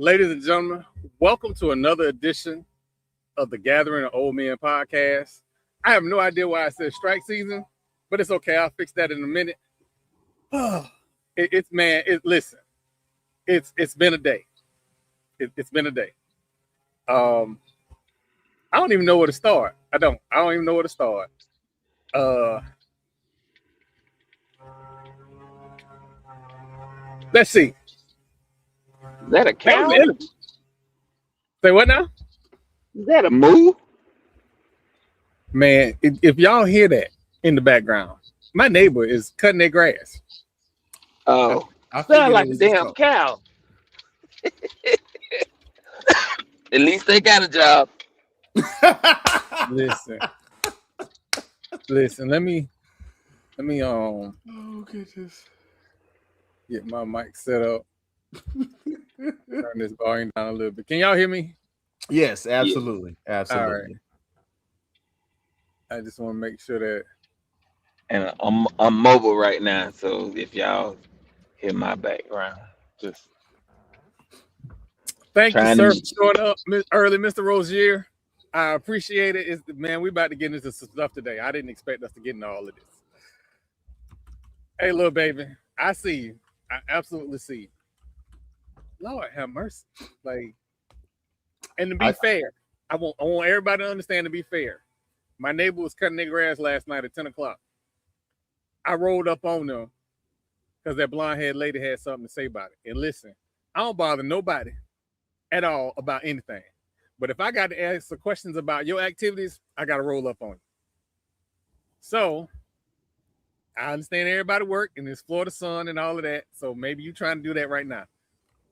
Ladies and gentlemen, welcome to another edition of the Gathering of Old Men podcast. I have no idea why I said strike season, but it's okay. I'll fix that in a minute. Listen, it's been a day. It's been a day. I don't even know where to start. I don't even know where to start. Let's see. Is that a cow? Say what now? Is that a moo? Man, if y'all hear that in the background, my neighbor is cutting their grass. Oh, I sound like a damn cow. At least they got a job. Listen. Let me get my mic set up. Turn this volume down a little bit. Can y'all hear me? Yes, absolutely. All right. I just want to make sure that. And I'm mobile right now, so if y'all hear my background, just thank you, sir, for showing up early, Mr. Rozier. I appreciate it. Man, we about to get into some stuff today. I didn't expect us to get into all of this. Hey, little baby, I see you. I absolutely see you. Lord have mercy. And to be fair, I want everybody to understand, to be fair. My neighbor was cutting their grass last night at 10 o'clock. I rolled up on them because that blonde-haired lady had something to say about it. And listen, I don't bother nobody at all about anything. But if I got to ask some questions about your activities, I got to roll up on you. So I understand everybody work and it's Florida sun and all of that. So maybe you're trying to do that right now.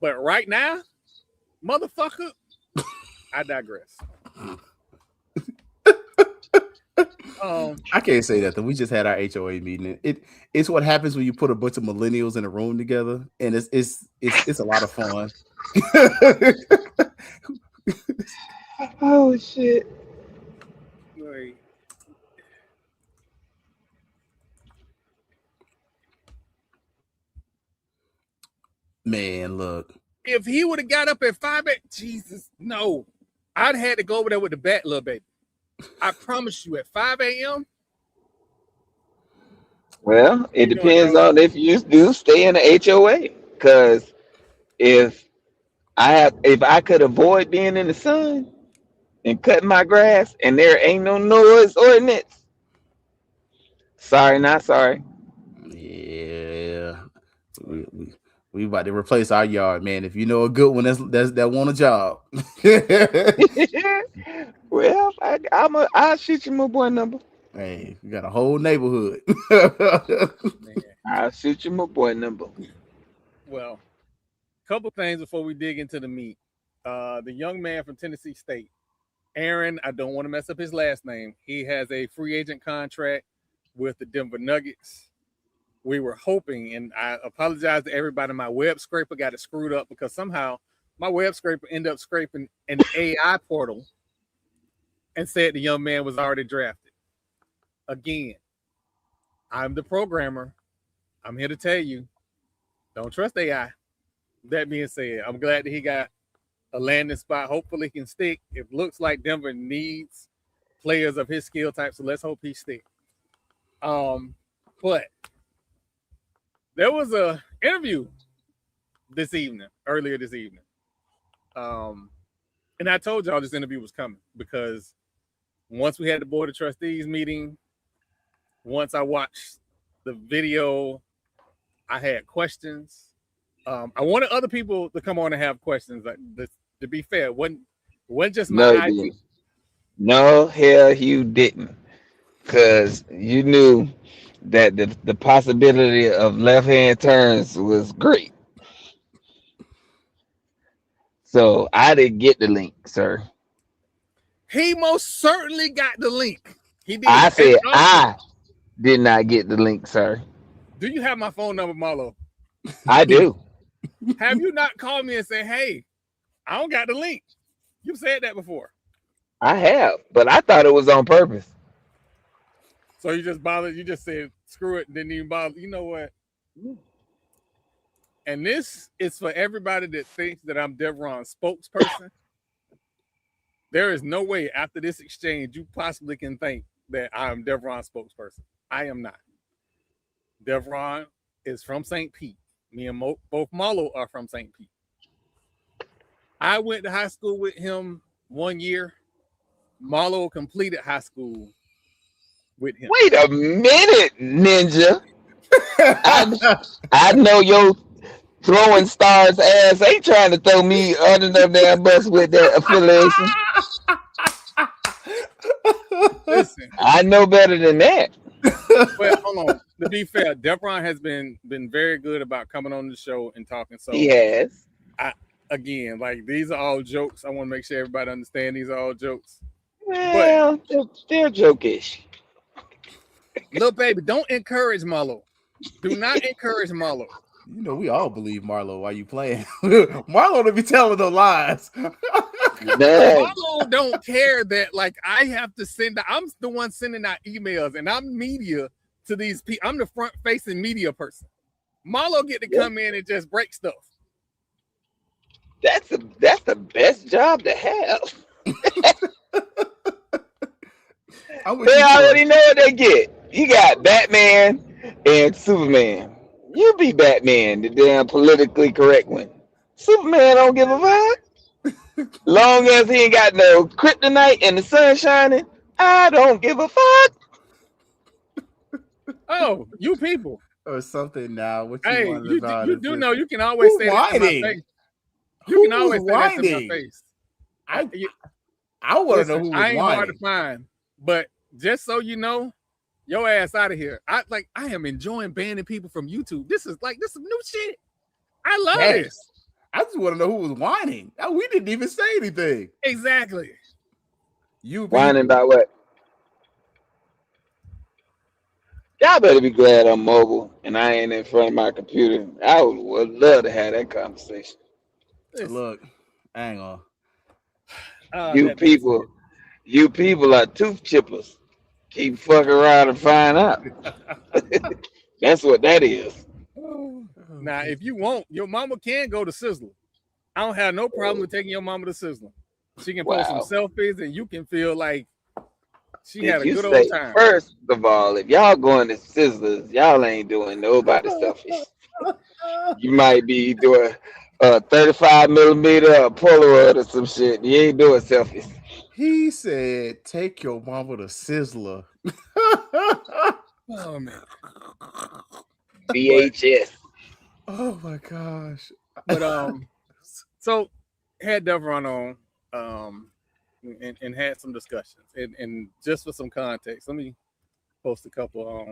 But right now, motherfucker, I digress. I can't say that though. We just had our HOA meeting. It's what happens when you put a bunch of millennials in a room together, and it's a lot of fun. Oh shit! Man, look. If he would have got up at 5 a.m., Jesus, no. I'd had to go over there with the bat, little baby. I promise you, at 5 a.m. Well, it depends on if you do stay in the HOA. Because if I could avoid being in the sun and cutting my grass, and there ain't no noise ordinance, sorry, not sorry. Yeah, we about to replace our yard, man. If you know a good one, that want a job. Well, I'll shoot you my boy number. Hey, you got a whole neighborhood. I'll shoot you my boy number. Well, a couple things before we dig into the meat. The young man from Tennessee State, Aaron, I don't want to mess up his last name. He has a free agent contract with the Denver Nuggets. We were hoping, and I apologize to everybody, my web scraper got it screwed up because somehow my web scraper ended up scraping an AI portal and said the young man was already drafted. Again, I'm the programmer. I'm here to tell you, don't trust AI. That being said, I'm glad that he got a landing spot. Hopefully he can stick. It looks like Denver needs players of his skill type, so let's hope he stick. But there was a interview earlier this evening. And I told y'all this interview was coming because once we had the Board of Trustees meeting, once I watched the video, I had questions. I wanted other people to come on and have questions. To be fair, it wasn't just my idea. No, hell, you didn't. Because you knew that the possibility of left-hand turns was great. So I didn't get the link, sir. He most certainly got the link. He did. I said I did not get the link, sir. Do you have my phone number, Marlo? I do. Have you not called me and said, hey, I don't got the link? You've said that before. I have, but I thought it was on purpose. So you just bothered, you just said, screw it, didn't even bother. You know what? and this is for everybody that thinks that I'm Deveron's spokesperson. There is no way after this exchange you possibly can think that I'm Deveron's spokesperson. I am not. Deveron is from St. Pete. Me and both Marlo are from St. Pete. I went to high school with him 1 year. Marlo completed high school with him. Wait a minute, Ninja. I know your throwing stars ass ain't trying to throw me under the damn bus with that affiliation. Listen, I know better than that. Well, hold on. To be fair, Deveron has been very good about coming on the show and talking. So he has. Again, like these are all jokes. I want to make sure everybody understand these are all jokes. Well, they're jokish. Little baby, don't encourage Marlo. Do not encourage Marlo. You know, we all believe Marlo while you playing. Marlo to be telling the lies. Marlo don't care that like I have to send. I'm the one sending out emails, and I'm media to these people. I'm the front facing media person. Marlo get to come in and just break stuff. That's the best job to have. They already know what they get. You got Batman and Superman. You be Batman, the damn politically correct one. Superman don't give a fuck. Long as he ain't got no kryptonite and the sun shining, I don't give a fuck. Oh, you people. Or something now. What you Hey, about you do know you can always say that to my face. You can always say that to my face. I want to know who was I ain't whining. hard to find, but just so you know, your ass out of here. I am enjoying banning people from YouTube. This is some new shit. I love this. I just want to know who was whining. We didn't even say anything. Exactly. You whining about what? Y'all better be glad I'm mobile and I ain't in front of my computer. I would love to have that conversation. Look, hang on. You people are tooth chippers. Keep fucking around and find out. That's what that is. Now, if you want, your mama can go to Sizzler. I don't have no problem with taking your mama to Sizzler. She can post some selfies and you can feel like she had a good old time. First of all, if y'all going to Sizzlers, y'all ain't doing nobody selfies. You might be doing a 35 millimeter or Polaroid or some shit. You ain't doing selfies. He said, "Take your mama to Sizzler." Oh man. VHS. Oh my gosh. But so had Deveron on and had some discussions. And just for some context, let me post a couple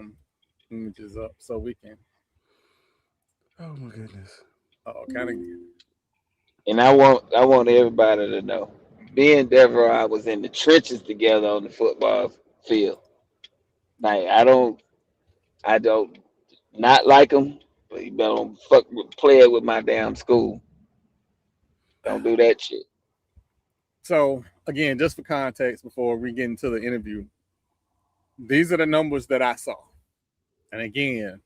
images up so we can. Oh my goodness. Kind of. And I want everybody to know. Me and Deveron was in the trenches together on the football field. Like I don't not like him, but he don't play it with my damn school. Don't do that shit. So again, just for context, before we get into the interview, these are the numbers that I saw. And again,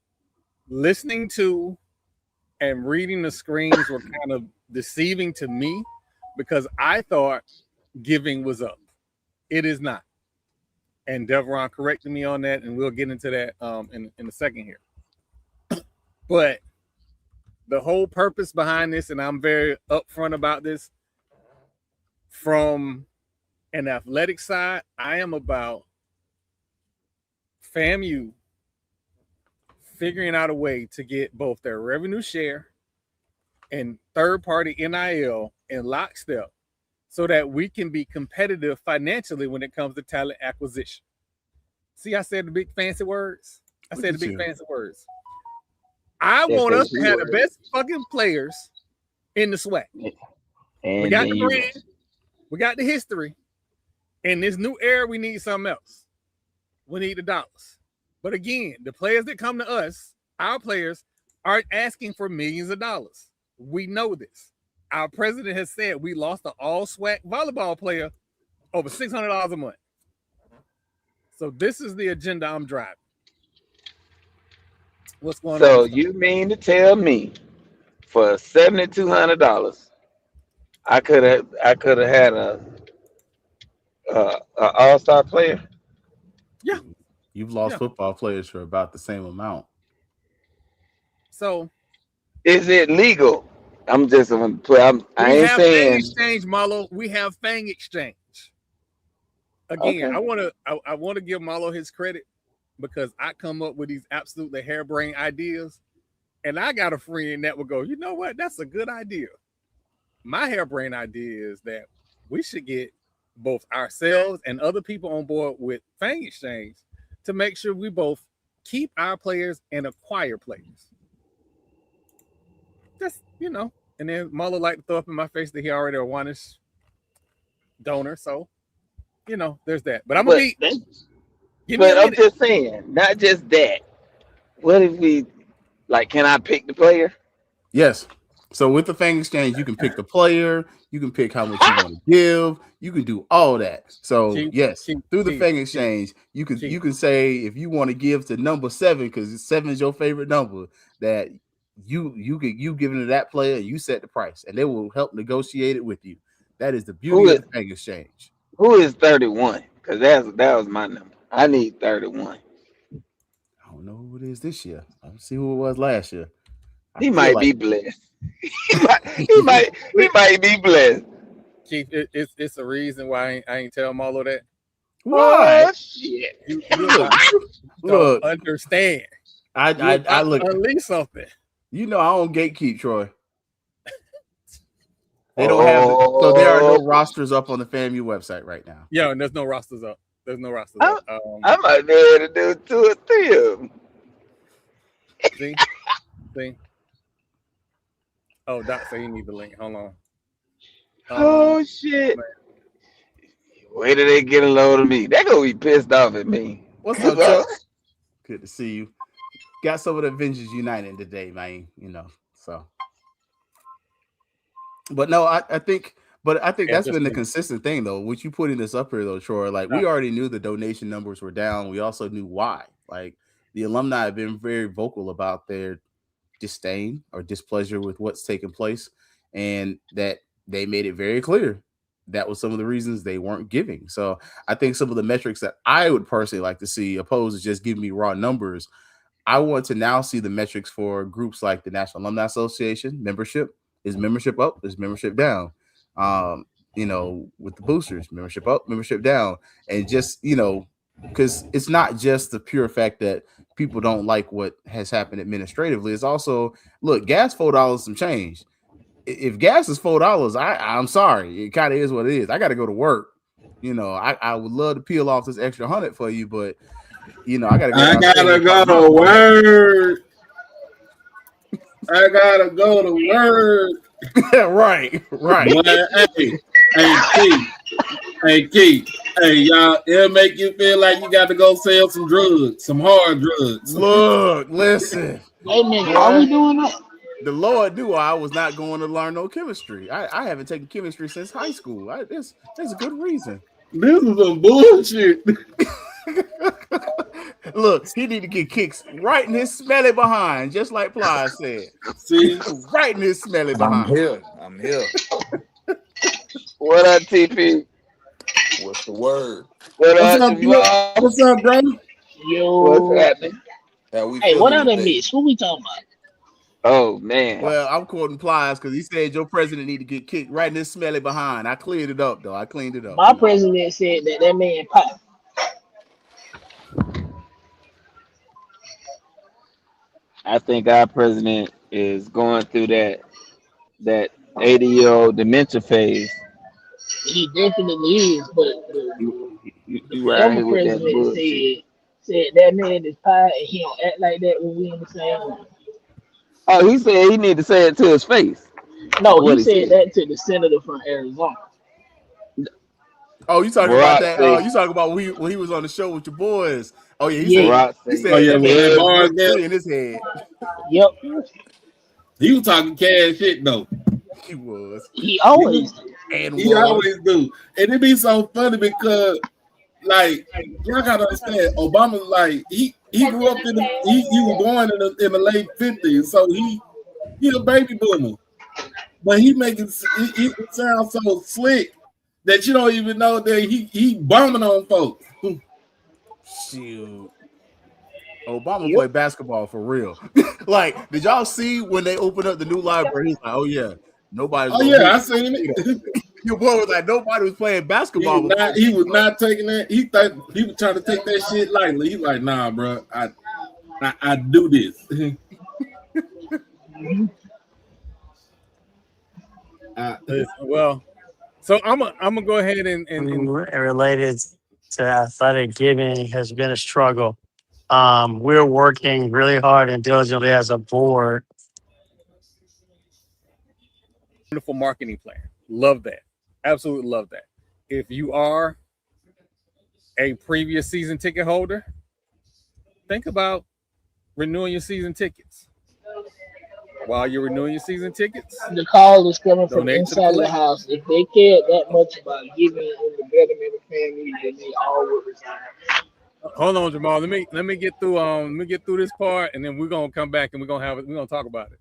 listening to and reading the screens were kind of deceiving to me because I thought giving was up. It is not. And Deveron corrected me on that, and we'll get into that in a second here. But the whole purpose behind this, and I'm very upfront about this, from an athletic side, I am about FAMU figuring out a way to get both their revenue share and third-party NIL in lockstep so that we can be competitive financially when it comes to talent acquisition. See, I said the big fancy words. I want us to have the best fucking players in the SWAC. And we got the brand, we got the history. In this new era, we need something else. We need the dollars. But again, the players that come to us, our players, aren't asking for millions of dollars. We know this. Our president has said we lost an all-SWAC volleyball player over $600 a month. So this is the agenda I'm driving. What's going on? So you mean to tell me for $7,200, I could have had a all-star player. Yeah. You've lost Yeah. football players for about the same amount. So Is it legal? I'm just gonna put. I we ain't have Fang saying. Exchange, Marlo. We have Fang Exchange. Again, Okay. I want to give Marlo his credit because I come up with these absolutely harebrained ideas, and I got a friend that would go, you know what? That's a good idea. My harebrained idea is that we should get both ourselves and other people on board with Fang Exchange to make sure we both keep our players and acquire players. Just, and then Marlo like to throw up in my face that he already a one-ish donor, so there's that. But I'm gonna be. But I'm just saying, not just that. What if we can I pick the player? Yes. So with the Fang Exchange, you can pick the player, you can pick how much you want to give, you can do all that. So through the Fang Exchange, you can say if you want to give to number 7 because 7 is your favorite number, that you giving to that player, you set the price, and they will help negotiate it with you. That is the beauty of the Fang Exchange. Who is 31? Because that was my number. I need 31. I don't know who it is this year. Let's see who it was last year. He might be blessed. he might be blessed. Chief, it's a reason why I ain't tell Marlo that. Why? Oh, shit. You look, understand. I look at least something. I don't gatekeep, Troy. They don't have so there are no rosters up on the FAMU website right now. Yeah, and there's no rosters up. Up. I might be able to do 2 or 3 of them. See. Oh, Doc say you need the link. Hold on. Oh shit! Man. Wait till they get a load of me. They're gonna be pissed off at me. What's up, Chuck? Good to see you. Got some of the Avengers United today, man. So. But no, I think that's been the consistent thing, though. What you putting this up here, though, Troy, we already knew the donation numbers were down. We also knew why. The alumni have been very vocal about their disdain or displeasure with what's taking place, and that they made it very clear that was some of the reasons they weren't giving. So I think some of the metrics that I would personally like to see, opposed to just giving me raw numbers, I want to now see the metrics for groups like the National Alumni Association membership. Is membership up? Is membership down? With the boosters, membership up, membership down, and just because it's not just the pure fact that people don't like what has happened administratively. It's also, look, gas $4 some change. If gas is $4, I'm sorry, it kind of is what it is. I got to go to work. I would love to peel off this extra 100 for you, but I got to go. I gotta go to work. I gotta go to work. Right. But, hey, Keith. Hey, y'all, it'll make you feel like you got to go sell some drugs, some hard drugs. Look, listen. Hey, man, are we doing that? The Lord knew I was not going to learn no chemistry. I haven't taken chemistry since high school. There's a good reason. This is some bullshit. Look, he need to get kicks right in his smelly behind, just like Ply said. See, right in his smelly behind. I'm here. What up, TP? What's the word? What's up, bro? Yo. What's happening? Hey, what other miss? Who we talking about? Oh man. Well, I'm quoting Plies because he said your president need to get kicked right in his smelly behind. I cleared it up though. I cleaned it up. My president said that man pop. I think our president is going through that 80-year-old dementia phase. He definitely is, but the former president said that man is pie and he don't act like that when we in the same room. Oh, he said he need to say it to his face. No, he said that to the senator from Arizona. Oh, you talking about that? You talking about when he was on the show with your boys? Oh yeah, he said in his head. Yep. He was talking cash shit though. He was. He always do. Always do. And it be so funny because y'all gotta understand, Obama he grew up he was born in the late 50s, so he He a baby boomer, but he sound so slick that you don't even know that he bombing on folks. Shoot. Obama played basketball for real. Like, did y'all see when they opened up the new library? He's like, oh yeah, nobody's. Oh yeah, I seen it. Your boy was like, nobody was playing basketball. He was not taking that. He thought he was trying to take that shit lightly. He's like, nah, bro, I do this. Well, so I'm gonna go ahead and related to athletic giving has been a struggle. We're working really hard and diligently as a board. Wonderful marketing plan. Love that. Absolutely love that. If you are a previous season ticket holder, think about renewing your season tickets. While you're renewing your season tickets, the call is coming from donate to the inside the house. If they cared that much about giving in the betterment of family, then they all would resign. Hold on, Jamal. Let me get through this part, and then we're gonna come back and we're gonna talk about it.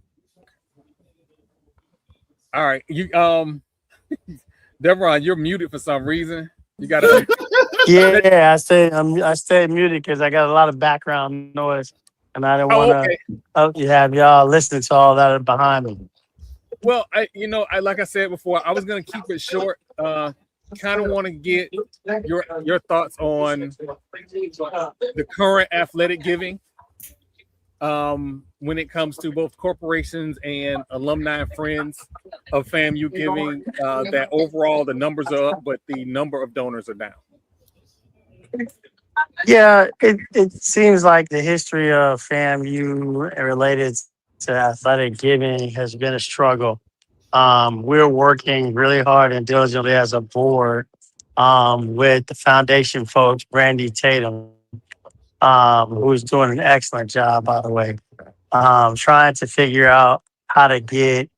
All right, you Deveron, you're muted for some reason. You gotta. Yeah, I stay muted because I got a lot of background noise, and I don't want to have y'all listening to all that behind me. Well, I like I said before, I was gonna keep it short. Kind of want to get your thoughts on the current athletic giving when it comes to both corporations and alumni and friends of FAMU giving. That overall the numbers are up, but the number of donors are down. Yeah, it seems like the history of FAMU related to athletic giving has been a struggle. We're working really hard and diligently as a board with the foundation folks, Brandy Tatum, who's doing an excellent job, by the way, trying to figure out how to get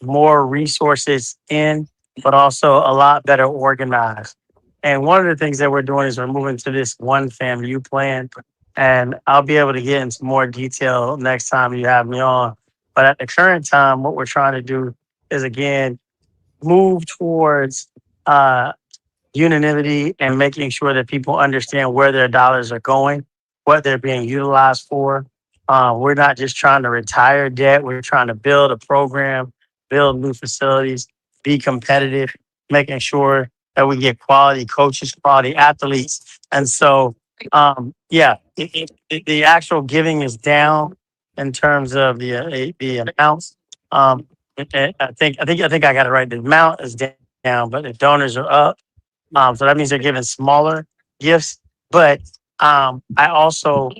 more resources in, but also a lot better organized. And one of the things that we're doing is we're moving to this one FAMU plan, and I'll be able to get into more detail next time you have me on. But at the current time, what we're trying to do is, again, move towards unanimity and making sure that people understand where their dollars are going, what they're being utilized for. We're not just trying to retire debt. We're trying to build a program, build new facilities, be competitive, making sure that we get quality coaches, quality athletes. And so, the actual giving is down in terms of the amounts. I think I got it right. The amount is down, but the donors are up. So that means they're giving smaller gifts. But I also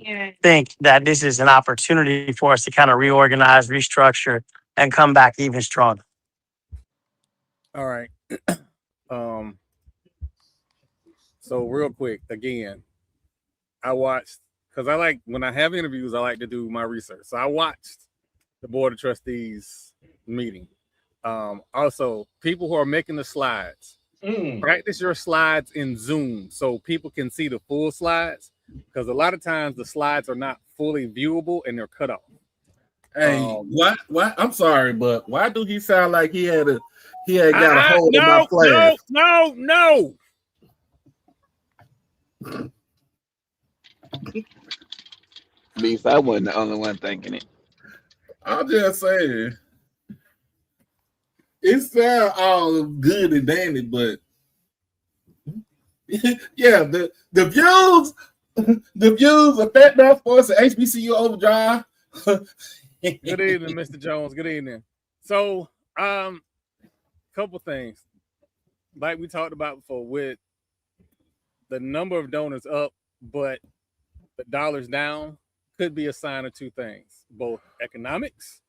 think that this is an opportunity for us to kind of reorganize, restructure, and come back even stronger. All right. So real quick, again, I watched, because I like, when I have interviews, I like to do my research. So I watched the Board of Trustees meeting. Also, people who are making the slides, practice your slides in Zoom so people can see the full slides, because a lot of times the slides are not fully viewable and they're cut off. Hey, why? I'm sorry, but why do he sound like he had got a hold of my flag? No. At least I wasn't the only one thinking it. I'm just saying, it sounds all good and dandy, but yeah, the views of Fat Mouth Sports and HBCU Overdrive. Good evening, Mr. Jones. Good evening. So, couple things, like we talked about before, with the number of donors up, but the dollars down, could be a sign of two things: both economics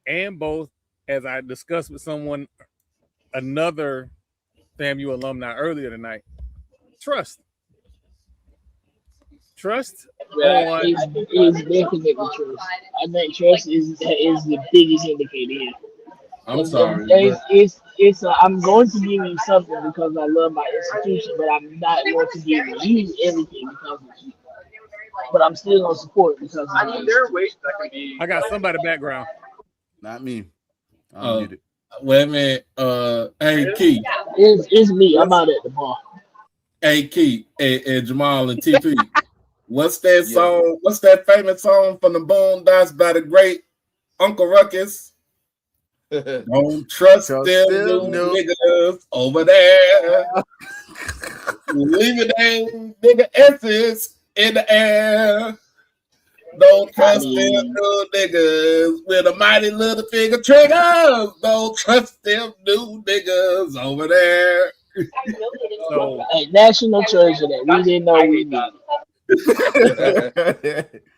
and both, as I discussed with another FAMU alumni earlier tonight, trust. Yeah, it's definitely trust. I think trust is the biggest indicator. I'm sorry. I'm going to give you something because I love my institution, but I'm not going to give you everything because of you. but I'm still gonna support it because I got somebody background. Not me. I'm Uh, muted. wait a minute. Hey Keith. it's me. I'm out at the bar. Hey Keith and Jamal and TP. What's that Yeah. song? What's that famous song from the Boondocks by the great Uncle Ruckus? Don't trust them new niggas over there. Leaving them nigga S's in the air. Don't trust them new niggas with a mighty little finger triggers. Don't trust them new niggas over there. So Hey, national treasure that we didn't know we needed.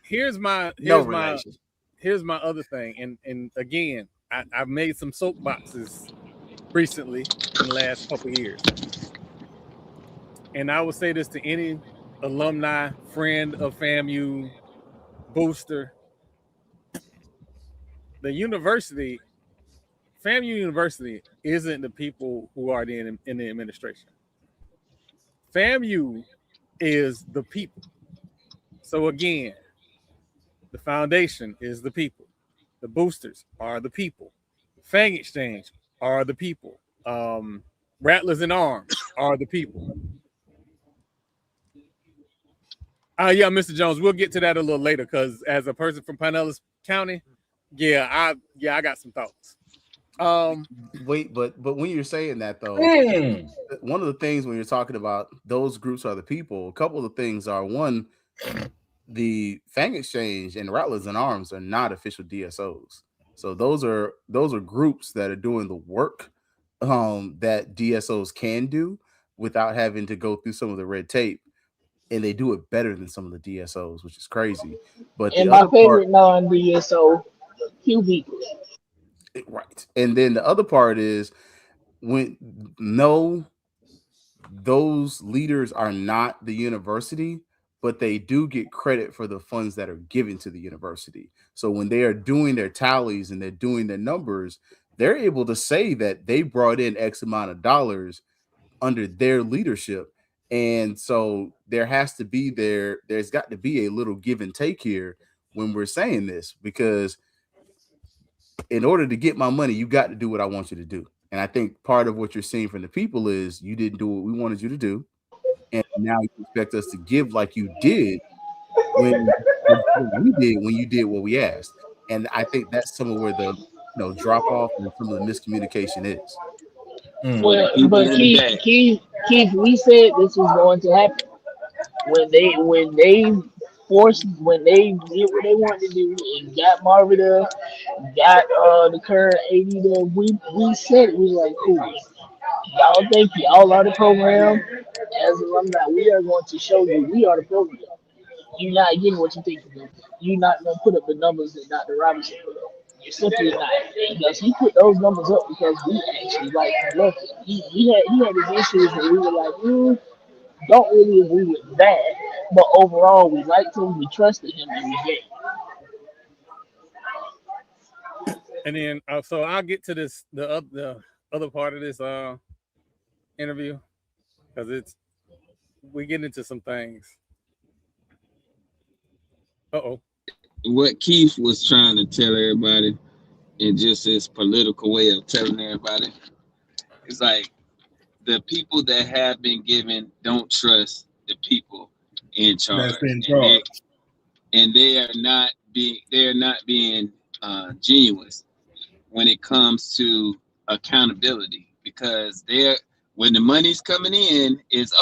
here's my other thing, and again, I've made some soapboxes recently in the last couple of years, and I would say this to any alumni, friend of FAMU, booster. The university, FAMU University, isn't the people who are in the administration. FAMU is the people. So again, the foundation is the people. The boosters are the people. Fang Exchange are the people. Rattlers in Arms are the people. Yeah, Mr. Jones, we'll get to that a little later because as a person from Pinellas County, I got some thoughts. Wait, but when you're saying that though, one of the things when you're talking about those groups are the people, a couple of things are one, the Fang Exchange and Rattlers in Arms are not official DSOs. So those are groups that are doing the work that DSOs can do without having to go through some of the red tape, and they do it better than some of the DSOs, which is crazy. But and my favorite non-DSO, QB. Right. And then the other part is those leaders are not the university, but they do get credit for the funds that are given to the university. So when they are doing their tallies and they're doing their numbers, they're able to say that they brought in X amount of dollars under their leadership. And so there's got to be a little give and take here when we're saying this, because in order to get my money, you got to do what I want you to do. And I think part of what you're seeing from the people is you didn't do what we wanted you to do. And now you expect us to give like you did when you did what we asked. And I think that's some of where the drop off and some of the miscommunication is. Well, but Keith, we said this was going to happen when they did what they wanted to do and got Marvin there, got the current AD there. We said it was like, cool. Y'all think y'all are the program. As alumni, we are going to show you we are the program. You're not getting what you think you do. You're not going to put up the numbers that Dr. Robinson put up. You're simply not. Because he put those numbers up because we actually like him. Look, he had his issues and we were like, don't really agree with that. But overall, we liked him, we trusted him, and we gave. And then, so I'll get to this the other part of this interview because we get into some things. What Keith was trying to tell everybody, in just his political way of telling everybody, it's like the people that have been given don't trust the people in charge, and they are not being genuine when it comes to accountability, because when the money's coming in, is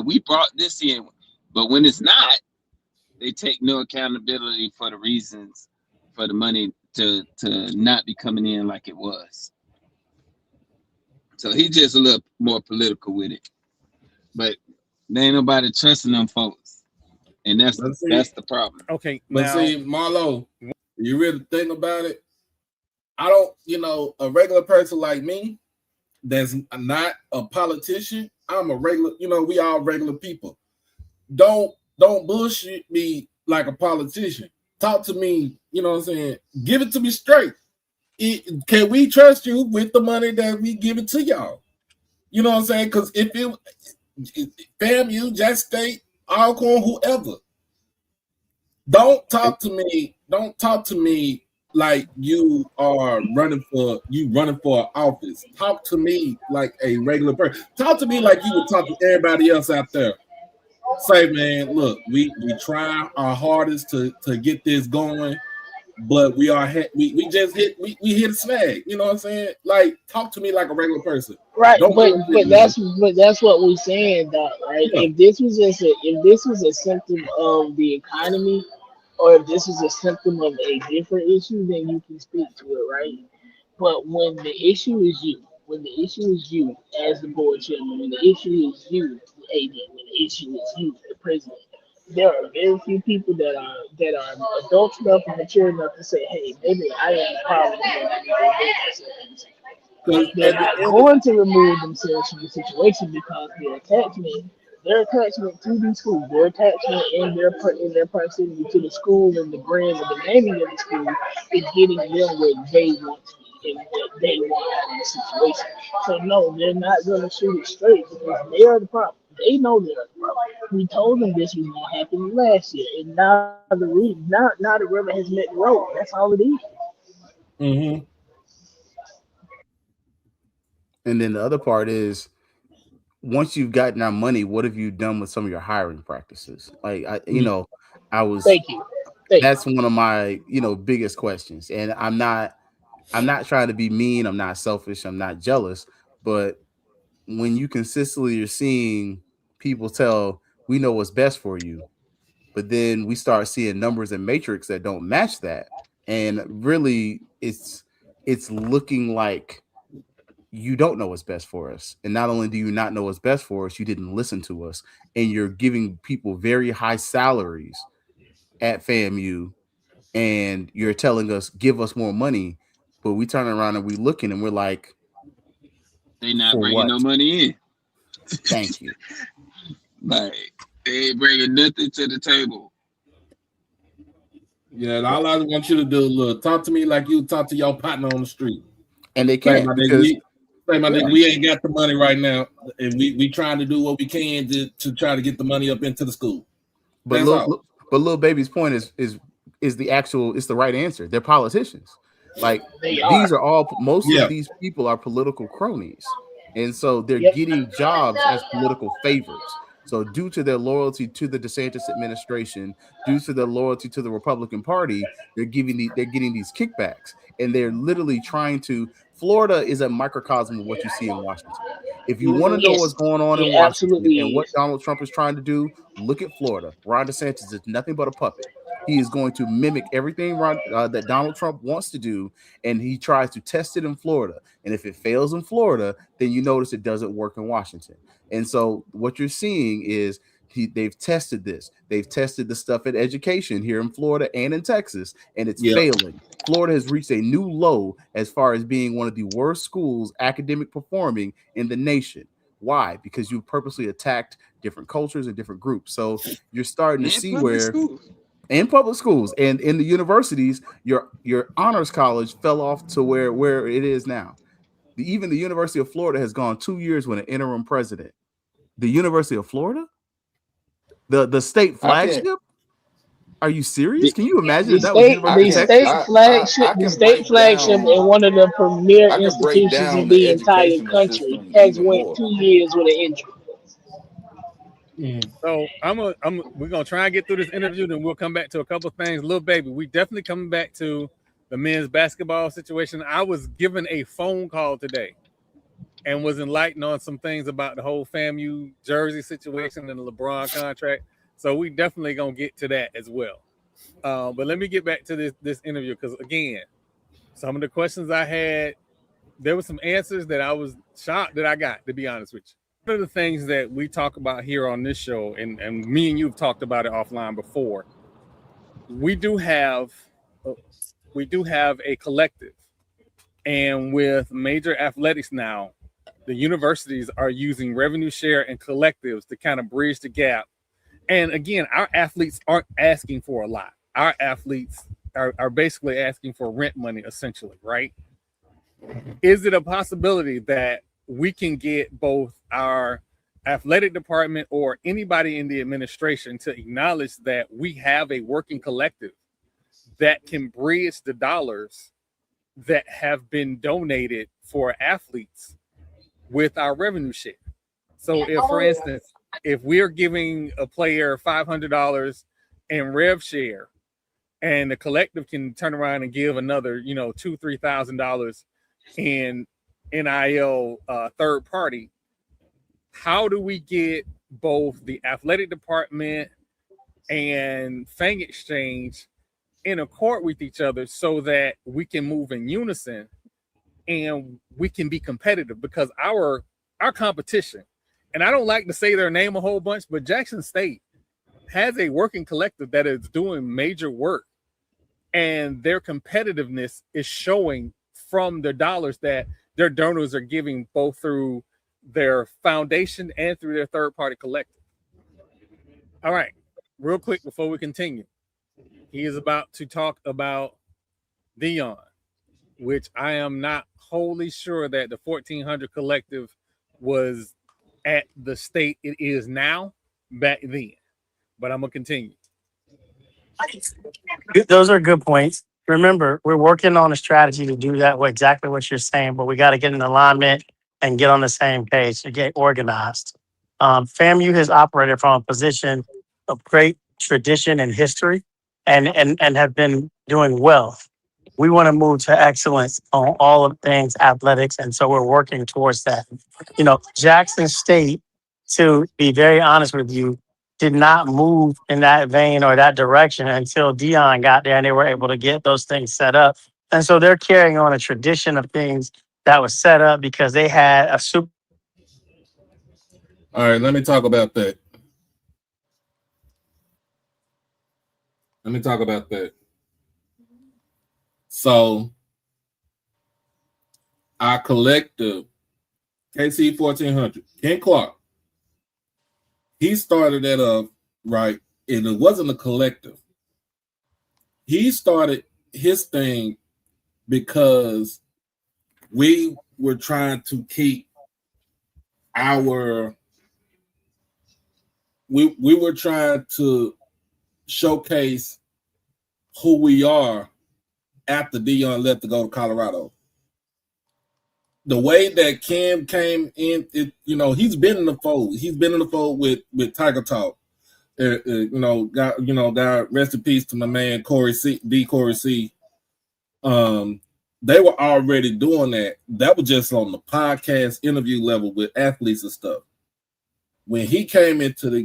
we brought this in, but when it's not, they take no accountability for the reasons for the money to not be coming in like it was. So he's just a little more political with it, but there ain't nobody trusting them folks, and that's the problem. Okay, but now, see, Marlo, you really think about it. I don't, a regular person like me, that's not a politician. I'm a regular, we all regular people. Don't bullshit me like a politician. Talk to me, you know what I'm saying? Give it to me straight. Can we trust you with the money that we give it to y'all? You know what I'm saying? Because if FAMU, Jack State, Alcorn, whoever, Don't talk to me. Don't talk to me like you are running for office. Talk to me like a regular person. Talk to me like you would talk to everybody else out there. Say, man, look, we try our hardest to get this going, but we hit a snag. You know what I'm saying? Like, talk to me like a regular person. Right, Don't but bullshit me. that's what we're saying, Doc. Right? Yeah. If this was a symptom of the economy, or if this is a symptom of a different issue, then you can speak to it, right? But when the issue is you, as the board chairman, when the issue is you, AD, when the issue is you, the president, there are very few people that are adult enough and mature enough to say, hey, maybe I am the problem here, and I need to remove myself from the situation. Because They're at the not end, going to remove themselves from the situation because their attachment to these schools, their attachment in their proximity to the school and the brand and the naming of the school is getting them where they want to be and what they want out of the situation. So no, they're not going to shoot it straight because they are the problem. They know they're the problem. We told them this was going to happen last year, and now now the river has met the road. That's all it is. mm-hmm. And then the other part is, once you've gotten our money, what have you done with some of your hiring practices? Like, I was. Thank you. Thank That's one of my, biggest questions. And I'm not trying to be mean. I'm not selfish. I'm not jealous. But when you consistently are seeing people tell, we know what's best for you, but then we start seeing numbers and matrix that don't match that, and really it's looking like you don't know what's best for us. And not only do you not know what's best for us, you didn't listen to us, and you're giving people very high salaries at FAMU, and you're telling us, give us more money, but we turn around and we looking and we're like, They not for bringing what? no money in. Thank you. Like, they ain't bringing nothing to the table. Yeah, and all I want you to do, look, talk to me like you talk to your partner on the street. And they Say, can't my because nigga, we ain't got the money right now, and we trying to do what we can to try to get the money up into the school. but That's all. little baby's point is the actual, it's the right answer. They're politicians. Like, They these are. are all, most Yeah. of these people are political cronies. And so they're Yep. getting jobs as political favors. So due to their loyalty to the DeSantis administration, due to their loyalty to the Republican Party, they're getting these kickbacks. And they're literally trying to, Florida is a microcosm of what you see in Washington. If you want to know Yes. what's going on in It Washington absolutely and what is. Donald Trump is trying to do, look at Florida. Ron DeSantis is nothing but a puppet. He is going to mimic everything that Donald Trump wants to do, and he tries to test it in Florida. And if it fails in Florida, then you notice it doesn't work in Washington. And so what you're seeing is they've tested this. They've tested the stuff in education here in Florida and in Texas, and it's failing. Florida has reached a new low as far as being one of the worst schools academic performing in the nation. Why? Because you purposely attacked different cultures and different groups. So you're starting to see where in public schools and in the universities, your honors college fell off to where it is now. Even the University of Florida has gone 2 years with an interim president. The University of Florida, the state flagship. Are you serious? Can you imagine The that was University of Texas? The state flagship and one of the premier institutions in the entire country has went 2 years with an injury. So we're gonna try and get through this interview, then we'll come back to a couple of things. Little baby, we definitely coming back to the men's basketball situation. I was given a phone call today and was enlightened on some things about the whole FAMU jersey situation and the LeBron contract. So we definitely gonna get to that as well. But let me get back to this interview, because again, some of the questions I had, there were some answers that I was shocked that I got, to be honest with you. One of the things that we talk about here on this show, and me and you've talked about it offline before, we do have a collective, and with major athletics now, the universities are using revenue share and collectives to kind of bridge the gap. And again, our athletes aren't asking for a lot. Our athletes are basically asking for rent money, essentially, right? Is it a possibility that we can get both our athletic department or anybody in the administration to acknowledge that we have a working collective that can bridge the dollars that have been donated for athletes with our revenue share. So if, for instance, if we're giving a player $500 in rev share, and the collective can turn around and give another, $2,000-$3,000 in NIL third party, how do we get both the athletic department and Fang Exchange in accord with each other so that we can move in unison and we can be competitive? Because our competition, and I don't like to say their name a whole bunch, but Jackson State has a working collective that is doing major work, and their competitiveness is showing from the dollars that their donors are giving, both through their foundation and through their third-party collective. All right, real quick before we continue, he is about to talk about Dion, which I am not wholly sure that the 1400 collective was at the state it is now back then, but I'm gonna continue. Those are good points. Remember, we're working on a strategy to do that, exactly what you're saying, but we got to get in alignment and get on the same page to get organized. FAMU has operated from a position of great tradition and history and have been doing well. We want to move to excellence on all of things athletics, and so we're working towards that. Jackson State, to be very honest with you, did not move in that vein or that direction until Dion got there and they were able to get those things set up. And so they're carrying on a tradition of things that was set up because they had a super. All right, let me talk about that. So our collective, KC 1400, Ken Clark, he started that up, right? And it wasn't a collective. He started his thing because we were trying to keep we were trying to showcase who we are after Dion left to go to Colorado. The way that Kim came in, he's been in the fold. He's been in the fold with Tiger Talk. God rest in peace to my man Corey C. They were already doing that. That was just on the podcast interview level with athletes and stuff. When he just came into the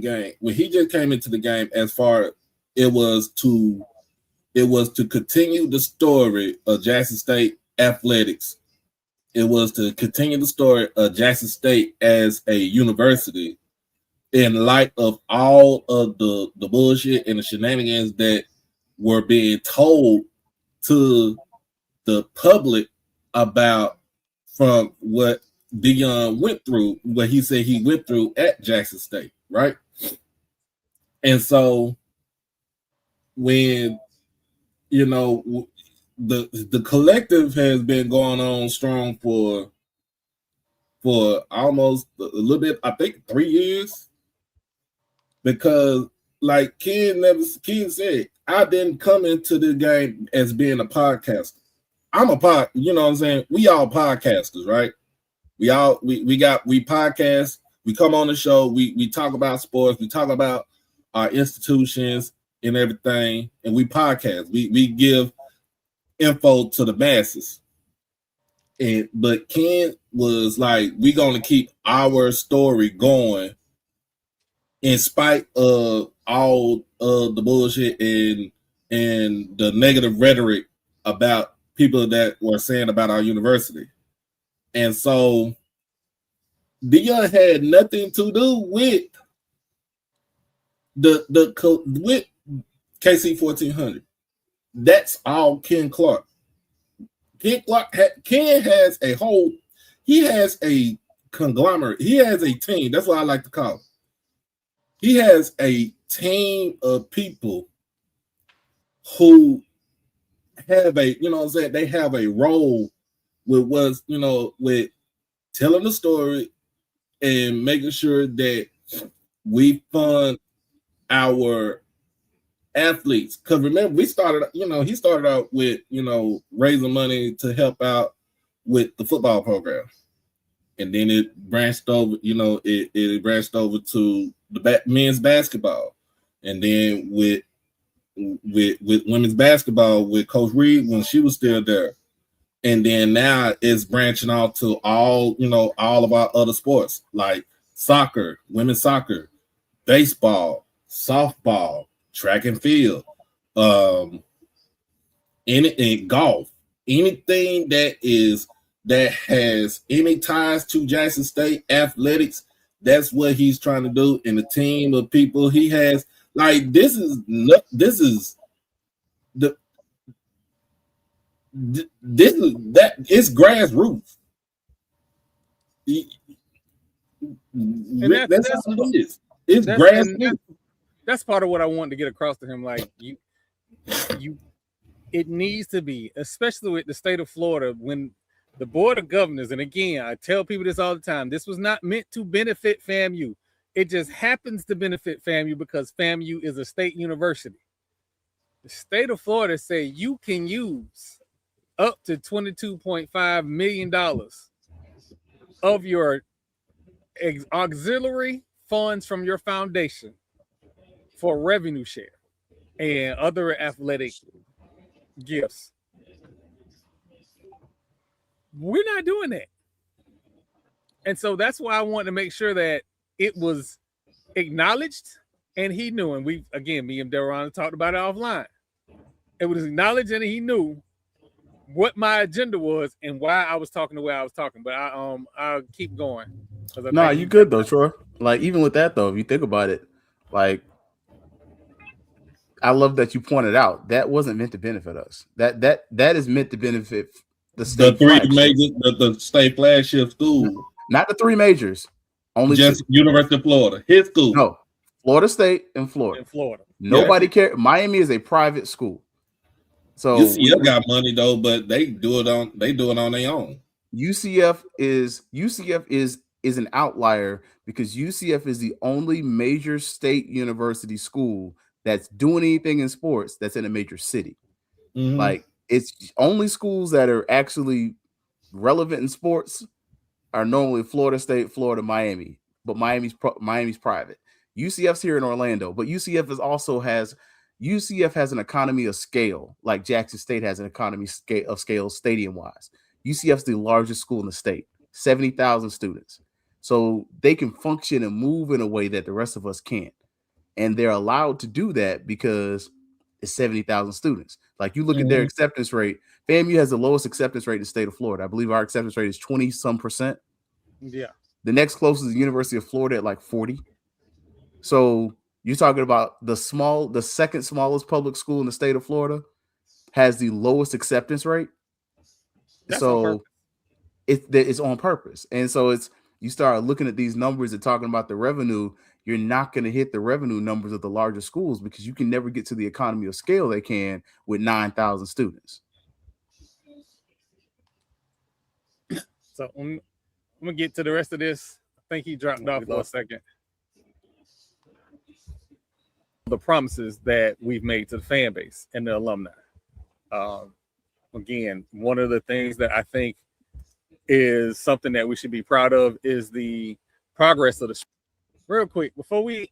game, as far it was to continue the story of Jackson State athletics. It was to continue the story of Jackson State as a university in light of all of the bullshit and the shenanigans that were being told to the public about from what Dion went through, what he said he went through at Jackson State, right? And so when, the collective has been going on strong for almost a little bit, I think 3 years, because like Ken said, I didn't come into the game as being a podcaster. I'm a you know what I'm saying? We all podcasters, right? We podcast, we come on the show, we talk about sports, we talk about our institutions and everything, and we podcast. We give info to the masses. But Ken was like, we're gonna keep our story going in spite of all of the bullshit and the negative rhetoric about people that were saying about our university. And so Dion had nothing to do with with KC 1400. That's all Ken Clark. Ken has a conglomerate. He has a team. That's what I like to call it. He has a team of people who have they have a role with with telling the story and making sure that we fund our athletes. Because remember, he started out with, raising money to help out with the football program. And then it branched over, it branched over to the men's basketball. And then with women's basketball with Coach Reed when she was still there. And then now it's branching out to all of our other sports like soccer, women's soccer, baseball, softball, track and field, in golf, anything that has any ties to Jackson State athletics. That's what he's trying to do. And the team of people he has, like, this is it's grassroots. That's how it is. It's grassroots. That's part of what I wanted to get across to him. Like it needs to be, especially with the state of Florida, when the Board of Governors, and again, I tell people this all the time, this was not meant to benefit FAMU. It just happens to benefit FAMU because FAMU is a state university. The state of Florida say you can use up to $22.5 million of your auxiliary funds from your foundation for revenue share and other athletic gifts. We're not doing that. And so that's why I wanted to make sure that it was acknowledged and he knew. And me and Deveron talked about it offline. It was acknowledged and he knew what my agenda was and why I was talking the way I was talking. But I'll keep going. No, you good though, Troy. Like, even with that though, if you think about it, like, I love that you pointed out that wasn't meant to benefit us. That is meant to benefit the state. The three major, the state flagship school, not the three majors, only just University of Florida, his school. No, Florida State and Florida. In Florida, nobody cares. Miami is a private school, so UCF got money though, but they do it on their own. UCF is an outlier because UCF is the only major state university school that's doing anything in sports that's in a major city. Mm-hmm. Like, it's only schools that are actually relevant in sports are normally Florida State, Florida, Miami, but Miami's private. UCF's here in Orlando, but UCF has an economy of scale, like Jackson State has an economy of scale stadium wise. UCF's the largest school in the state, 70,000 students. So they can function and move in a way that the rest of us can't. And they're allowed to do that because it's 70,000 students. Like, you look at their acceptance rate. FAMU has the lowest acceptance rate in the state of Florida. I believe our acceptance rate is 20-some%. Yeah. The next closest is the University of Florida at like 40. So you're talking about the second smallest public school in the state of Florida has the lowest acceptance rate. That's so it's on purpose. And so you start looking at these numbers and talking about the revenue, you're not going to hit the revenue numbers of the larger schools because you can never get to the economy of scale they can with 9,000 students. So I'm going to get to the rest of this. I think he dropped off for a second. The promises that we've made to the fan base and the alumni. Again, one of the things that I think is something that we should be proud of is the progress of the. Real quick, before we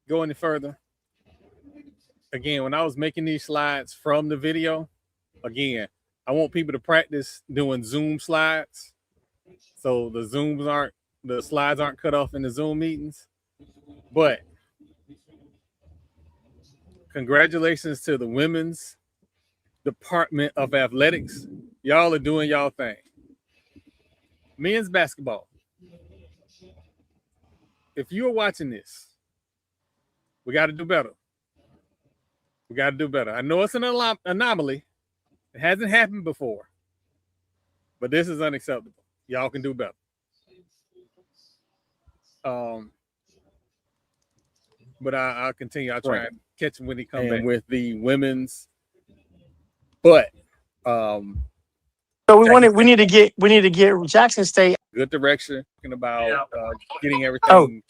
go any further, again, when I was making these slides from the video, again, I want people to practice doing Zoom slides, so the slides aren't cut off in the Zoom meetings. But congratulations to the women's Department of Athletics. Y'all are doing y'all thing. Men's basketball. If you're watching this, we got to do better. We got to do better. I know it's an anomaly. It hasn't happened before. But this is unacceptable. Y'all can do better. But I'll continue. I'll try and catch him when he comes back with the women's. But So we need to get Jackson State. Good direction. Talking about getting everything.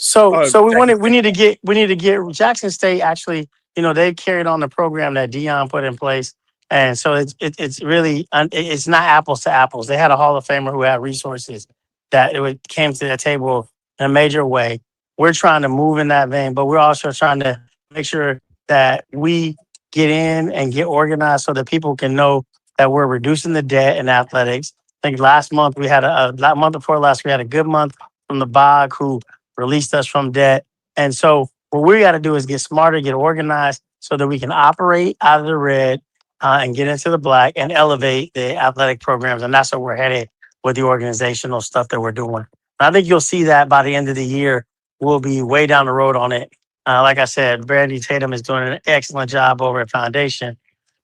We need to get Jackson State. Actually, they carried on the program that Dion put in place, and so it's really it's not apples to apples. They had a Hall of Famer who had resources that came to the table in a major way. We're trying to move in that vein, but we're also trying to make sure that we get in and get organized so that people can know that we're reducing the debt in athletics. I think last month we had a month before last, we had a good month from the BOG who released us from debt. And so what we got to do is get smarter, get organized so that we can operate out of the red and get into the black and elevate the athletic programs. And that's where we're headed with the organizational stuff that we're doing. And I think you'll see that by the end of the year. We'll be way down the road on it. Like I said, Brandy Tatum is doing an excellent job over at Foundation.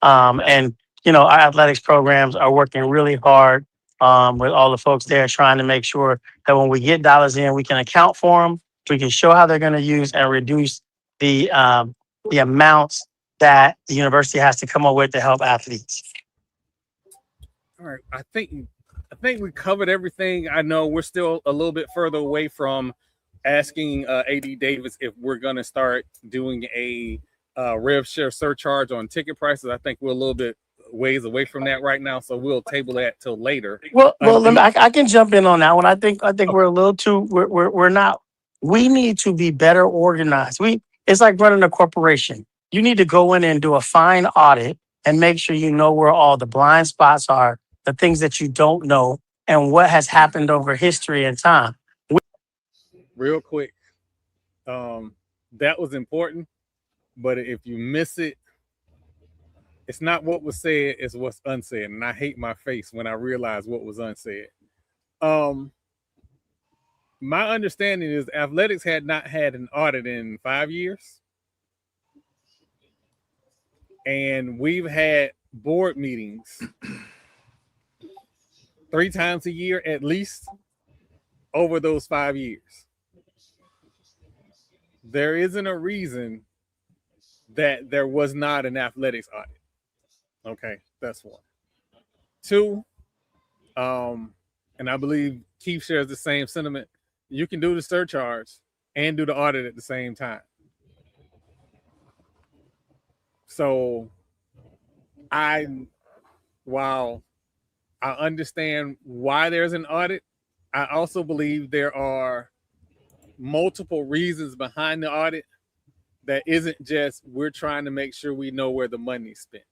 And our athletics programs are working really hard with all the folks there, trying to make sure that when we get dollars in, we can account for them, we can show how they're going to use and reduce the amounts that the university has to come up with to help athletes. All right, I think we covered everything. I know we're still a little bit further away from asking AD Davis if we're going to start doing a rev share surcharge on ticket prices. I think we're a little bit ways away from that right now, so we'll table that till later. Well, I can jump in on that one. I think we're a little too. We're not. We need to be better organized. It's like running a corporation. You need to go in and do a fine audit and make sure you know where all the blind spots are, the things that you don't know, and what has happened over history and time. Real quick, that was important, but if you miss it, it's not what was said, it's what's unsaid. And I hate my face when I realize what was unsaid. My understanding is athletics had not had an audit in 5 years. And we've had board meetings 3 times a year at least over those 5 years. There isn't a reason that there was not an athletics audit. Okay, that's one. 2, and I believe Keith shares the same sentiment. You can do the surcharge and do the audit at the same time. So while I understand why there's an audit, I also believe there are multiple reasons behind the audit that isn't just we're trying to make sure we know where the money's spent.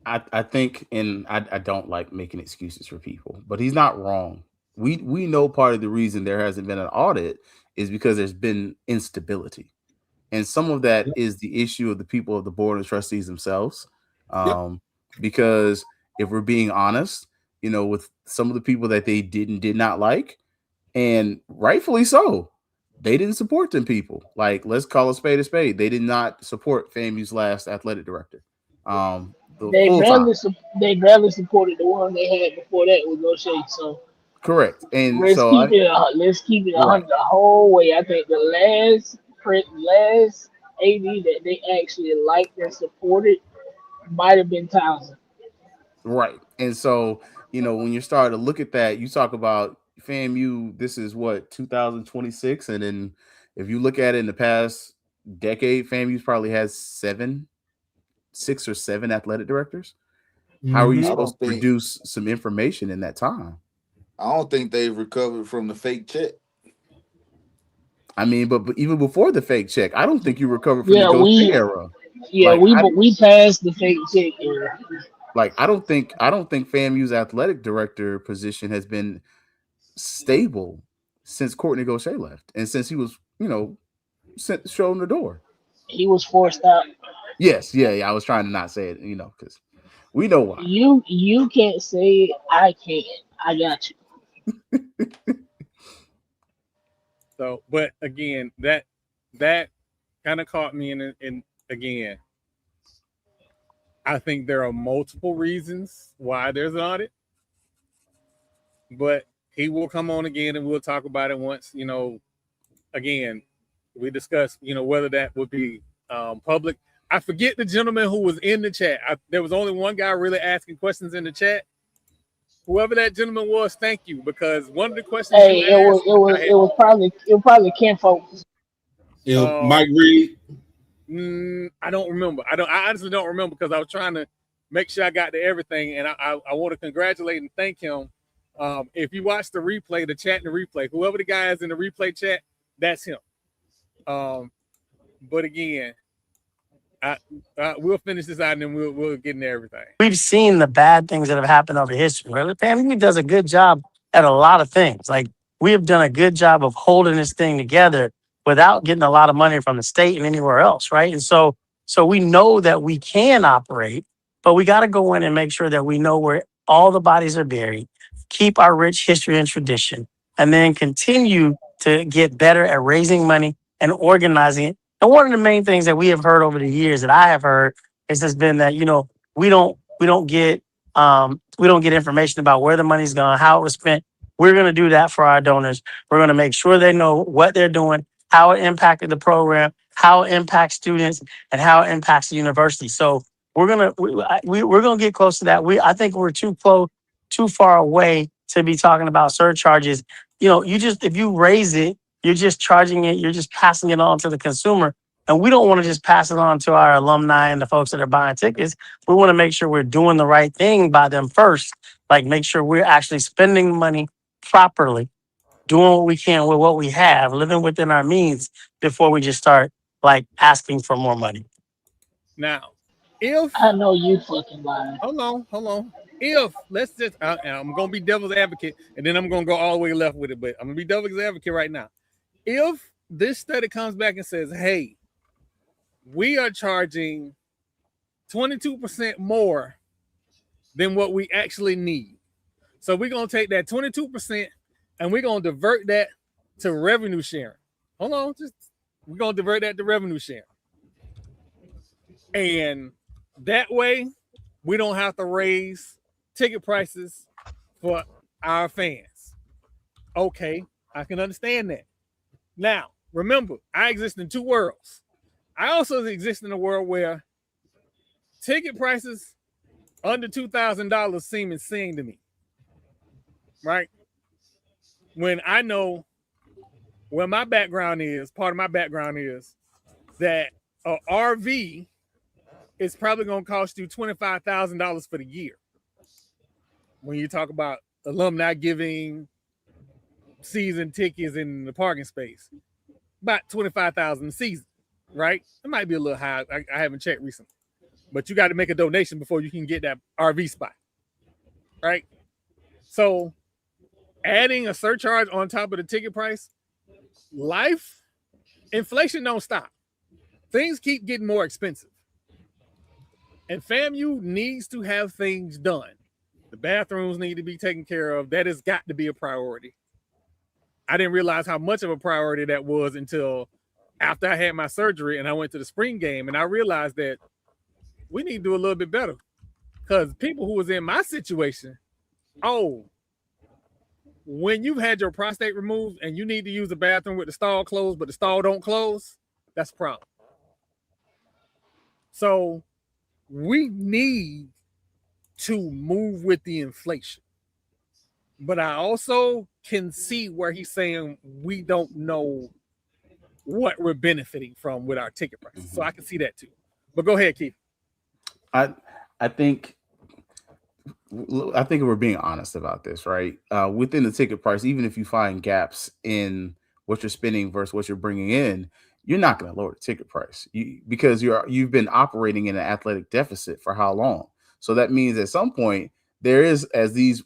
I think, and I don't like making excuses for people, but he's not wrong. We know part of the reason there hasn't been an audit is because there's been instability. And some of that is the issue of the people of the board of trustees themselves. Because if we're being honest, with some of the people that they did not like, and rightfully so, they didn't support them people. Like, let's call a spade a spade. They did not support FAMU's last athletic director. They barely supported the one they had before that with O'Shea. So correct. And let's keep it 100 the whole way. I think the last AD that they actually liked and supported might have been Townsend. Right. And so, when you start to look at that, you talk about FAMU, this is what, 2026. And then if you look at it in the past decade, FAMU's probably has 6 or 7 athletic directors. How are you supposed to produce some information in that time? I don't think they've recovered from the fake check. I mean, but even before the fake check, I don't think you recovered from the Goshen era. Yeah, we passed the fake check era. Like, I don't think FAMU's athletic director position has been stable since Courtney Goshen left, and since he was, shown the door. He was forced out. Yes, yeah. I was trying to not say it, because we know why. You can't say it. I can't. I got you. So, but again, that kind of caught me in again. I think there are multiple reasons why there's an audit, but he will come on again and we'll talk about it once, again, we discuss, whether that would be public. I forget the gentleman who was in the chat. There was only one guy really asking questions in the chat. Whoever that gentleman was, thank you, because one of the questions Hey, you asked, it was probably Ken folks. Mike Reed. I don't remember. I honestly don't remember because I was trying to make sure I got to everything, and I want to congratulate and thank him. If you watch the replay, the chat and the replay, whoever the guy is in the replay chat, that's him. But again, we'll finish this out and then we'll get into everything. We've seen the bad things that have happened over history. Right? FAMU does a good job at a lot of things. Like we have done a good job of holding this thing together without getting a lot of money from the state and anywhere else, right? And so we know that we can operate, but we got to go in and make sure that we know where all the bodies are buried, keep our rich history and tradition, and then continue to get better at raising money and organizing it. And one of the main things that we have heard over the years that I have heard is has been that, you know, we don't get information about where the money's gone, how it was spent. We're going to do that for our donors. We're going to make sure they know what they're doing, how it impacted the program, how it impacts students, and how it impacts the university. So we're gonna get close to that. I think we're too far away to be talking about surcharges. You know, if you raise it, you're just charging it, you're just passing it on to the consumer. And we don't want to just pass it on to our alumni and the folks that are buying tickets. We want to make sure we're doing the right thing by them first. Like make sure we're actually spending money properly, doing what we can with what we have, living within our means before we just start like asking for more money. Now, if I know you fucking lying. Hold on. If let's just, I'm gonna be devil's advocate, and then I'm gonna go all the way left with it. But I'm gonna be devil's advocate right now. If this study comes back and says, "Hey, we are charging 22% more than what we actually need," so we're gonna take that 22% and we're gonna divert that to revenue sharing. Hold on, we're gonna divert that to revenue sharing, and that way we don't have to raise ticket prices for our fans. Okay, I can understand that. Now, remember, I exist in two worlds. I also exist in a world where ticket prices under $2,000 seem insane to me, right? When I know where my background is, part of my background is that an RV is probably going to cost you $25,000 for the year. When you talk about alumni giving season tickets in the parking space, about $25,000 a season, right? It might be a little high. I haven't checked recently, but you got to make a donation before you can get that RV spot, right? So adding a surcharge on top of the ticket price, inflation don't stop. Things keep getting more expensive. And FAMU needs to have things done. The bathrooms need to be taken care of. That has got to be a priority. I didn't realize how much of a priority that was until after I had my surgery and I went to the spring game, and I realized that we need to do a little bit better, because people who was in my situation, when you've had your prostate removed and you need to use the bathroom with the stall closed, but the stall don't close, that's a problem. So we need to move with the inflation. But I also can see where he's saying we don't know what we're benefiting from with our ticket prices. So I can see that too. But go ahead, Keith. I think we're being honest about this, right? Within the ticket price, even if you find gaps in what you're spending versus what you're bringing in, you're not going to lower the ticket price because you've been operating in an athletic deficit for how long? So that means at some point there is, as these,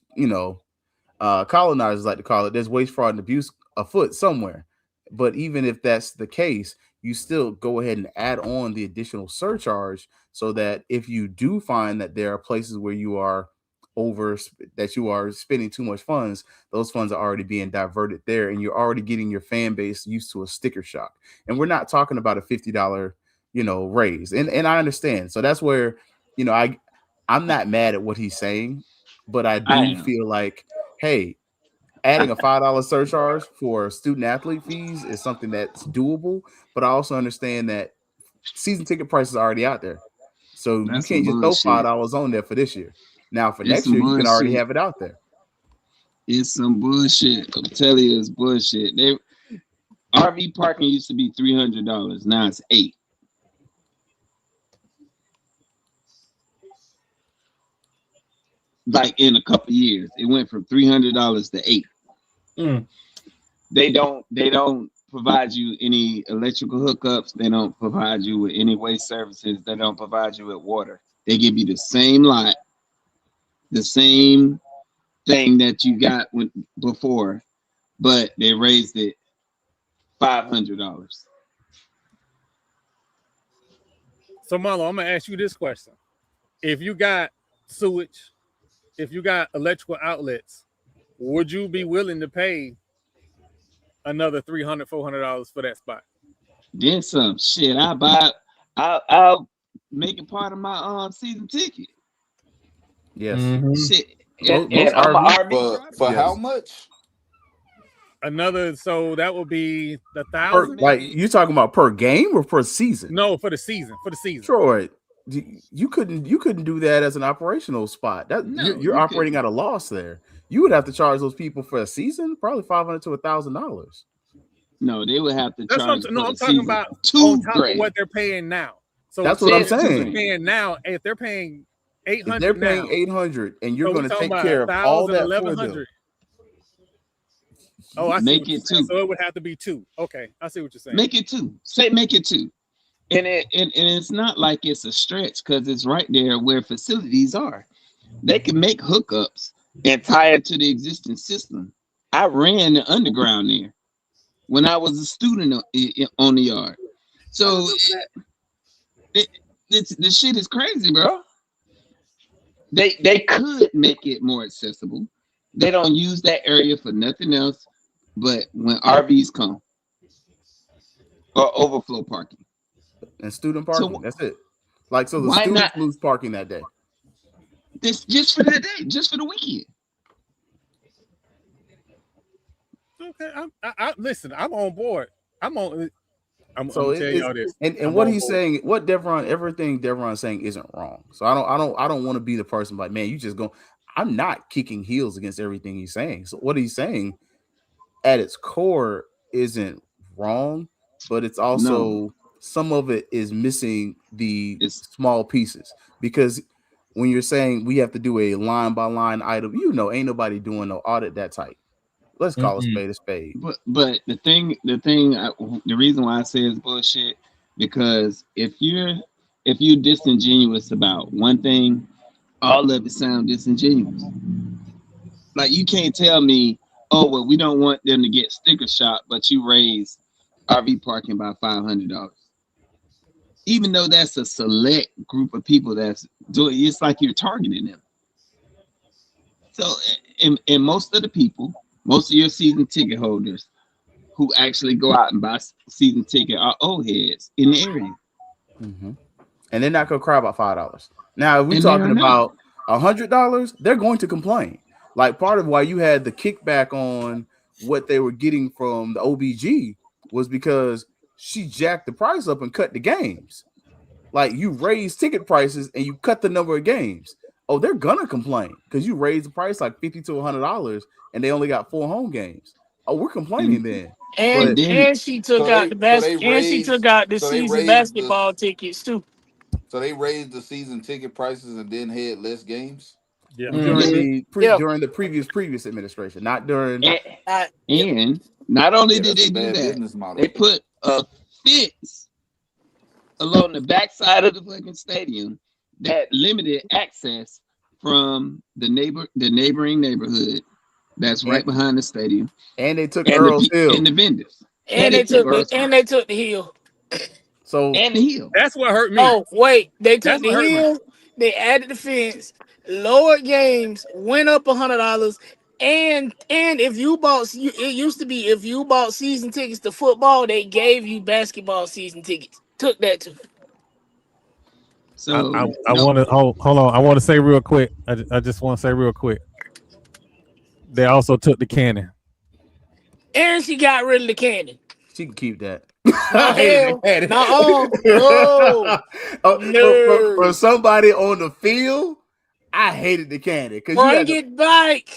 colonizers like to call it, there's waste, fraud, and abuse afoot somewhere. But even if that's the case, you still go ahead and add on the additional surcharge so that if you do find that there are places where you are spending too much funds, those funds are already being diverted there, and you're already getting your fan base used to a sticker shock. And we're not talking about a $50, raise. And I understand. So that's where, I'm not mad at what he's saying, but I do feel like, hey, adding a $5 surcharge for student athlete fees is something that's doable. But I also understand that season ticket prices are already out there. So That's you can't some just throw bullshit. $5 on there for this year. Now for It's next some year, you can already bullshit. have it out there. It's some bullshit. I'm telling you, it's bullshit. RV parking used to be $300. Now it's $8. Like in a couple years, it went from $300 to $8. Mm. They don't provide you any electrical hookups. They don't provide you with any waste services. They don't provide you with water. They give you the same lot, the same thing that you got before, but they raised it $500. So Marlo, I'm gonna ask you this question: if you got sewage, if you got electrical outlets, would you be willing to pay another $300, $400 for that spot? Then some shit. I'll make it part of my season ticket. Yes. Mm-hmm. Shit. And Most I'm an RV RV For Yes. how much? Another, so that would be the per, 1,000. like you talking about per game or per season? No, for the season. For the season. Troy, you couldn't do that as an operational spot. That No, you're you operating couldn't. at a loss there. You would have to charge those people for a season, probably $500 to $1,000. No, they would have to That's what charge. I'm, no, for I'm the talking season about on $2 top grand. of what they're paying now. So That's what I'm if they're saying. paying now, if they're paying If they're $800 paying now, $800 and you're so we're going to talking take about care of all 1,000, that for 1,100. them. Oh, I see Make what you're it saying. 2. So it would have to be 2. Okay, I see what you're saying. Make it 2. Say make it 2. And it's not like it's a stretch because it's right there where facilities are. They can make hookups and tie it to the existing system. I ran the underground there when I was a student on the yard. So the shit is crazy, bro. They could make it more accessible. They don't use that area for nothing else but when RVs come or overflow parking. And student parking, So that's it. Like, so the why students not? lose parking that day. This just for that day, just for the weekend. Okay, I listen. I'm on board. I'm So gonna tell y'all this. And I'm what on he's board. saying, everything Deveron's saying isn't wrong. So I don't want to be the person like, man, you just go. I'm not kicking heels against everything he's saying. So what he's saying at its core isn't wrong, but it's also some of it is missing the small pieces, because when you're saying we have to do a line by line item, ain't nobody doing no audit that tight. Let's call a spade a spade. But the reason why I say it's bullshit, because if you're disingenuous about one thing, all of it sounds disingenuous. Like you can't tell me, oh well, we don't want them to get sticker shock, but you raise RV parking by $500. Even though that's a select group of people that's doing, it's like you're targeting them. So, and most of the people, most of your season ticket holders who actually go out and buy season ticket are old heads in the area. Mm-hmm. And they're not going to cry about $5. Now, if we're And talking they're not. about $100, they're going to complain. Like part of why you had the kickback on what they were getting from the OBG was because she jacked the price up and cut the games. Like you raised ticket prices and you cut the number of games. Oh, they're gonna complain because you raised the price like $50 to $100 and they only got 4 home games. Oh, we're complaining then. And she took out the season basketball tickets too. So they raised the season ticket prices and then had less games. Yeah. During the previous administration, not during. And not only did they do business that, model. they put a fence along the backside of the fucking stadium that limited access from the neighboring neighborhood that's right behind the stadium. And they took Earl's Hill and the vendors. And they took the hill. So and the hill. That's what hurt me. Oh wait, they took the hill. They added the fence, lowered games, went up $100. And if you bought, it used to be if you bought season tickets to football, they gave you basketball season tickets. Took that too. So I want to hold on. I want to say real quick. I just want to say real quick. They also took the cannon. And she got rid of the cannon. She can keep that. No, hell, no, For somebody on the field, I hated the cannon because bring it back.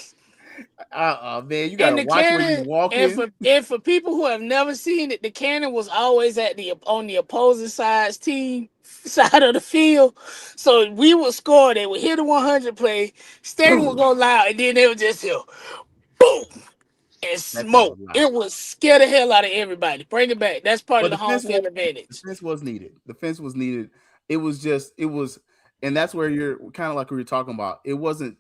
Man, you gotta watch where you walk in. And for people who have never seen it, the cannon was always on the opposing side's team side of the field. So we would score, they would hit a 100 play, stadium would go loud, and then they would just hear boom and smoke. It would scare the hell out of everybody. Bring it back. That's part of the home field advantage. The fence was needed. The fence was needed. It was, and that's where you're kind of like we were talking about. It wasn't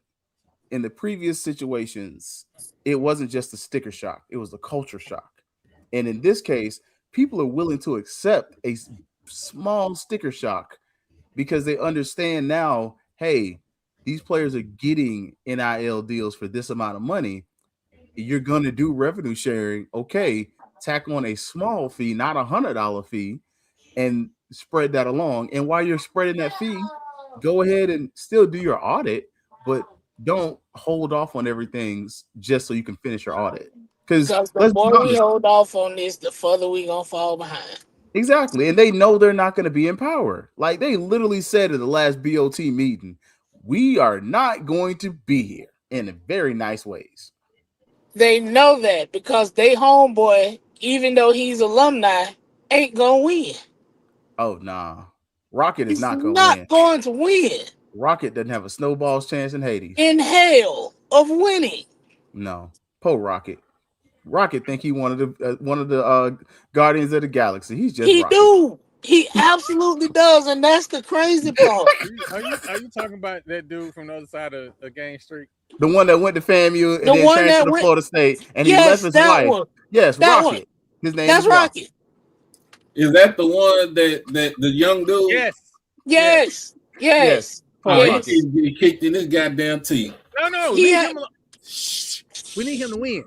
in the previous situations. It wasn't just a sticker shock. It was a culture shock. And in this case, people are willing to accept a small sticker shock because they understand now, hey, these players are getting NIL deals for this amount of money. You're going to do revenue sharing. Okay, tack on a small fee, not $100 fee, and spread that along. And while you're spreading that fee, go ahead and still do your audit, but don't hold off on everything just so you can finish your audit. Because the more we hold off on this, the further we gonna fall behind. Exactly. And they know they're not going to be in power. Like they literally said in the last BOT meeting, we are not going to be here in very nice ways. They know that because they homeboy, even though he's alumni, ain't gonna win. Oh nah. Rocket is not going to win. Rocket doesn't have a snowball's chance in Hades. In hell of winning. No. Po Rocket. Rocket think he one of the Guardians of the Galaxy. He's just Rocket. Do. He absolutely does, and that's the crazy part. Are you talking about that dude from the other side of Game Street? The one that went to FAMU and then transferred to Florida State, and he left his wife. One. Yes, that Rocket. One. His name is Rocket. Is that the one that the young dude? Yes. He kicked in his goddamn teeth. No. We need him to win.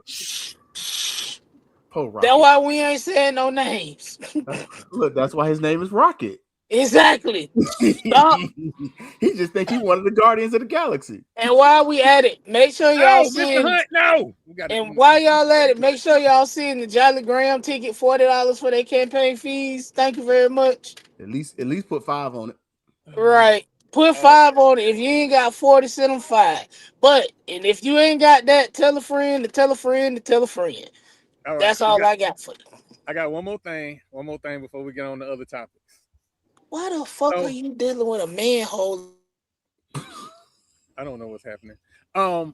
That's why we ain't saying no names. Look, that's why his name is Rocket. Exactly. Stop. He just think he one of the Guardians of the Galaxy. And while we at it, make sure y'all see. And while y'all at it, make sure y'all seeing the Jolly Graham ticket, $40 for their campaign fees. Thank you very much. At least put 5 on it. Right. Put 5 on it. If you ain't got 40, send them 5. And if you ain't got that, tell a friend to tell a friend to tell a friend. All right. That's all I got for you. I got one more thing before we get on to other topics. Why the fuck are you dealing with a manhole? I don't know what's happening. The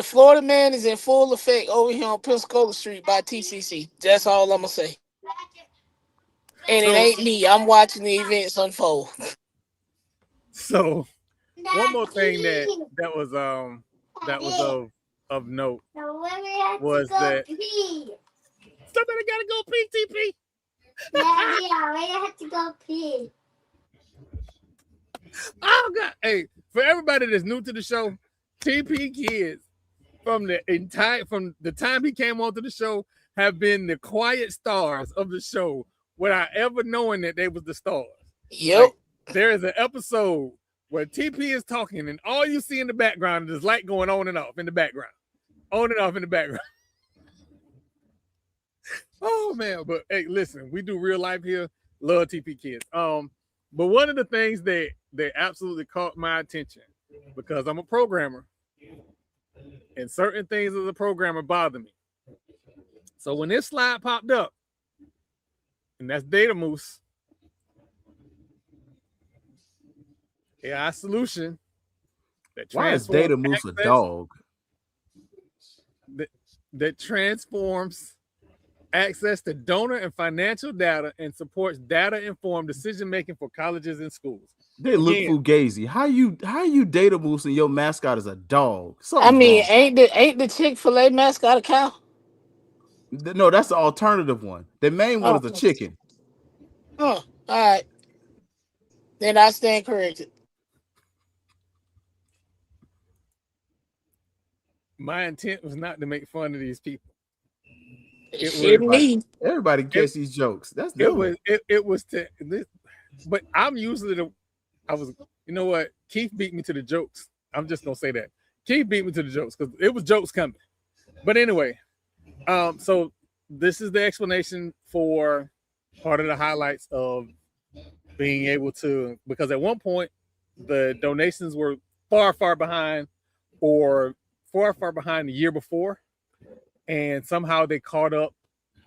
Florida man is in full effect over here on Pensacola Street by TCC. That's all I'm gonna say. And it ain't me. I'm watching the events unfold. So, one more thing that was of note was that somebody gotta go PTP. Daddy, I have to go pee. Oh God! Hey, for everybody that's new to the show, TP Kids from the time he came onto the show have been the quiet stars of the show without ever knowing that they was the stars. Yep. Like, there is an episode where TP is talking and all you see in the background is light going on and off in the background. On and off in the background. Oh man, but hey, listen, we do real life here. Love TP Kids. But one of the things that absolutely caught my attention, because I'm a programmer, and certain things as a programmer bother me. So when this slide popped up, and that's Data Moose, AI solution that why is Data Moose a dog? That transforms access to donor and financial data and supports data-informed decision-making for colleges and schools. They look fugazi. How you Data Moose and your mascot is a dog? Ain't the Chick-fil-A mascot a cow? No, that's the alternative one. The main one is a chicken. Oh, all right. Then I stand corrected. My intent was not to make fun of these people. Everybody catch these jokes. That's it was to this, but I'm usually you know what? Keith beat me to the jokes. I'm just gonna say that. Keith beat me to the jokes because it was jokes coming. But anyway, so this is the explanation for part of the highlights of being able to, because at one point the donations were far behind, or far behind the year before, and somehow they caught up.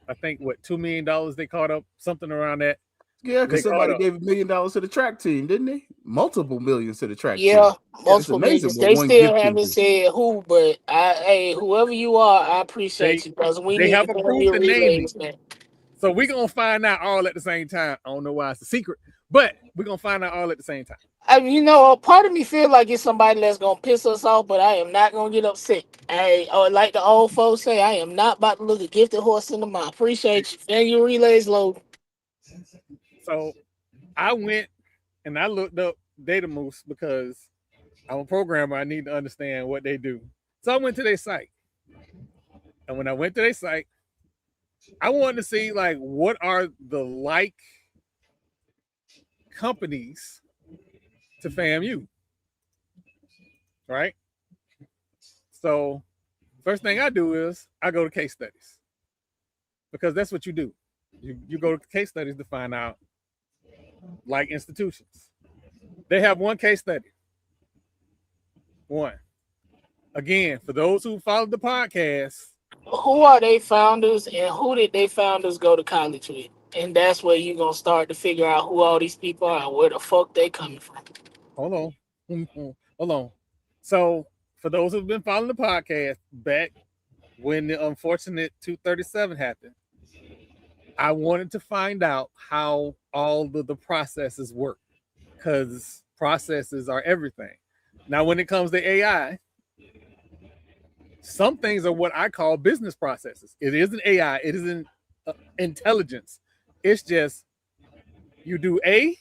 I think what $2 million they caught up, something around that. Yeah, because somebody gave $1 million to the track team, didn't they? Multiple millions to the track team. Yeah, multiple amazing millions. what They one still gift can haven't do. said who, but hey, whoever you are, I appreciate you, because we They need have to approved the naming. man. So we're gonna find out all at the same time. I don't know why it's a secret, but we're gonna find out all at the same time. I mean, you know, part of me feel like it's somebody that's gonna piss us off, but I am not gonna get upset. Or like the old folks say, I am not about to look a gifted horse in the mouth. Appreciate you. And your relays low. So I went and I looked up Data Moose because I'm a programmer. I need to understand what they do. So I went to their site. And when I went to their site, I wanted to see like what are the like companies to FAMU. Right? So first thing I do is I go to case studies, because that's what you do. You go to case studies to find out like institutions. They have one case study. One. Again, for those who followed the podcast, who are they founders and who did they founders go to college with? And that's where you're going to start to figure out who all these people are and where the fuck they coming from. Hold on. So for those who've been following the podcast, back when the unfortunate 237 happened, I wanted to find out how all of the processes work, because processes are everything. Now, when it comes to AI, some things are what I call business processes. It isn't AI. It isn't intelligence. It's just you do A,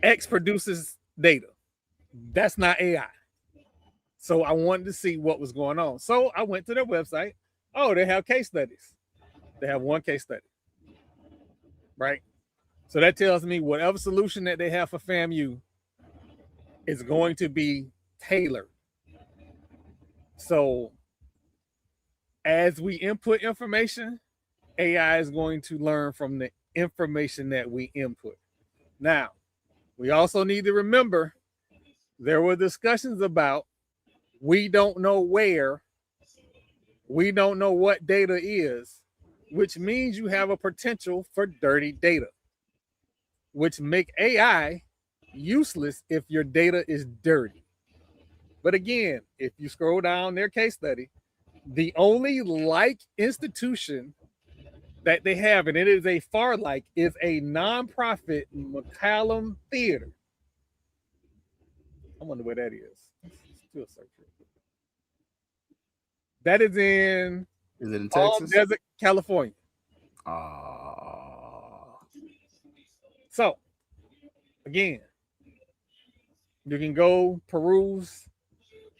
X produces data. That's not AI. So I wanted to see what was going on. So I went to their website. Oh, they have case studies. They have one case study. Right? So that tells me whatever solution that they have for FAMU is going to be tailored. So as we input information, AI is going to learn from the information that we input. Now, we also need to remember there were discussions about we don't know where, we don't know what data is, which means you have a potential for dirty data, which make AI useless if your data is dirty. But again, if you scroll down their case study, the only like institution that they have, and it is a far like, is a nonprofit McCallum Theater. I wonder where that is. Still searching. That is in Texas? Desert, California. So, again, you can go peruse.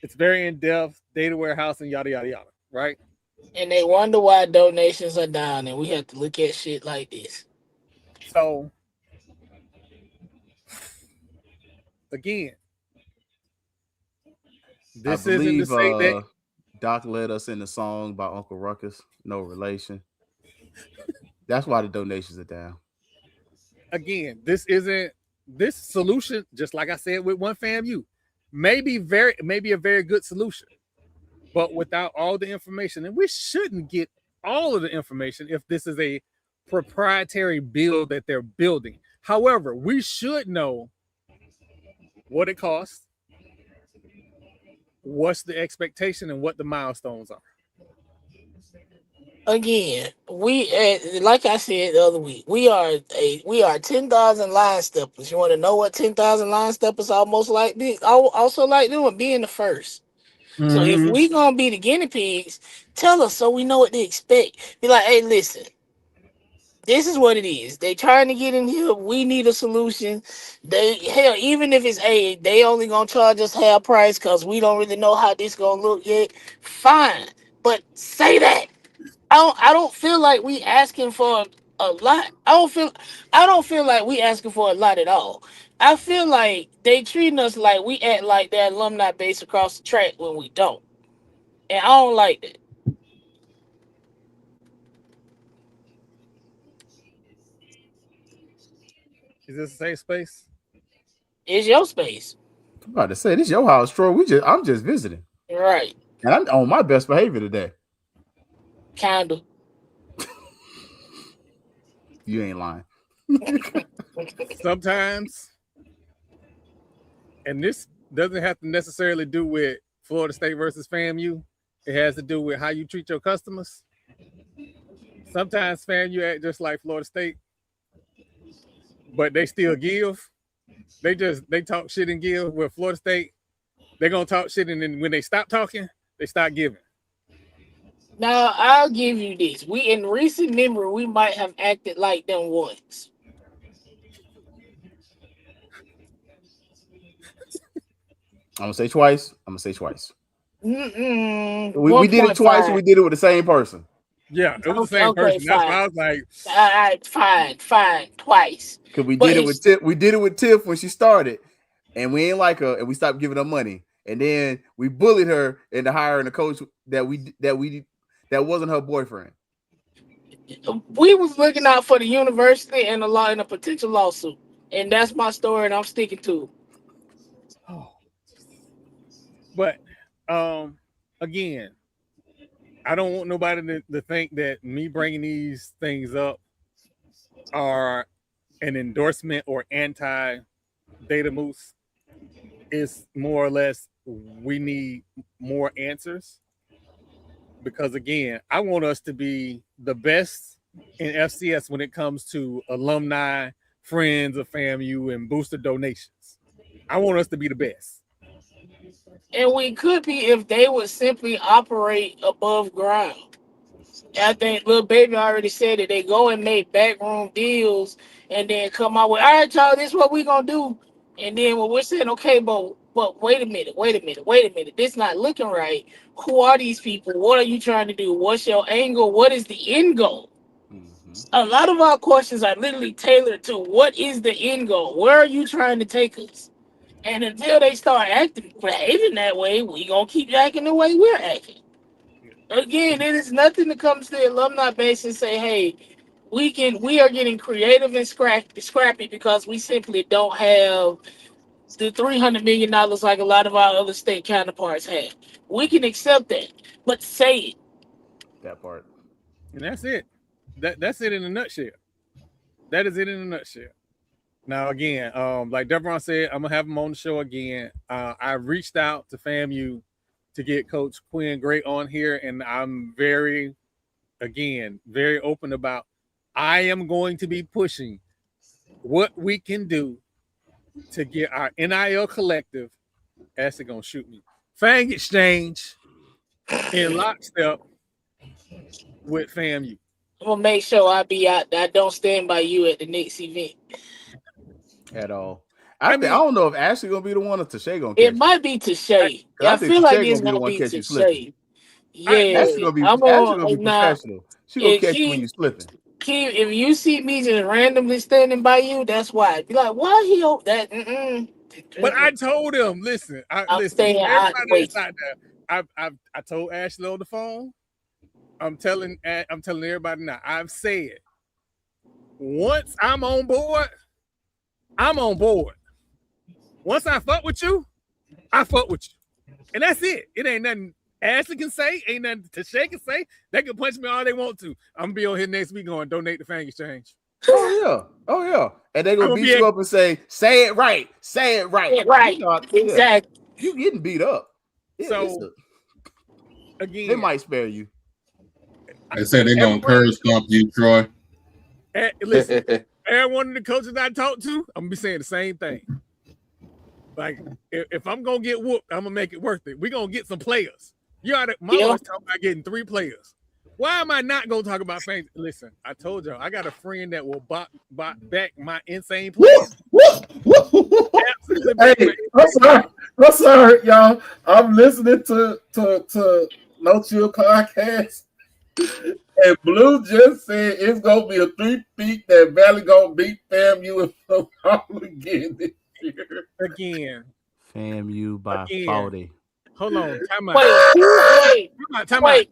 It's very in-depth, data warehouse, and yada, yada, yada, right? And they wonder why donations are down, and we have to look at shit like this. So, again, this isn't to say that Doc led us in the song by Uncle Ruckus, no relation. That's why the donations are down. Again, this solution, just like I said with one FAMU, maybe a very good solution, but without all the information, and we shouldn't get all of the information if this is a proprietary build that they're building. However, we should know what it costs, what's the expectation, and what the milestones are. Again, we like I said the other week, we are 10,000 line steppers. You want to know what 10,000 line steppers almost like this? Also like doing being the first. Mm-hmm. So if we gonna be the guinea pigs, tell us so we know what to expect. Be like, hey, listen, this is what it is. They trying to get in here. We need a solution. Even if it's they only gonna charge us half price because we don't really know how this gonna look yet. Fine, but say that. I don't feel like we asking for a lot. I don't feel like we asking for a lot at all. I feel like they treating us like we act like their alumni base across the track when we don't. And I don't like that. Is this a safe space? It's your space. I'm about to say this your house, Troy. I'm just visiting. Right. And I'm on my best behavior today. Kinda. You ain't lying. Sometimes, and this doesn't have to necessarily do with Florida State versus FAMU. It has to do with how you treat your customers. Sometimes FAMU act just like Florida State, but they still give. They talk shit and give. With Florida State, they're gonna talk shit, and then when they stop talking, they start giving. Now I'll give you this. We in recent memory, we might have acted like them once. I'm gonna say twice. We did it twice, and we did it with the same person. Yeah, it was the same person. That's why I was like, all right, fine, twice. Because we did it with Tiff. We did it with Tiff when she started, and we ain't like her, and we stopped giving her money. And then we bullied her into hiring a coach that wasn't her boyfriend. We was looking out for the university and a potential lawsuit, and that's my story, and I'm sticking to it. But again, I don't want nobody to think that me bringing these things up are an endorsement or anti-data moose. It's more or less we need more answers, because again, I want us to be the best in FCS when it comes to alumni, friends of FAMU, and booster donations. I want us to be the best. And we could be if they would simply operate above ground. I think Lil Baby already said it. They go and make backroom deals and then come out with, all right, y'all, this is what we're going to do. And then when we're saying, okay, but wait a minute. This not looking right. Who are these people? What are you trying to do? What's your angle? What is the end goal? Mm-hmm. A lot of our questions are literally tailored to what is the end goal? Where are you trying to take us? And until they start behaving that way, we gonna keep acting the way we're acting. Again, it is nothing to come to the alumni base and say, hey, we are getting creative and scrappy because we simply don't have the $300 million like a lot of our other state counterparts have. We can accept that, but say it. That part. And that's it. That's it in a nutshell. That is it in a nutshell. Now, again, like Deveron said, I'm gonna have him on the show again. I reached out to FAMU to get Coach Quinn Gray on here, and I'm very open about. I am going to be pushing what we can do to get our NIL collective. Ashley gonna shoot me. Fang exchange in lockstep with FAMU. I'm gonna make sure I be out. I don't stand by you at the next event. At all. I don't know if Ashley gonna be the one or Tashay gonna catch it might be Tashay. I feel like it's gonna be Tashay. Yeah, Ashley gonna be professional. She gonna catch you when you slipping. Keith, if you see me just randomly standing by you, that's why. Be like, why he hope that? But I told him, listen. I'm staying out. I told Ashley on the phone. I'm telling everybody now. I've said once I'm on board. I'm on board. Once I fuck with you, I fuck with you. And that's it. It ain't nothing Ashley can say, ain't nothing Tashay can say. They can punch me all they want to. I'm gonna be on here next week going donate the Fang Exchange. Oh yeah. And they gonna beat you up and say it right. Right. Exactly. You getting beat up. Again, they might spare you. They say they're gonna curse stomp you, Troy. Listen. Every one of the coaches I talk to, I'm gonna be saying the same thing. Like, if I'm gonna get whooped, I'm gonna make it worth it. We're gonna get some players. My boss talking about getting 3 players. Why am I not gonna talk about things? Listen, I told y'all, I got a friend that will back my insane players. Hey, I'm sorry, y'all. I'm listening to No Chill podcast. And Blue just said it's gonna be a 3-peat that Valley gonna beat FAMU and football again this year. Again. FAMU by 40. Hold on, time out. Wait.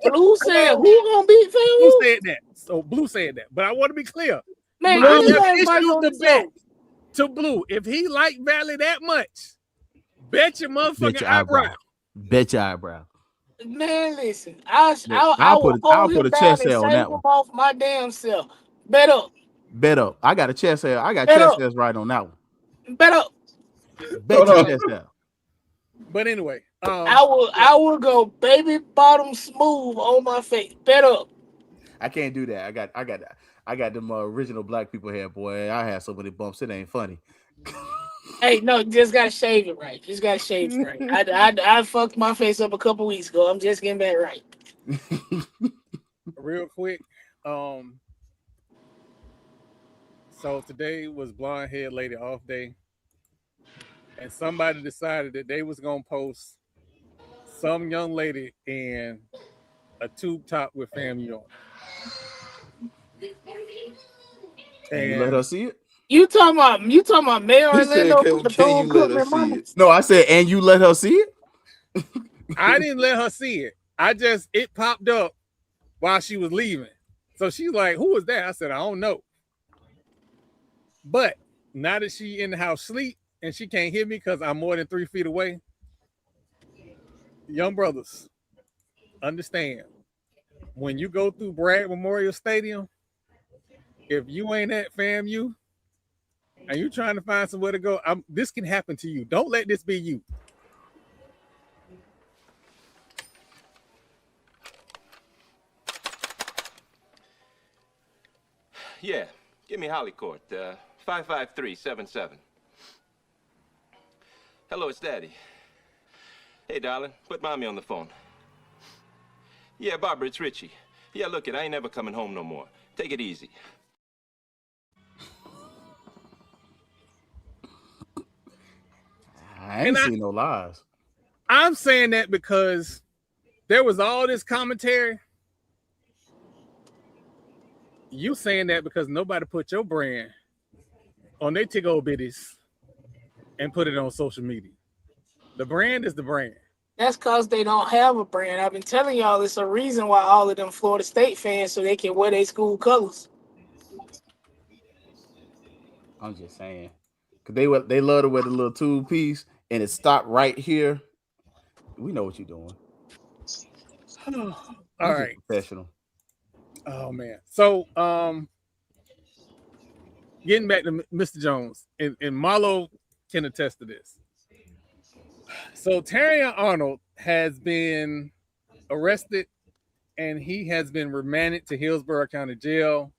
Blue said who gonna beat FAMU? Blue said that. So Blue said that. But I want to be clear. Man, to Blue. If he liked Valley that much, bet your motherfucking Bet your eyebrow. Bet your eyebrow. Man, listen, I'll will put hold a him down chest and hair on save that him one. off my damn self. Bet up. Bet up. I got a chest hair. I got Bet chest up. hairs right on that one. Bet up. Bet your chest hair. But anyway, I will go baby bottom smooth on my face. Bet up. I can't do that. I got them original black people hair, boy. I had so many bumps. It ain't funny. Hey, no, just gotta shave it right. Just gotta shave it right. I fucked my face up a couple weeks ago. I'm just getting that right. Real quick, so today was blonde haired lady off day, and somebody decided that they was gonna post some young lady in a tube top with FAMU on. And you let her see it? You talking about Mayor He said, Orlando? can you let her see it? No, I said, and you let her see it? I didn't let her see it. It popped up while she was leaving. So she's like, who was that? I said, I don't know. But now that she in the house sleep and she can't hear me because I'm more than 3 feet away, young brothers, understand, when you go through Bragg Memorial Stadium, if you ain't at FAMU and you trying to find somewhere to go, this can happen to you. Don't let this be you. Yeah, give me Holly Court, 55377. Hello, it's Daddy. Hey, darling, put Mommy on the phone. Yeah, Barbara, it's Richie. Yeah, look, I ain't never coming home no more. Take it easy. I ain't seen no lies. I'm saying that because there was all this commentary. You saying that because nobody put your brand on their tick old bitties and put it on social media. The brand is the brand. That's because they don't have a brand. I've been telling y'all it's a reason why all of them Florida State fans so they can wear their school colors. I'm just saying. Because they love to wear the little two piece and it stopped right here. We know what you're doing. All right. Professional. Oh man. So getting back to Mr. Jones, and Marlo can attest to this. So Terrion Arnold has been arrested and he has been remanded to Hillsborough County Jail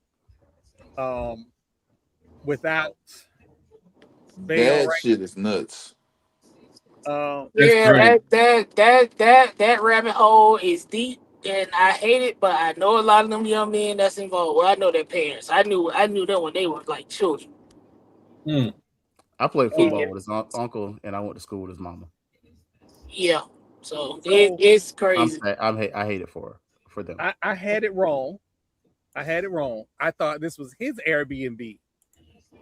without bail. That shit is nuts. Yeah, that rabbit hole is deep, and I hate it. But I know a lot of them young men that's involved. Well, I know their parents. I knew them when they were like children. I played football with his uncle, and I went to school with his mama. Yeah, so it's crazy. I hate it for them. I had it wrong. I thought this was his Airbnb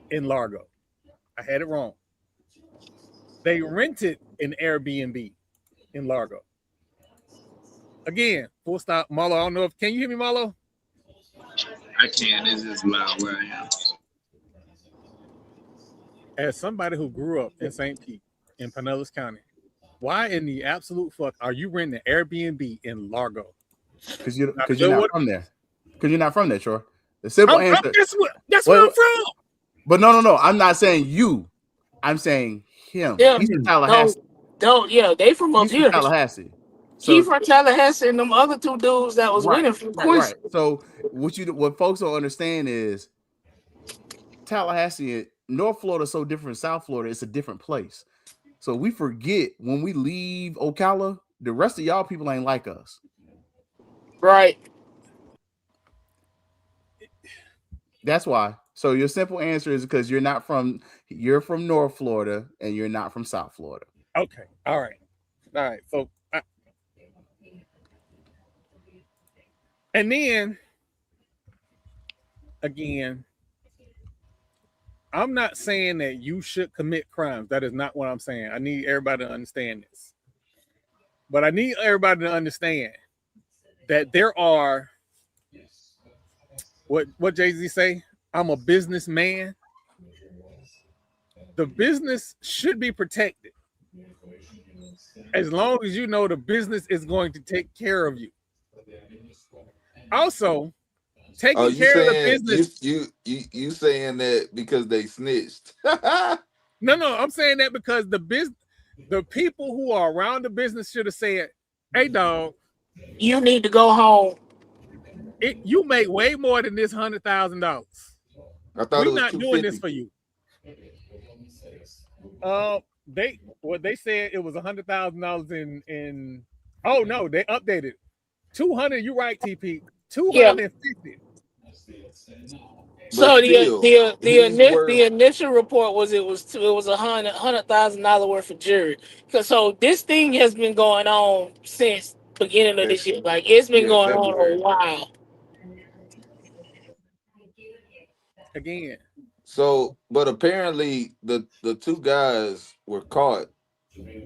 in Largo. I had it wrong. They rented an Airbnb in Largo. Again, full stop. Marlo, I don't know can you hear me, Marlo? I can. It's just loud where I am. As somebody who grew up in St. Pete in Pinellas County, why in the absolute fuck are you renting an Airbnb in Largo? Because you're not from there. Because you're not from there, Troy. The simple answer. That's where I'm from. But no. I'm not saying you. I'm saying him. Yeah, he's from Tallahassee. They from up here. Tallahassee. So, he from Tallahassee, and them other two dudes that was winning from Quincy. Right. So what folks don't understand is Tallahassee, North Florida is so different. South Florida, it's a different place. So we forget when we leave Ocala, the rest of y'all people ain't like us. Right. That's why. So your simple answer is because you're from North Florida and you're not from South Florida. Okay. All right. So and then again, I'm not saying that you should commit crimes. That is not what I'm saying. I need everybody to understand this. But I need everybody to understand that there are what Jay-Z say? I'm a businessman. the business should be protected as long as you know the business is going to take care of you. Also, taking you care of the saying business. you saying that because they snitched? No, I'm saying that because the people who are around the business should have said, "Hey, dog, You need to go home. you make way more than this $100,000. I thought it We're was not doing this 250. for you." They said it was $100,000 in. Oh no, they updated 200. You right, TP. Yeah. 250. But So still, he's the worth. initial report was it was $100,000 worth of jury. So this thing has been going on since beginning of this year. Like it's been going on a February. while. Again. So, but apparently the two guys were caught,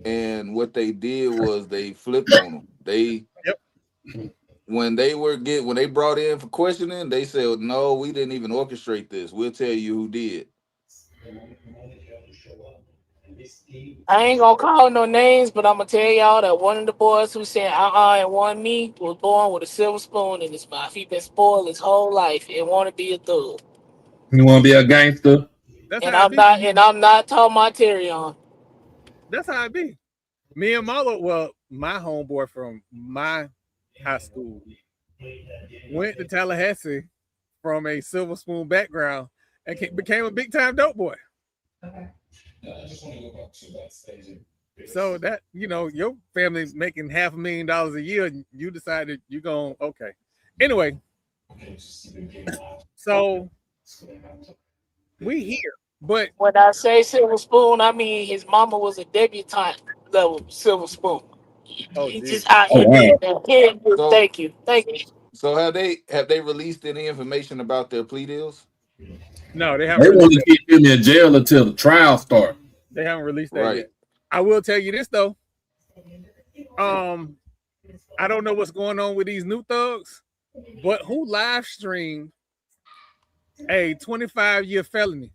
and what they did was they flipped on them. They Yep. when they brought in for questioning, they said, "No, we didn't even orchestrate this. We'll tell you who did." I ain't gonna call no names, but I'm gonna tell y'all that one of the boys who said and won me was born with a silver spoon in his mouth. He been spoiled his whole life and want to be a thug. You want to be a gangster? That's And how it be. I'm not talking about Terrion. That's how it be. Me and Marlo, my homeboy from my high school went to Tallahassee from a silver spoon background and became a big time dope boy. So that, your family's making $500,000 a year, and you decided you're going, okay. Anyway, so we here, but When I say silver spoon, I mean his mama was a debutante level silver spoon. He just out Oh here wow. doing that. Yeah, So, thank you. so have they released any information about their plea deals? no, they haven't They want released to that. keep him in jail until the trial starts. They haven't released that Right. yet. I will tell you this though. I don't know what's going on with these new thugs, but who live streamed a 25-year felony?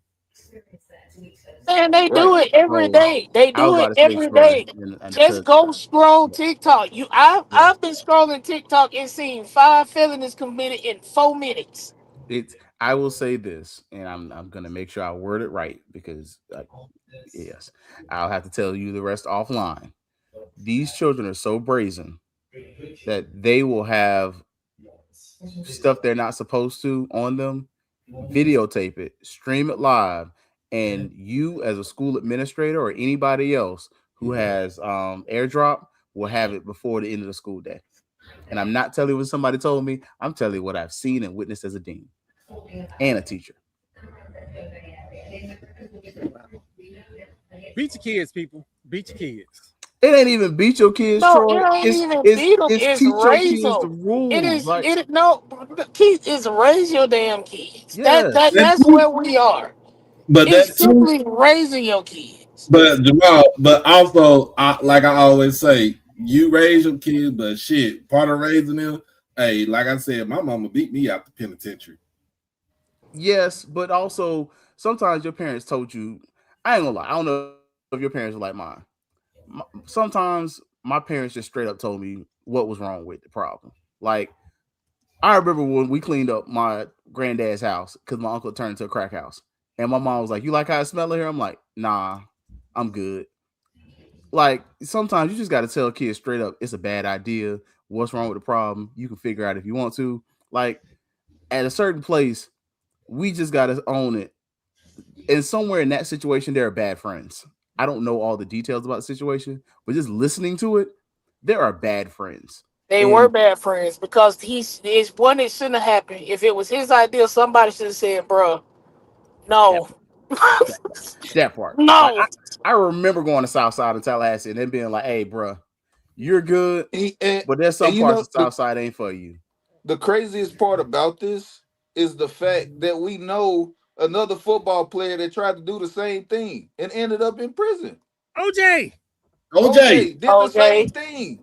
Man, they do Right. it every day. They I was do about it to say every Troy, day. and Just because go scroll TikTok. yeah, I've been scrolling TikTok and seen 5 felonies committed in 4 minutes. I will say this, and I'm gonna make sure I word it right because yes, I'll have to tell you the rest offline. These children are so brazen that they will have stuff they're not supposed to on them, videotape it, stream it live, and you as a school administrator or anybody else who has airdrop will have it before the end of the school day. And I'm not telling you what somebody told me. I'm telling you what I've seen and witnessed as a dean and a teacher. Beat your kids, people. Beat your kids. It ain't even beat your kids, No, Troy. it ain't even beat them. It's It's teach your raise kids the them. rules. Like Keith, it's raise your damn kids. yes, That's where we are. But It's that too. simply raising your kids. But Jamal, but also, like I always say, you raise your kids, but shit, part of raising them. Hey, like I said, my mama beat me out the penitentiary. yes, but also sometimes your parents told you. I ain't gonna lie. I don't know if your parents are like mine. Sometimes my parents just straight up told me what was wrong with the problem. Like I remember when we cleaned up my granddad's house because my uncle turned into a crack house, and my mom was like, "You like how it smells here?" I'm like, "Nah, I'm good." Like sometimes you just got to tell kids straight up, it's a bad idea. What's wrong with the problem? You can figure out if you want to. Like at a certain place, we just got to own it. And somewhere in that situation, there are bad friends. I don't know all the details about the situation, but just listening to it, there are bad friends. They were And bad friends because it's one it shouldn't have happened. If it was his idea, somebody should have said, "Bro, that no, that part, like no." I remember going to Southside and Tallahassee and then being like, "Hey, bro, you're good, And but there's some you parts know of Southside ain't for you." the craziest part about this is the fact that we know another football player that tried to do the same thing and ended up in prison. OJ. OJ, OJ did the same Okay, thing.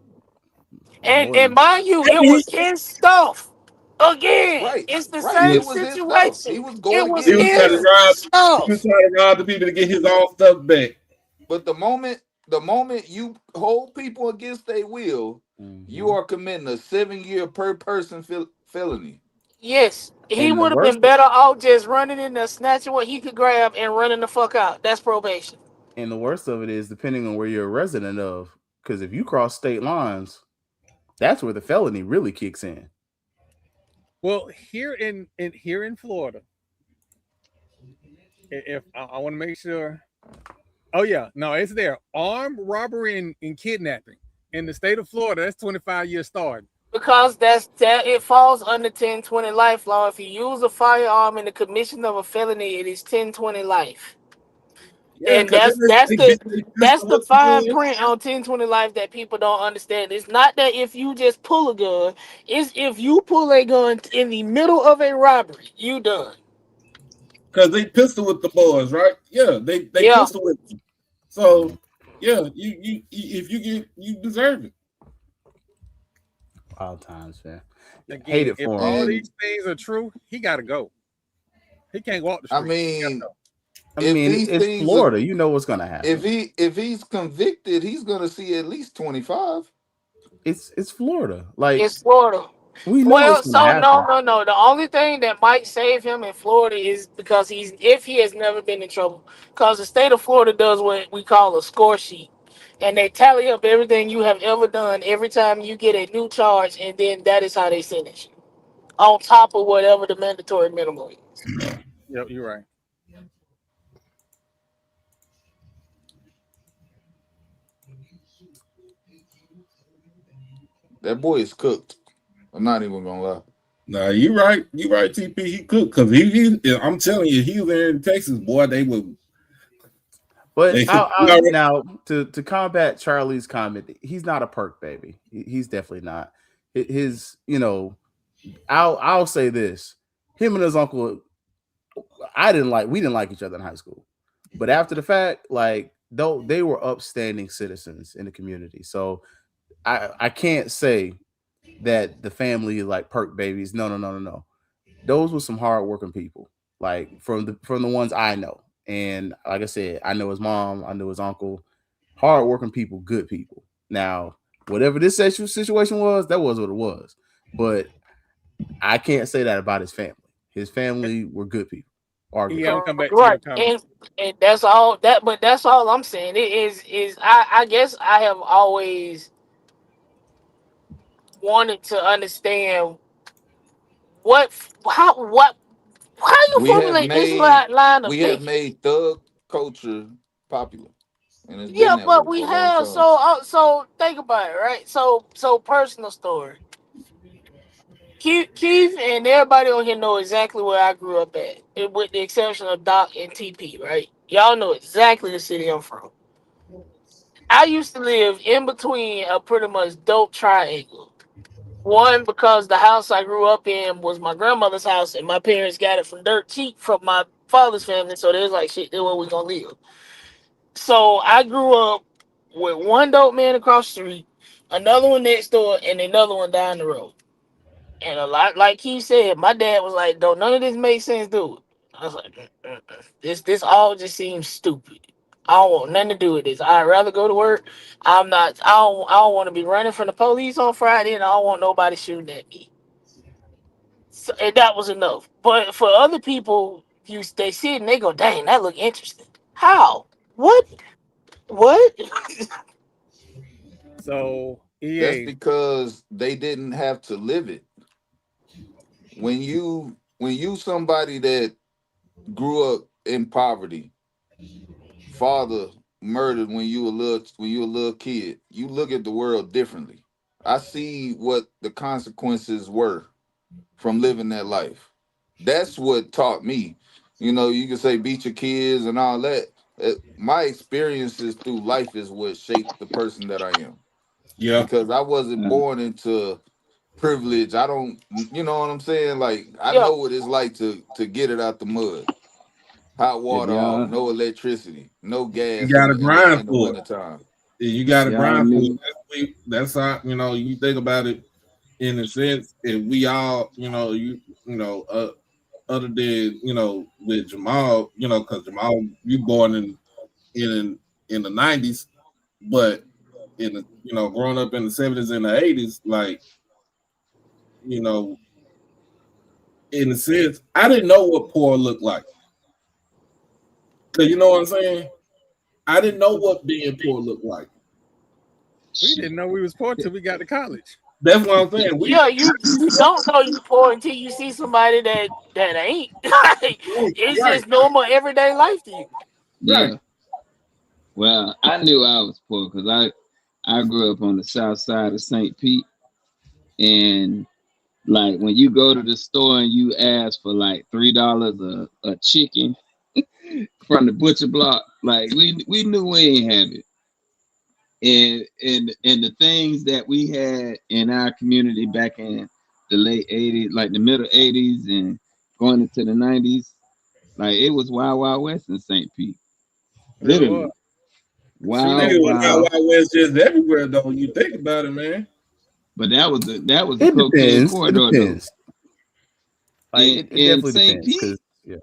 and More than mind you, it and was his stuff. Again, Right, it's the right. same It was his stuff. He situation. was It going to was get He was his trying to his stuff. rob. He was stuff. trying to rob the people to get his own stuff back. But the moment you hold people against their will, you are committing a 7-year per person felony. Yes, he And the would have been worst better off just running in there, snatching what he could grab and running the fuck out. That's probation. and the worst of it is depending on where you're a resident of, because if you cross state lines, that's where the felony really kicks in. Well, here in Florida, if I want to make sure. Oh yeah, no, it's there. Armed robbery and kidnapping in the state of Florida. That's 25 years starting. Because that it falls under 1020 life law. If you use a firearm in the commission of a felony, it is 1020 life. Yeah, And because that's the fine print on 1020 life that people don't understand. It's not that if you just pull a gun, it's if you pull a gun in the middle of a robbery, you done. Because they pistol with the boys, right? Yeah, they Yeah. pistol with them. So yeah, you if you get, you deserve it. All times, man. Again, Hate it if for all him. these things are true, he got to go. He can't walk the I street. He gotta mean, go. I if mean, these it's things Florida. You know what's gonna happen. if he's convicted, he's gonna see at least 25. It's Florida. Like It's Florida. we know Well, what's gonna so happen. no. The only thing that might save him in Florida is because if he has never been in trouble. Because the state of Florida does what we call a score sheet. And they tally up everything you have ever done every time you get a new charge, and then that is how they sentence you. On top of whatever the mandatory minimum is. Yep, you're right. That boy is cooked. I'm not even gonna lie. Nah, you right. You right, TP. He cooked because he I'm telling you, he was there in Texas, boy. They would. But They now to combat Charlie's comment, he's not a perk baby. He's definitely not. His, I'll say this: him and his uncle, we didn't like each other in high school, but after the fact, like though they were upstanding citizens in the community, so I can't say that the family is like perk babies. No. Those were some hardworking people, like from the ones I know. And like I said, I know his mom, I know his uncle, hardworking people, good people. Now, whatever this situation was, that was what it was. But I can't say that about his family. His family were good people. Yeah, I'll come back to your Right, comment. and that's all that. But that's all I'm saying. It is I guess I have always wanted to understand how you We have formulate this made line of thinking. thug culture popular, and it's been Yeah, that but way we for a long have time. so think about it, right? So personal story. Keith and everybody on here know exactly where I grew up at, with the exception of Doc and TP, right? Y'all know exactly the city I'm from. I used to live in between a pretty much dope triangle. One, because the house I grew up in was my grandmother's house, and my parents got it from dirt cheap from my father's family, so they was like, shit, this where we gonna live. So I grew up with one dope man across the street, another one next door, and another one down the road. And a lot, like he said, my dad was like, "Don't none of this make sense, dude." I was like, This all just seems stupid. I don't want nothing to do with this. I'd rather go to work. I'm not. I don't want to be running from the police on Friday, and I don't want nobody shooting at me." So, and that was enough. But for other people, they see it and they go, "Dang, that look interesting." How? What? What? So That's EA, because they didn't have to live it. When you somebody that grew up in poverty, father murdered when you a little kid, you look at the world differently. I see what the consequences were from living that life. That's what taught me. You can say beat your kids and all that. My experiences through life is what shaped the person that I am. Yeah. Because I wasn't born into privilege. I don't, you know what I'm saying? Like I Yeah. know what it's like to get it out the mud. Hot water off, no electricity, no You gas in got to the in the grind in the for it. wintertime. You got to Y'all grind for knew it. That's how you think about it. in a sense, if we all, other than with Jamal, because Jamal, you born in the 90s, but in the growing up in the 70s and the 80s, like in a sense, I didn't know what poor looked like. Cause you know what I'm saying? I didn't know what being poor looked like. We didn't know we was poor till we got to college. That's what I'm saying. You don't know you poor until you see somebody that ain't. It's just normal everyday life to you. Yeah. Well, I knew I was poor because I grew up on the south side of St. Pete, and like when you go to the store and you ask for like $3 a chicken from the butcher block, like we knew we ain't have it. And the things that we had in our community back in the late 80s, like the middle 80s and going into the 90s, like it was Wild West in St. Pete. Literally. Wild West just everywhere though. You think about it, man. But that was the cocaine corridor though. Like it definitely depends. Pete, yeah.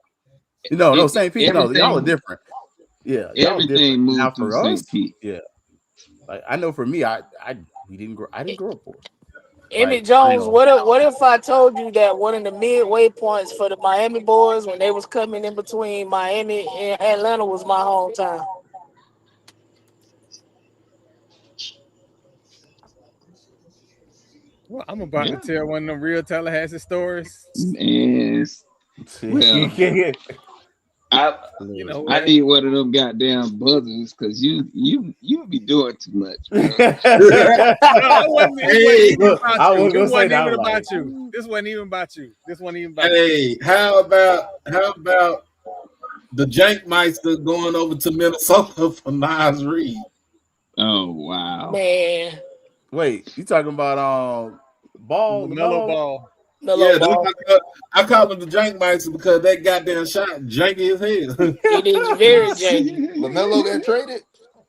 No, St. Pete. No, y'all are different. Yeah, y'all everything moved now through for us, St. Pete. Yeah. Like I know for me, I didn't grow up poor. Emmett Jones, what if I told you that one of the midway points for the Miami boys when they was coming in between Miami and Atlanta was my hometown? Well, I'm about to tell one of them real Tallahassee stories. Man, well, I need one of them goddamn buzzers because you be doing too much. I wasn't even about you. This wasn't even about you. Hey, how about the Jankmeister going over to Minnesota for Nas Reed? Oh wow, man! Wait, you talking about Ball? LaMelo Ball. Yeah, I call him the Jankmeister because that goddamn shot janky as hell. It is very janky. LaMelo got traded.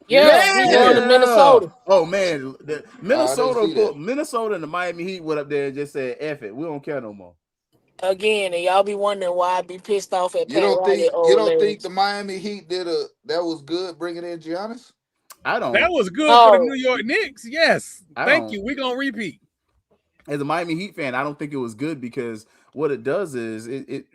Yeah, he's going to Minnesota. Oh man, Minnesota and the Miami Heat went up there and just said, "F it, we don't care no more." Again, and y'all be wondering why I be pissed off at you don't think the Miami Heat that was good bringing in Giannis? I don't. That was good for the New York Knicks. Yes, thank you. We're gonna repeat. As a Miami Heat fan, I don't think it was good because what it does is it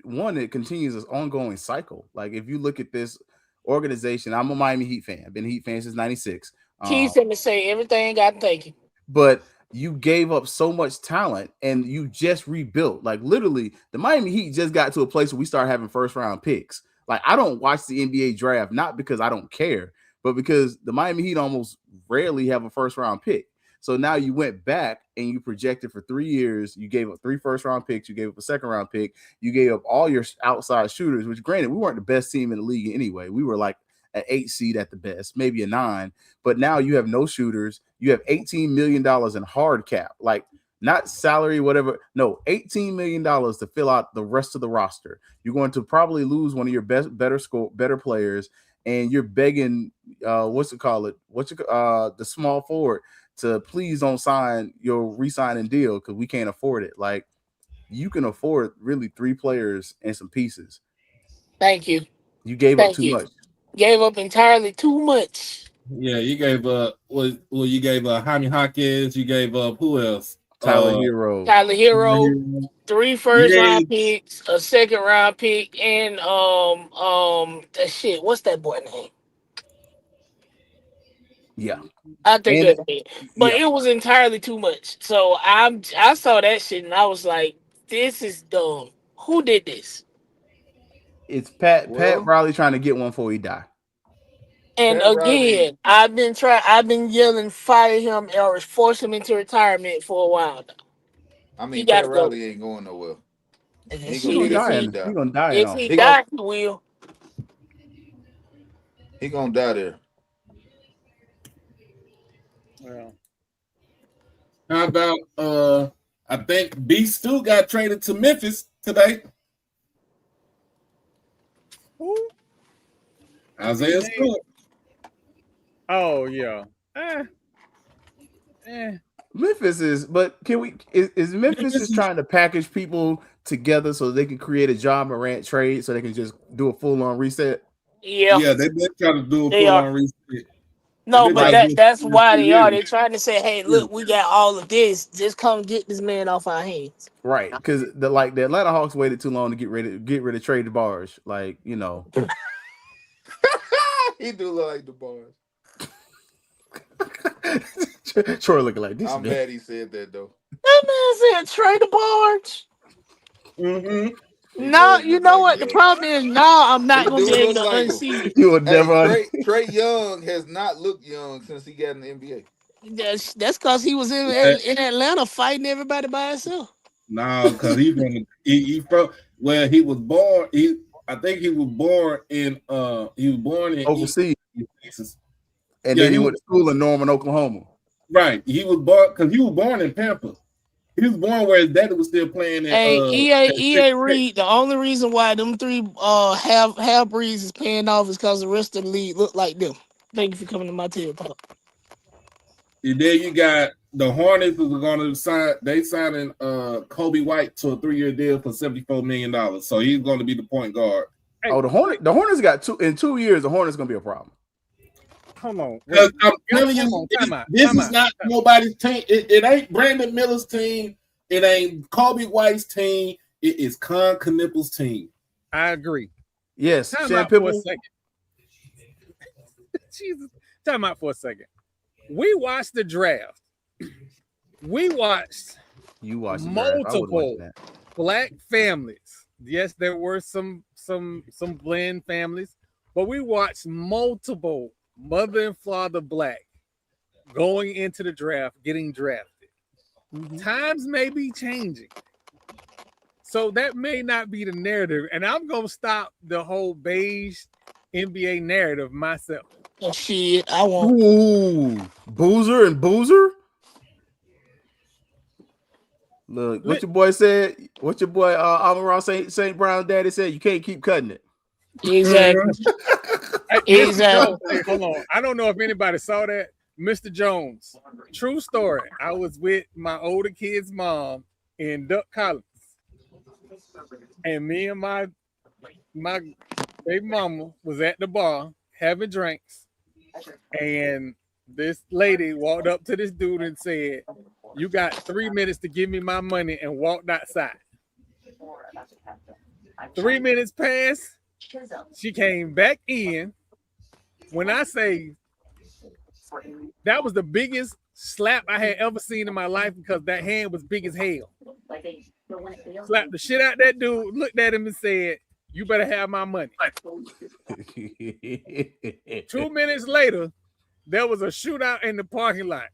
continues this ongoing cycle. Like if you look at this organization, I'm a Miami Heat fan. I've been a Heat fan since '96. He's going to say everything got taken. But you gave up so much talent and you just rebuilt. Like literally, the Miami Heat just got to a place where we start having first round picks. Like I don't watch the NBA draft, not because I don't care, but because the Miami Heat almost rarely have a first round pick. So now you went back and you projected for 3 years. You gave up 3 first-round picks. You gave up a second-round pick. You gave up all your outside shooters, which granted, we weren't the best team in the league anyway. We were like an 8 seed at the best, maybe a 9. But now you have no shooters. You have $18 million in hard cap, like not salary, whatever. No, $18 million to fill out the rest of the roster. You're going to probably lose one of your better players, and you're begging, the small forward to please don't sign your re-signing deal because we can't afford it. Like you can afford really 3 players and some pieces. Thank you. You gave up too much. Gave up entirely too much. Yeah, you gave up. You gave up Jaime Hawkins. You gave up who else? Tyler Hero. 3 first-round picks, a second-round pick, and what's that boy name? Yeah, I think that's it. But it was entirely too much. So I saw that shit and I was like, this is dumb. Who did this? It's Pat Riley trying to get one before he die. And Pat again, Riley. I've been yelling fire him or force him into retirement for a while now. I mean, Pat Riley ain't going nowhere. He's gonna die. He's gonna die. If he dies, he will. He gonna die there. Well, how about I think Beast 2 got traded to Memphis today. Who? Isaiah Stewart. Oh yeah. Memphis is, but can we? Is Memphis just trying to package people together so they can create a John Morant trade so they can just do a full on reset? Yeah, they've been trying to do a They full are. on reset. No, but that's why they are. years. They're trying to say, hey, look, we got all of this. Just come get this man off our hands. Right, because the Atlanta Hawks waited too long to get rid of traded bars. Like, you know. He do look like the bars. Troy looking like this. I'm mad he said that though. That man said trade the barge. Mm-hmm. No, you know what? The problem is now I'm not going to be able to unsee it. You will never. Trey Young has not looked young since he got in the NBA. That's because he was in Atlanta fighting everybody by himself. No, because he was born. I think he was born in overseas. Texas. And then he went to school in Norman, Oklahoma. Right. He was born because he was born in Pampa. He was born where his daddy was still playing in EA Reed, the only reason why them three half breeds is paying off is because the rest of the league look like them. Thank you for coming to my TED Talk. And then you got the Hornets who are going to sign. They signing Kobe White to a 3-year deal for $74 million. So he's going to be the point guard. Oh, the Hornets got 2 years. The Hornets going to be a problem. Come on. I'm telling you, this is not nobody's team. It ain't Brandon Miller's team. It ain't Kobe White's team. It is Con Knippel's team. I agree. Yes. Time out for a second. Jesus. Time out for a second. We watched the draft. We watched multiple black families. Yes, there were some blend families, but we watched multiple mother and father black going into the draft, getting drafted. Mm-hmm. Times may be changing. So that may not be the narrative. And I'm going to stop the whole beige NBA narrative myself. Oh, shit, I won't. Ooh, Boozer and Boozer? Look, what your boy said, what your boy Amon St. Brown's daddy said, you can't keep cutting it. Exactly. Hey, hold on. I don't know if anybody saw that. Mr. Jones, true story. I was with my older kid's mom in Duck Collins. And me and my baby mama was at the bar having drinks. And this lady walked up to this dude and said, "You got 3 minutes to give me my money," and walked outside. 3 minutes passed. She came back in. When I say that was the biggest slap I had ever seen in my life because that hand was big as hell. Slapped the shit out that dude, looked at him and said, "You better have my money." 2 minutes later, there was a shootout in the parking lot.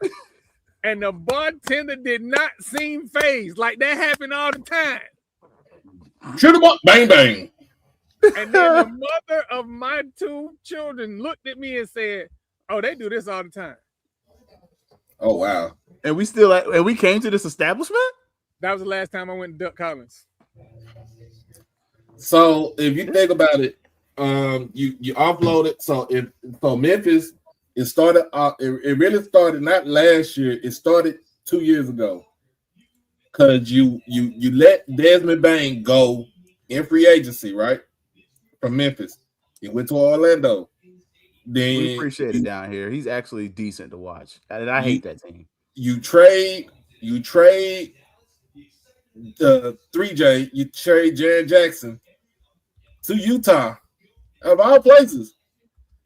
And the bartender did not seem phased. Like that happened all the time. Shoot him up, bang, bang. And then the mother of my 2 children looked at me and said, "Oh, they do this all the time." Oh, wow. And we came to this establishment? That was the last time I went to Duck Collins. So if you think about it, you offload it. So Memphis, it started. It really started not last year. It started 2 years ago. Cause you let Desmond Bain go in free agency, right? From Memphis, he went to Orlando. Then we appreciate it down here. He's actually decent to watch, and I hate that team. You trade the 3J. You trade Jaren Jackson to Utah, of all places.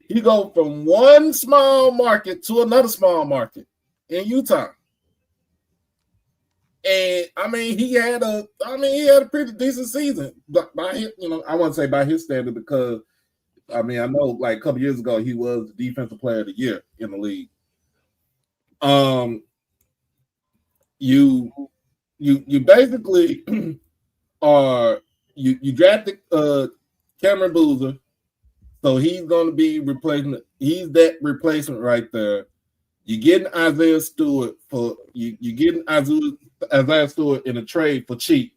He go from one small market to another small market in Utah. And he had a pretty decent season. But by his, I wouldn't say by his standard because I know like a couple years ago he was the defensive player of the year in the league. You basically are you drafted Cameron Boozer. So he's going to be replacement. He's that replacement right there. You're getting Isaiah Stewart Isaiah Stewart in a trade for cheap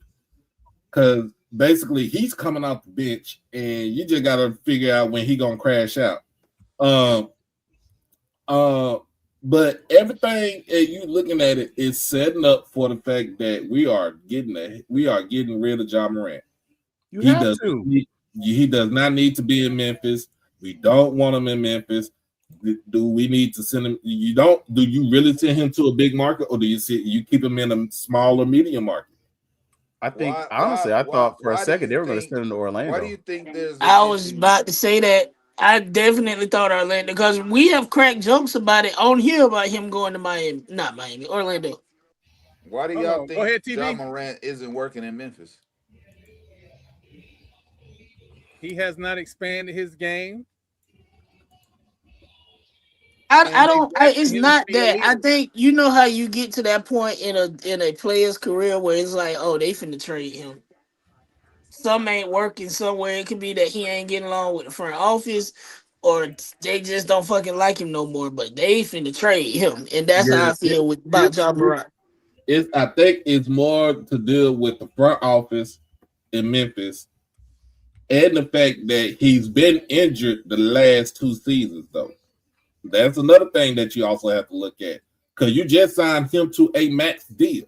because basically he's coming off the bench and you just got to figure out when he's going to crash out. But everything you looking at it is setting up for the fact that we are getting rid of Ja Morant. He does not need to be in Memphis. We don't want him in Memphis. Do we need to send him? Do you really send him to a big market, or do you keep him in a small or medium market? I think honestly, I thought for a second they were going to send him to Orlando. Why do you think there's? I was about to say that. I definitely thought Orlando, because we have cracked jokes about it on here about him going to Miami, not Miami, Orlando. Why do y'all think Ja Morant isn't working in Memphis? He has not expanded his game. I don't. It's not that. I think you know how you get to that point in a player's career where it's like, oh, they finna trade him. Some ain't working somewhere. It could be that he ain't getting along with the front office, or they just don't fucking like him no more. But they finna trade him, and that's how I feel about Ja Morant. I think it's more to deal with the front office in Memphis, and the fact that he's been injured the last 2 seasons, though. That's another thing that you also have to look at, because you just signed him to a max deal.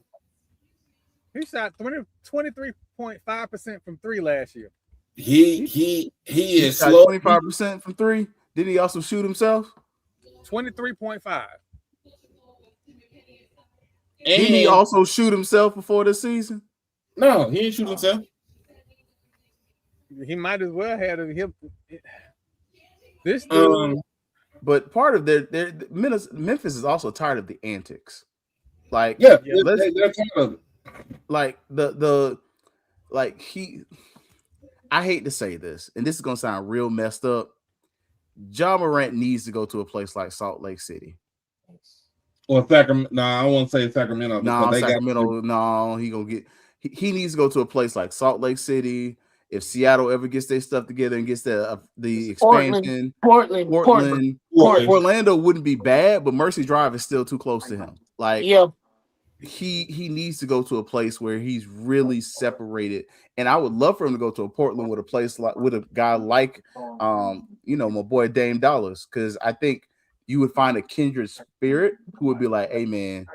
He shot 23.5% from 3 last year. He is shot slow. 25% from 3. Did he also shoot himself? 23.5. Did he also shoot himself before the season? No, he didn't shoot himself. He might as well have him. This dude. But part of their Memphis is also tired of the antics. Like, they're tired of it. Like I hate to say this, and this is gonna sound real messed up. Ja Morant needs to go to a place like Salt Lake City. Or Sacramento. No, I won't say Sacramento. No, Sacramento. No, he needs to go to a place like Salt Lake City. If Seattle ever gets their stuff together and gets the expansion, Portland, Orlando wouldn't be bad, but Mercy Drive is still too close to him. Like, yeah, he needs to go to a place where he's really separated. And I would love for him to go to a Portland with a guy like my boy Dame Dollars, because I think you would find a kindred spirit who would be like, hey man,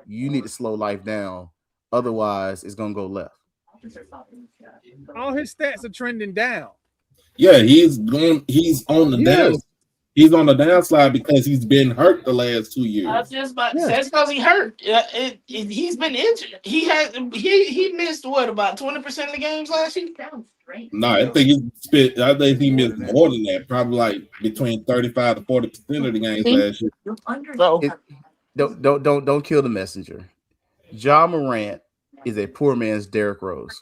you need to slow life down, otherwise it's gonna go left. All his stats are trending down. Yeah, he's on the down. He's on the downside because he's been hurt the last 2 years. I was just about to say, that's because he hurt. He's been injured. He missed about 20% of the games last year. No, I think he missed more than that. Probably like between 35 to 40% of the games last year. Don't kill the messenger. Ja Morant is a poor man's Derrick Rose.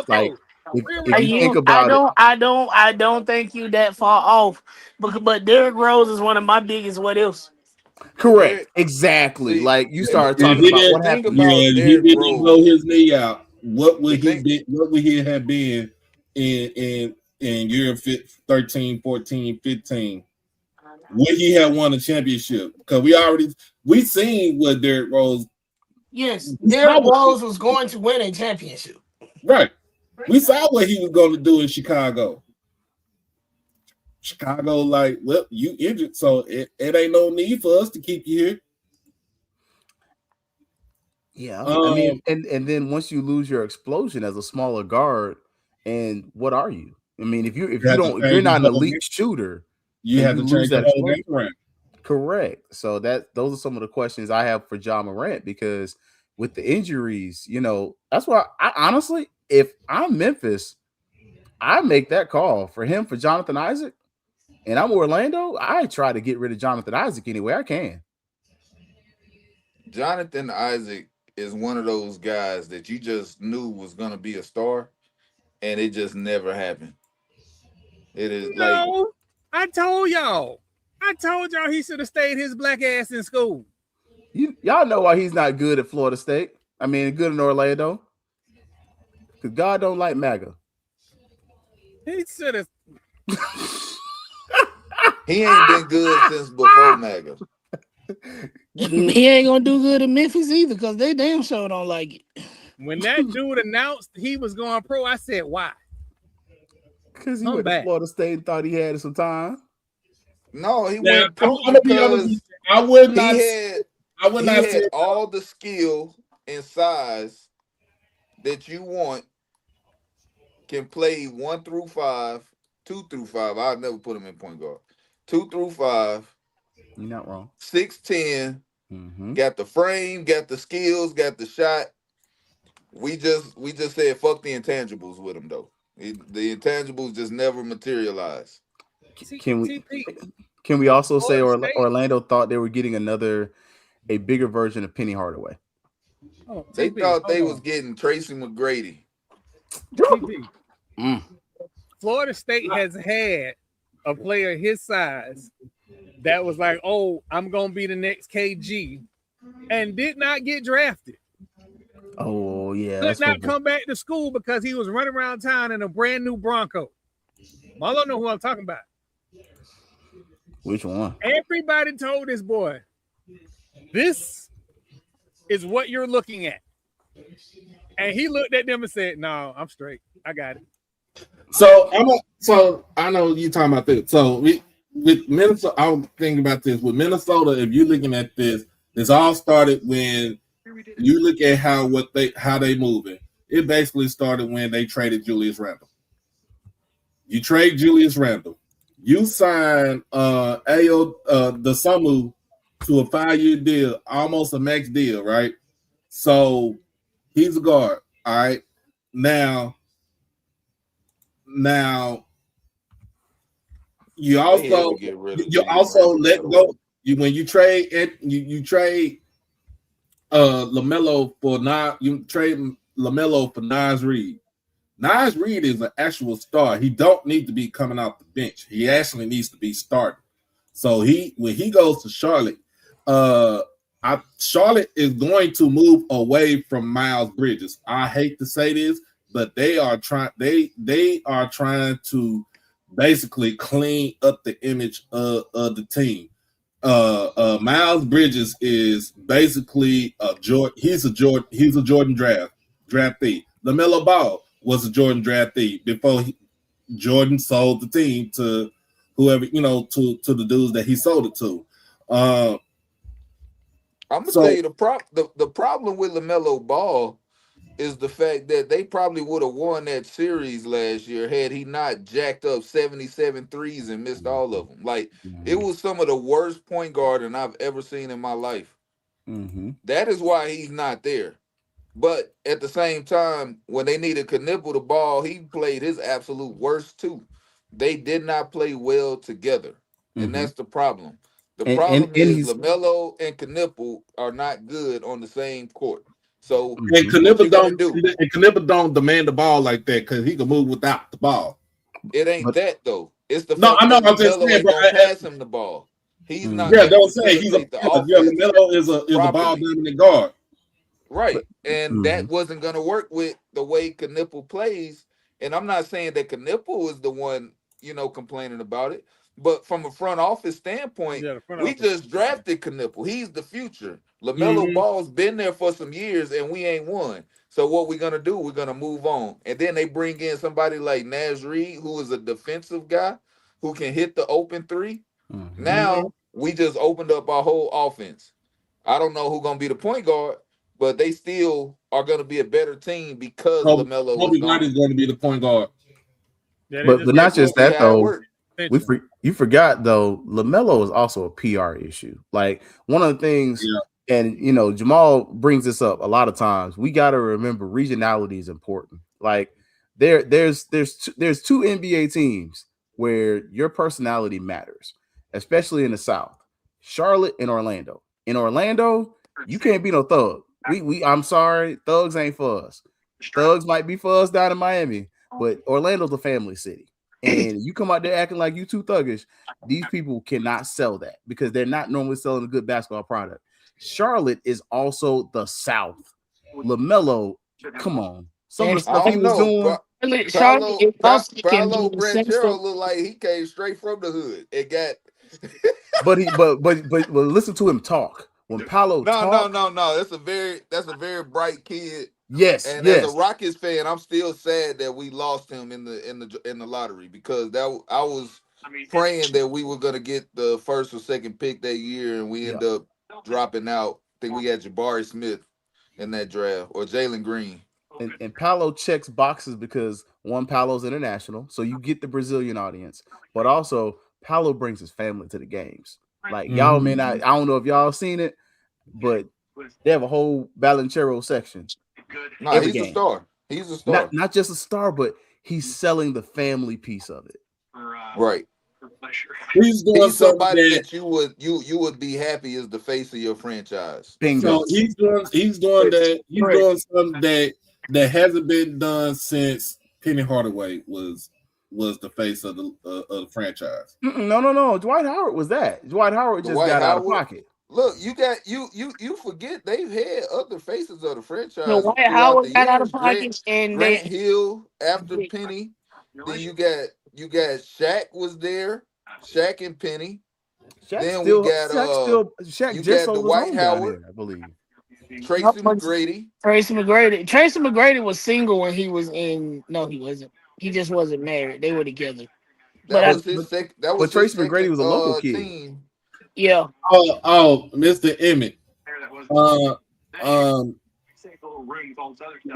Like, if you think about I don't think you that far off. But Derrick Rose is one of my biggest what else. Correct. Exactly. Like, you started talking about what happened. If he didn't blow his knee out, what would he have been in year 13, 14, 15? Would he have won a championship? Because we seen what Derrick Rose. Yes, Derrick Rose was going to win a championship. Right. We saw what he was going to do in Chicago. Chicago, like, well, you injured, so it ain't no need for us to keep you here. Yeah, I mean, and then once you lose your explosion as a smaller guard, and what are you? I mean, if you're not an elite shooter, you have to change that whole game around. Correct. So those are some of the questions I have for Ja Morant, because with the injuries, that's why I honestly, if I'm Memphis, I make that call for him for Jonathan Isaac, and I'm Orlando, I try to get rid of Jonathan Isaac any way I can. Jonathan Isaac is one of those guys that you just knew was going to be a star, and it just never happened. It is I told y'all he should have stayed his black ass in school. Y'all know why he's not good at Florida State. I mean, good in Orlando. Because God don't like MAGA. He should have. He ain't been good since before MAGA. He ain't gonna do good in Memphis either, because they damn sure don't like it. When that dude announced he was going pro, I said, why? Because he went to Florida State and thought he had some time. No, he Now, went pro I'm gonna be honest with because you. I would not he say had all the skill and size that you want. Can play 1 through 5, 2 through 5. I'll never put him in point guard. 2 through 5. You're not wrong. 6'10". Mm-hmm. Got the frame, got the skills, got the shot. We just said fuck the intangibles with him though. The intangibles just never materialize. Can we also say Florida State- Orlando thought they were getting a bigger version of Penny Hardaway? Oh, They TP, thought they hold was on. getting Tracy McGrady. TP. Mm. Florida State has had a player his size that was like, oh, I'm going to be the next KG, and did not get drafted. Oh, yeah. Could not come back to school because he was running around town in a brand new Bronco. Marlo know who I'm talking about. Which one? Everybody told this boy, this is what you're looking at. And he looked at them and said, no, I'm straight. I got it. So I know you talking about this. So with Minnesota, I'm thinking about this. With Minnesota, if you're looking at this all started when you look at how they moving. It basically started when they traded Julius Randle. You trade Julius Randle. You sign the FAMU to a 5-year deal, almost a max deal, right? So he's a guard. All right. Now you also let go. When you trade it, you trade LaMelo for Nas Reed. Nas Reed is an actual star. He don't need to be coming off the bench. He actually needs to be starting. So when he goes to Charlotte, Charlotte is going to move away from Miles Bridges. I hate to say this, but they are trying to basically clean up the image of the team. Miles Bridges is basically he's a Jordan draftee. LaMelo Ball was a Jordan draftee before Jordan sold the team to whoever, to the dudes that he sold it to. I'm gonna tell you the problem with LaMelo Ball is the fact that they probably would have won that series last year had he not jacked up 77 threes and missed all of them. Like, it was some of the worst point guarding I've ever seen in my life. Mm-hmm. That is why he's not there. But at the same time, when they needed Knipple the ball, he played his absolute worst too. They did not play well together, and that's the problem. The problem is LaMelo and Knipple are not good on the same court. So and Knipple don't demand the ball like that because he can move without the ball. It ain't that though. It's the fact that LaMelo ain't gonna pass him the ball. He's not. Yeah, don't say he's LaMelo is a ball dominant guard. Right. And that wasn't going to work with the way Knipple plays. And I'm not saying that Knipple is the one, complaining about it. But from a front office standpoint, we just drafted Knipple. He's the future. LaMelo Ball's been there for some years and we ain't won. So what we're going to do, we're going to move on. And then they bring in somebody like Nas Reed, who is a defensive guy who can hit the open three. Now we just opened up our whole offense. I don't know who's going to be the point guard, but they still are going to be a better team because LaMelo is gone. Is going to be the point guard. Yeah, but not just that though. You forgot though, LaMelo is also a PR issue. Like, one of the things, and Jamal brings this up a lot of times. We got to remember regionality is important. Like, there's two NBA teams where your personality matters, especially in the South. Charlotte and Orlando. In Orlando, you can't be no thug. I'm sorry, thugs ain't for us. Thugs might be for us down in Miami, but Orlando's a family city. And you come out there acting like you too thuggish, these people cannot sell that because they're not normally selling a good basketball product. Charlotte is also the South. LaMelo, come on. Some of the stuff he was doing. Paolo Branchero looked like he came straight from the hood. It got but listen to him talk. When Paolo no. That's a very bright kid. Yes, and as a Rockets fan, I'm still sad that we lost him in the lottery because I was praying that we were gonna get the first or second pick that year, and we end up dropping out. I think we had Jabari Smith in that draft or Jalen Green. And Paolo checks boxes because one, Paolo's international, so you get the Brazilian audience, but also Paolo brings his family to the games. Like y'all may not, I don't know if y'all seen it, but they have a whole Balanchero section. No, he's a star. He's a star. Not just a star, but he's selling the family piece of it. Right. He's somebody that you would be happy is the face of your franchise. Bingo. So he's doing that. He's doing something that hasn't been done since Penny Hardaway was the face of the franchise. No. Dwight Howard was that. Dwight Howard just got out of pocket. Look, you forget they've had other faces of the franchise. No, Dwight Howard got out of pocket, and Grant Hill after Penny. Then you got Shaq was there, Shaq and Penny. Shaq then still, we got Shaq you just got sold Dwight his home Howard, down here, I believe. Tracy McGrady. Tracy McGrady was single when he was in. No, he wasn't. He just wasn't married. They were together. That was his second. But Tracy McGrady was a local kid. Team. Yeah. Oh, Mr. Emmett.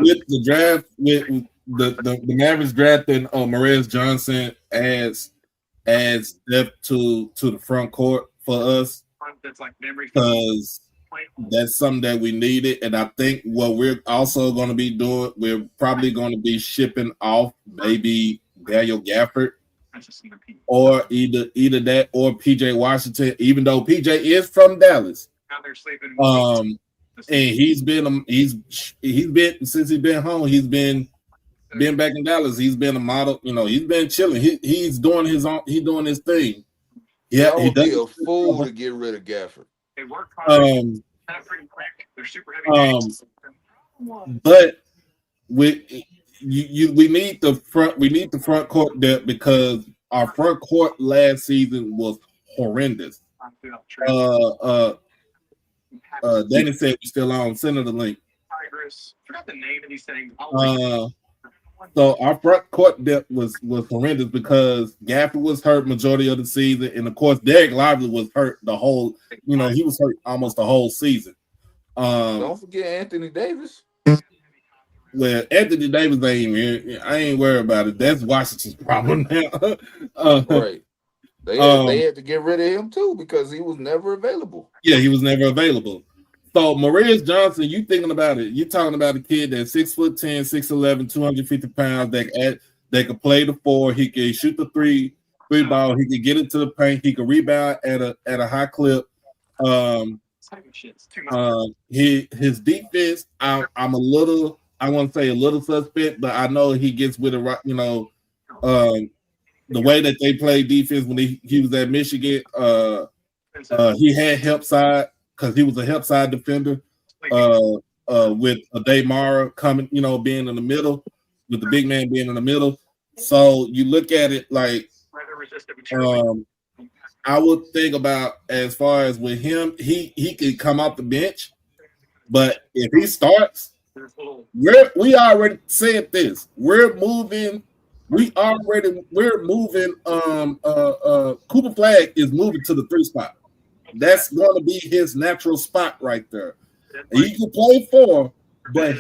With the draft, with the Mavericks drafting Morez Johnson adds depth to the front court for us because that's something that we needed. And I think what we're also going to be doing, we're probably going to be shipping off maybe Daniel Gafford or either that or PJ Washington, even though PJ is from Dallas. And he's been since he's been home, he's been back in Dallas. He's been a model, he's been chilling. He's doing his thing. Yeah, he does be a fool to get rid of Gafford. But we need the front court depth because our front court last season was horrendous. Danny said we're still on. Send her the link. So our front court depth was horrendous because Gafford was hurt majority of the season, and of course Derek Lively was hurt the whole. He was hurt almost the whole season. Don't forget Anthony Davis. Well, Anthony Davis ain't even. I ain't worried about it. That's Washington's problem now. Right. They had to get rid of him too because he was never available. Yeah, he was never available. So Morez Johnson, you thinking about it? You're talking about a kid that's 6'10", 6'11", 250 pounds that could play the four. He can shoot the three ball. He can get into the paint. He can rebound at a high clip. His defense, I'm a little, I want to say a little suspect, but I know he gets with it. The way that they play defense when he was at Michigan, he had help side because he was a help side defender with a Daymara coming, being in the middle, with the big man being in the middle. So you look at it like I would think about as far as with him, he could come off the bench, but if he starts, we already said this. We're moving. Cooper Flagg is moving to the 3 spot. That's going to be his natural spot right there. And he can play 4, but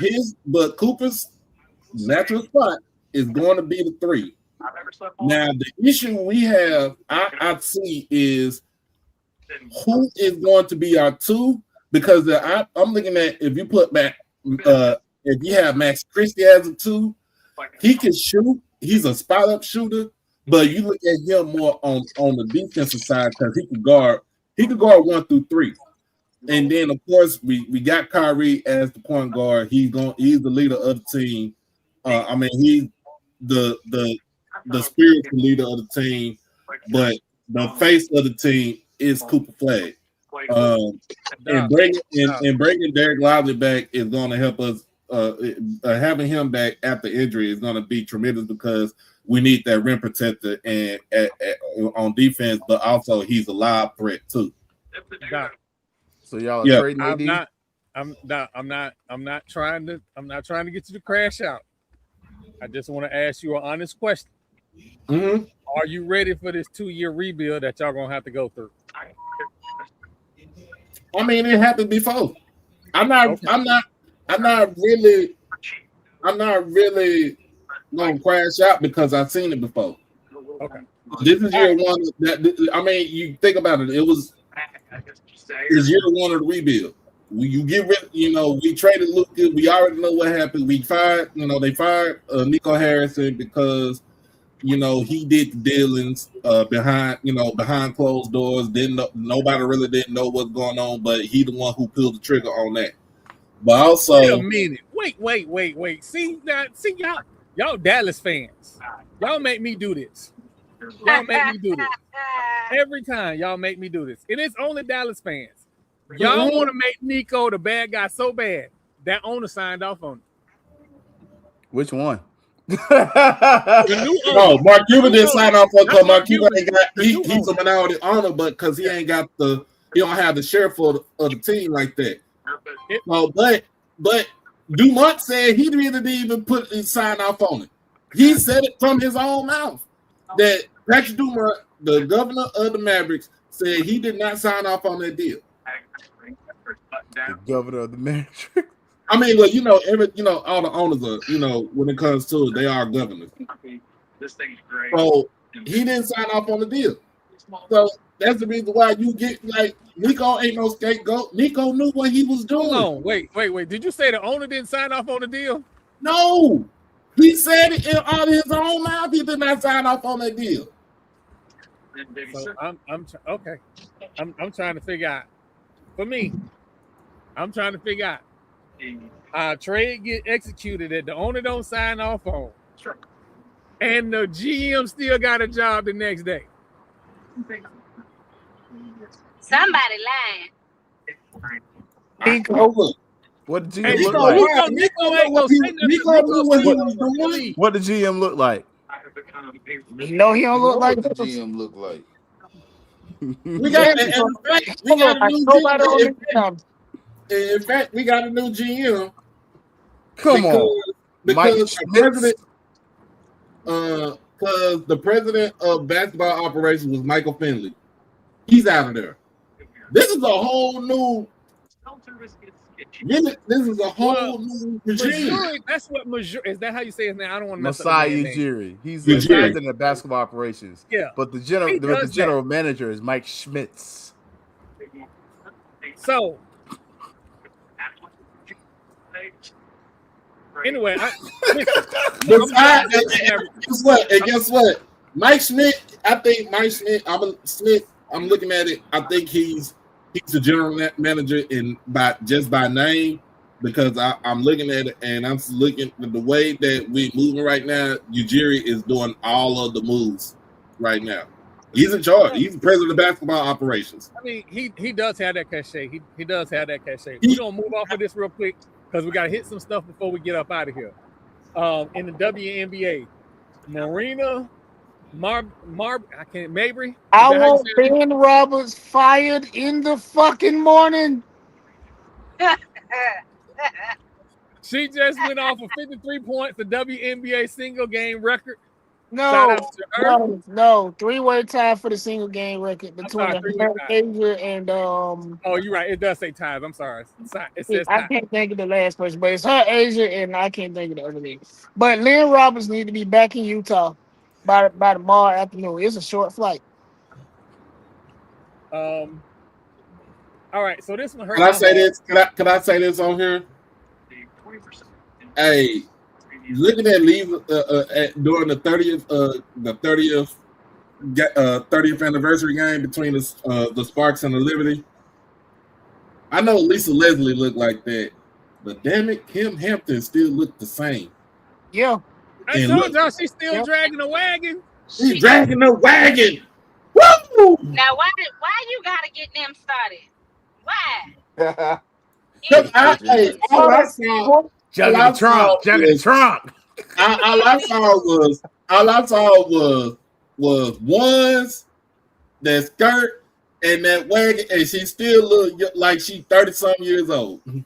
Cooper's natural spot is going to be the 3. Now the issue we have, I see, is who is going to be our 2, because I'm looking at if you put back if you have Max Christie as a 2, he can shoot. He's a spot up shooter, but you look at him more on the defensive side because he can guard 1 through 3. And then of course we got Kyrie as the point guard. He's the leader of the team. He's the spiritual leader of the team, but the face of the team is Cooper Flagg. And bringing Derek Lively back is going to help us. Having him back after injury is going to be tremendous because we need that rim protector and on defense, but also he's a live threat too. So y'all are trading AD? I'm not trying to get you to crash out. I just want to ask you an honest question. Mm-hmm. Are you ready for this 2-year rebuild that y'all gonna have to go through? I mean, it happened before. I'm not really gonna crash out because I've seen it before. Okay. This is year one. I mean, you think about it. It's year one of the rebuild. You get rid. We traded Luke. We already know what happened. We fired. They fired Nico Harrison because he did the dealings behind closed doors. Nobody really didn't know what's going on, but he the one who pulled the trigger on that. But also, wait a minute. Wait. See y'all Dallas fans. Y'all make me do this. Every time y'all make me do this. And it's only Dallas fans. Y'all want to make Nico the bad guy so bad that owner signed off on it. Which one? No, Mark Cuban didn't sign off on because Mark Cuban he's a minority owner, but because he ain't got he don't have the share of the team like that. No, but Dumont said he didn't even put his sign off on it. He said it from his own mouth that Patrick Dumont, the governor of the Mavericks, said he did not sign off on that deal. The governor of the Mavericks. I mean, well, all the owners are, when it comes to it, they are governors. So he didn't sign off on the deal. So that's the reason why you get Nico ain't no scapegoat. Nico knew what he was doing. Hold on, wait. Did you say the owner didn't sign off on the deal? No, he said it out of his own mouth. He did not sign off on that deal. So I'm trying to figure out. For me, I'm trying to figure out how a trade get executed that the owner don't sign off on, and the GM still got a job the next day. Somebody lying. What did GM look like? What did GM look like? He don't look like what the GM look like. In fact, we got a new GM. Come on, because the president of basketball operations was Michael Finley. He's out of there. This is a whole new. This is a whole new regime. That's what is that how you say his name? I don't want to mess Masai up his Ujiri. He's the president of basketball operations. Yeah, but the general manager is Mike Schmitz. So anyway, guess what? Mike Schmidt. I think Mike Schmidt. I'm looking at it. I think he's the general manager by name, because I'm looking at it and I'm looking at the way that we're moving right now. Ujiri is doing all of the moves right now. He's in charge. He's the president of basketball operations. I mean, he does have that cachet. He does have that cachet. We're gonna move off of this real quick because we gotta hit some stuff before we get up out of here. In the WNBA, Marina Mabry. I want Ben Roberts fired in the fucking morning. She just went off of 53 points, the WNBA single game record. No, 3-way tie for the single game record between Asia and Oh, you're right. It does say ties. I'm sorry. It says I can't think of the last person, but it's her, Asia, and I can't think of the other name. But Lynn Roberts need to be back in Utah by tomorrow afternoon. It's a short flight. All right. So this one hurt. Can I say this? Can I say this on here? Hey, looking at during the 30th anniversary game between the Sparks and the Liberty. I know Lisa Leslie looked like that, but damn it, Kim Hampton still looked the same. Yeah. I told y'all she's still dragging the wagon. She's dragging the wagon. Woo! Now, why you gotta get them started? Why? All I saw was ones, that skirt, and that wagon, and she still look like she 30-something years old. I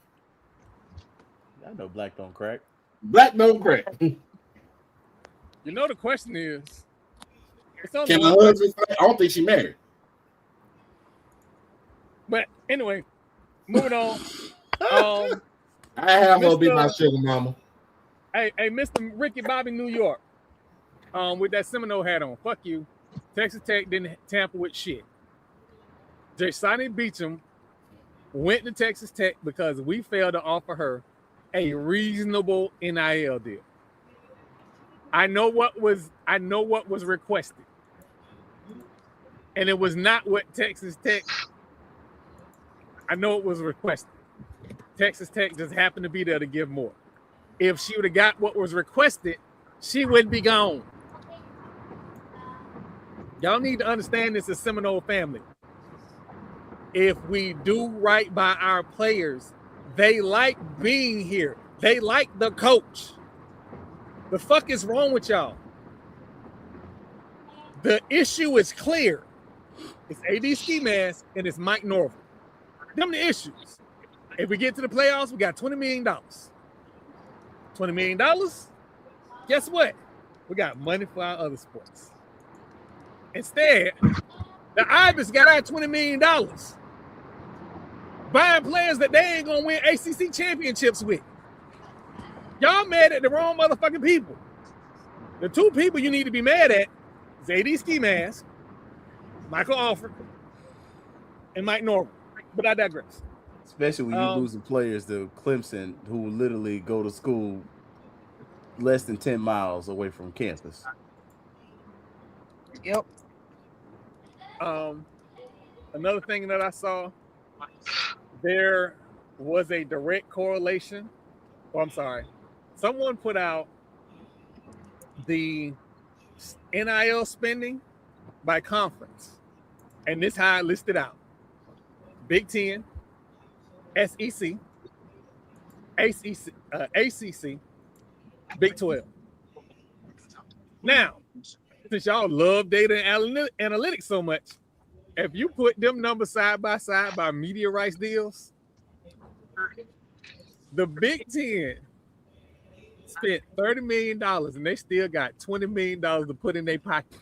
know black don't crack. Black don't crack. You know the question is, It's on Can the her website. husband? I don't think she married. But anyway, moving on. I have her be Mr. my sugar mama. Hey, Mr. Ricky Bobby, New York, with that Seminole hat on. Fuck you. Texas Tech didn't tamper with shit. Ja'Sani Beecham went to Texas Tech because we failed to offer her a reasonable NIL deal. I know what was requested, and it was not what Texas Tech. I know it was requested. Texas Tech just happened to be there to give more. If she would have got what was requested, she would be gone. Y'all need to understand this is Seminole family. If we do right by our players, they like being here. They like the coach. The fuck is wrong with y'all? The issue is clear. It's AD Ski Mask and it's Mike Norvell. Them the issues. If we get to the playoffs, we got $20 million. $20 million? Guess what? We got money for our other sports. Instead, the Ibis got our $20 million. Buying players that they ain't going to win ACC championships with. Y'all mad at the wrong motherfucking people. The two people you need to be mad at is AD Ski Mask, Michael Alford, and Mike Norvell. But I digress. Especially when you're losing players to Clemson who literally go to school less than 10 miles away from campus. Yep. Another thing that I saw, there was a direct correlation. Oh, I'm sorry. Someone put out the NIL spending by conference. And this how I listed out. Big 10, SEC, ACC, Big 12. Now, since y'all love data and analytics so much, if you put them numbers side by side by media rights deals, the Big 10 spent $30 million and they still got $20 million to put in their pocket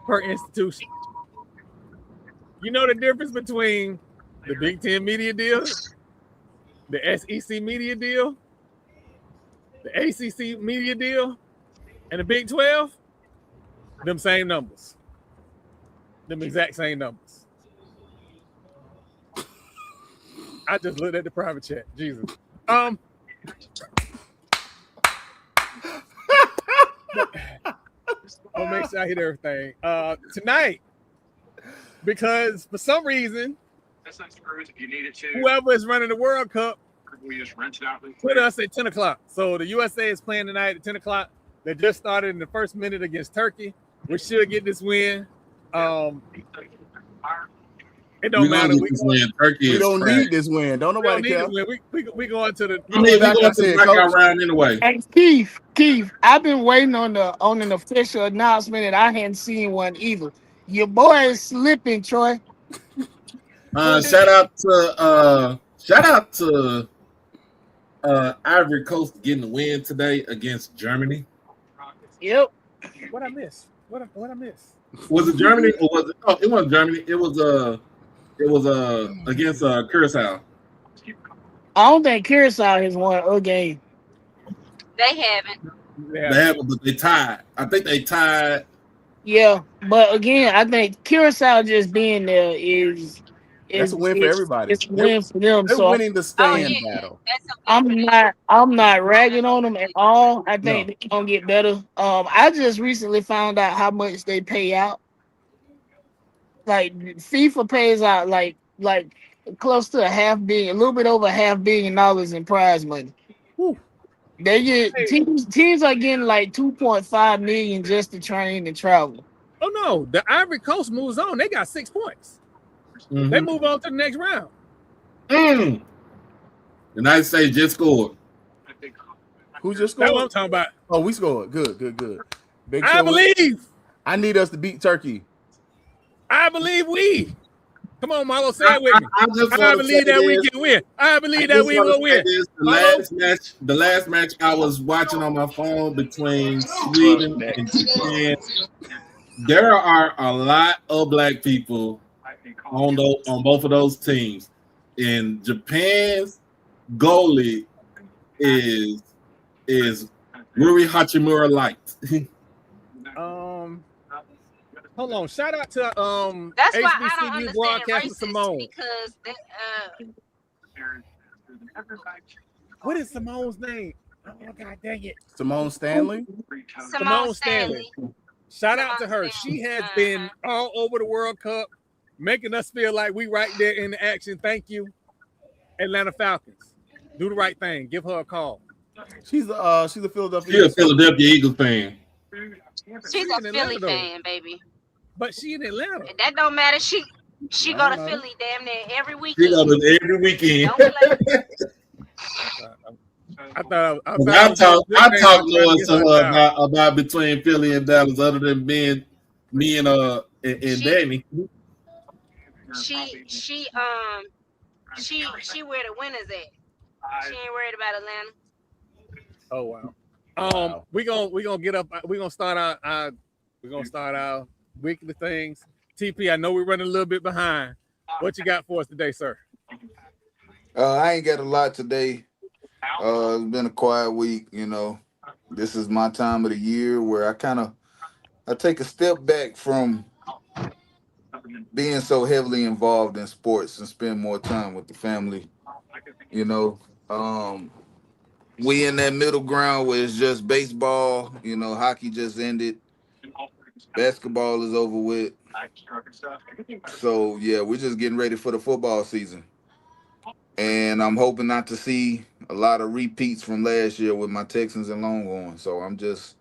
per institution. You know the difference between the Big 10 media deal, the SEC media deal, the ACC media deal, and the Big 12? Them same numbers. Them exact same numbers. I just looked at the private chat. Jesus. I'll make sure I hit everything. Tonight, because for some reason, whoever is running the World Cup put us at 10 o'clock. So the USA is playing tonight at 10 o'clock. They just started in the first minute against Turkey. We should get this win. It don't matter. We don't need this win. Don't nobody care. We going to the. We going to the knockout round anyway. Hey, Keith, I've been waiting on an official announcement, and I hadn't seen one either. Your boy is slipping, Troy. Shout out to Ivory Coast getting the win today against Germany. Yep. What I miss? What I miss? Was it Germany or was it? Oh, it wasn't Germany. It was against Curacao. I don't think Curacao has won a game. They haven't. They haven't, but they tied. I think they tied. Yeah, but again, I think Curacao just being there is a win for everybody. It's a win for them. They're so winning the stand battle. I'm not ragging on them at all. I think they're gonna get better. I just recently found out how much they pay out. Like FIFA pays out like close to a little bit over $500 million in prize money. Whew. They get teams are getting like $2.5 million just to train and travel. Oh no, the Ivory Coast moves on. They got 6 points. Mm-hmm. They move on to the next round. The United States just scored. Who just scored? That's what I'm talking about. Oh, we scored. Good. I believe. I need us to beat Turkey. I believe we. Come on, Marlo, say it with me. I believe that we can win. I believe that we will win. The last match I was watching on my phone between Sweden and Japan. there are a lot of black people on both of those teams. And Japan's goalie is Ruri Hachimura Light. Hold on. Shout out to That's why I don't HBCU understand broadcaster racists Simone. because What is Simone's name? Oh God dang it. Simone Stanley. Simone Stanley. Shout out to her. She has been all over the World Cup, making us feel like we right there in the action. Thank you, Atlanta Falcons. Do the right thing. Give her a call. She's a Philadelphia. She's a Philadelphia Eagles fan. She's a Philly fan, baby. But she in Atlanta. And that don't matter. She go to Philly damn near every weekend. She go to every weekend. I talk noise to her about between Philly and Dallas, other than being me and Danny. She where the winners at. She ain't worried about Atlanta. Oh wow. We gonna get up. We gonna start our weekly things. TP, I know we're running a little bit behind. What you got for us today, sir? I ain't got a lot today. It's been a quiet week, you know. This is my time of the year where I take a step back from being so heavily involved in sports and spend more time with the family. You know, we in that middle ground where it's just baseball, you know, hockey just ended. Basketball is over with. So yeah, we're just getting ready for the football season. And I'm hoping not to see a lot of repeats from last year with my Texans and Longhorns. So I'm just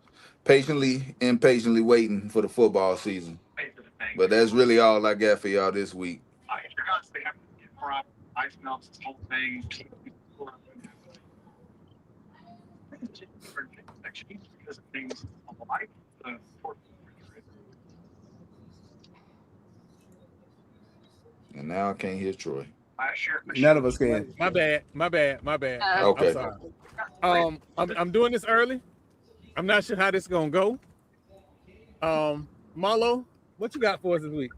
impatiently waiting for the football season. But that's really all I got for y'all this week. And now I can't hear Troy. None of us can. My bad. Okay. I'm sorry. I'm doing this early. I'm not sure how this is gonna go. Marlo, what you got for us this week?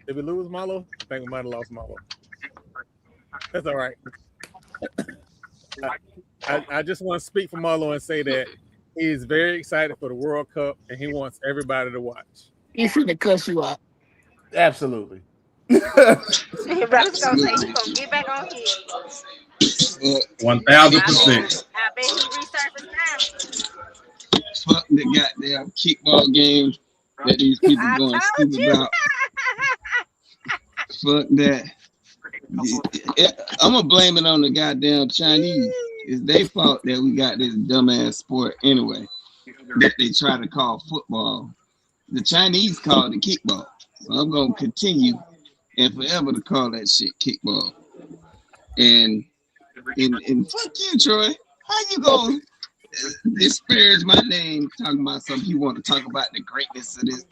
Did we lose Marlo? I think we might have lost Marlo. That's all right. I just want to speak for Marlo and say that he is very excited for the World Cup and he wants everybody to watch. He's finna cuss you out. Absolutely. Brother's gonna say he's gonna get back on here. 1000%. I bet he resurfaced now. Fuck the goddamn kickball game that these people going stupid about. Fuck that. I'm gonna blame it on the goddamn Chinese. It's their fault that we got this dumbass sport anyway that they try to call football. The Chinese call it kickball. So I'm gonna continue and forever to call that shit kickball. And fuck you, Troy. How you gonna disparage my name talking about something you want to talk about the greatness of this?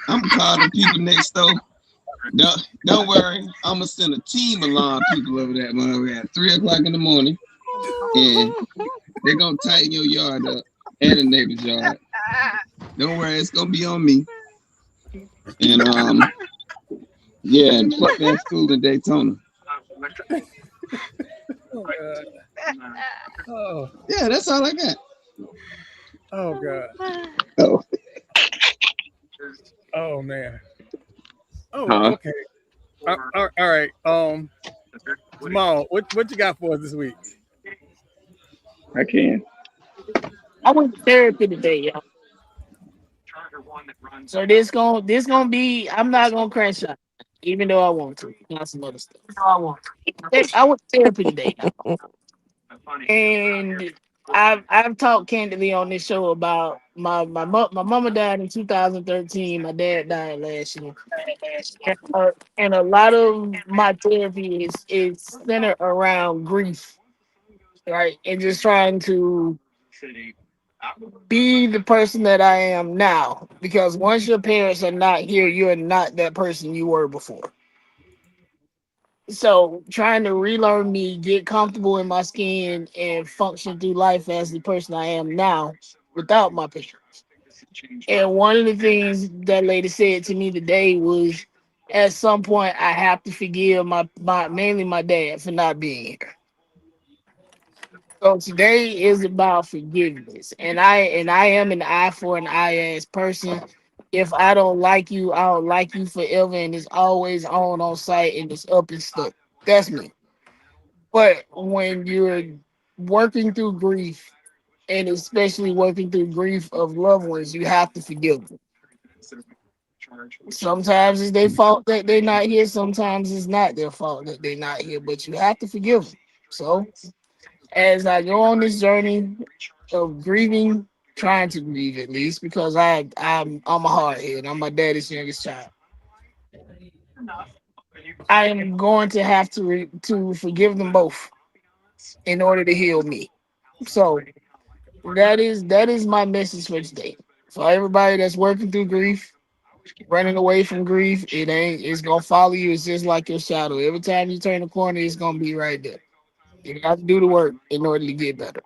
I'm calling people next door. Don't worry, I'm gonna send a team of lawn people over there at 3:00 in the morning, and they're gonna tighten your yard up and the neighbor's yard. Don't worry, it's gonna be on me. And yeah, and fuck that school in Daytona. Oh. Yeah, that's all I got. Oh God. Oh. Oh man. Oh, okay. All right. Jamal, what you got for us this week? I can. I went to therapy today, y'all. So this gonna be. I'm not gonna crash out, even though I want to. Not some other stuff. I went to therapy today, y'all. And I've talked candidly on this show about my mama died in 2013. My dad died last year, and a lot of my therapy is centered around grief, right? And just trying to be the person that I am now. Because once your parents are not here, you're not that person you were before. So trying to relearn me, get comfortable in my skin, and function through life as the person I am now without my parents. And one of the things that lady said to me today was, at some point, I have to forgive my mainly my dad for not being here. So today is about forgiveness, and I am an eye for an eye ass person. If I don't like you, I don't like you forever, and it's always on site, and it's up and stuck. That's me. But when you're working through grief, and especially working through grief of loved ones, you have to forgive them. Sometimes it's their fault that they're not here. Sometimes it's not their fault that they're not here. But you have to forgive them. So as I go on this journey of grieving, trying to grieve at least, because I'm a hardhead. I'm my daddy's youngest child. I am going to have to forgive them both in order to heal me. So that is my message for today. For everybody that's working through grief, running away from grief, it's gonna follow you. It's just like your shadow. Every time you turn the corner, it's gonna be right there. You have to do the work in order to get better.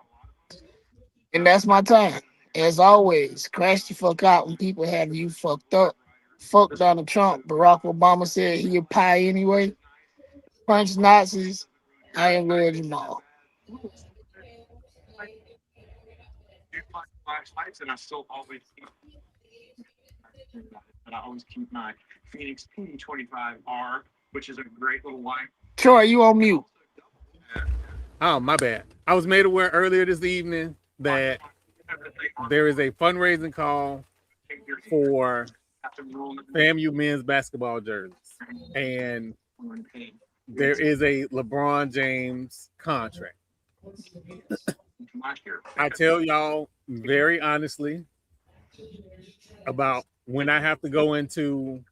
And that's my time. As always, crash the fuck out when people have you fucked up. Fuck Donald Trump. Barack Obama said he a pie anyway. Punch Nazis. I am Lord Jamal. Troy, you on mute. Oh, my bad. I was made aware earlier this evening that there is a fundraising call for FAMU men's basketball jerseys. And there is a LeBron James contract. I tell y'all very honestly about when I have to go into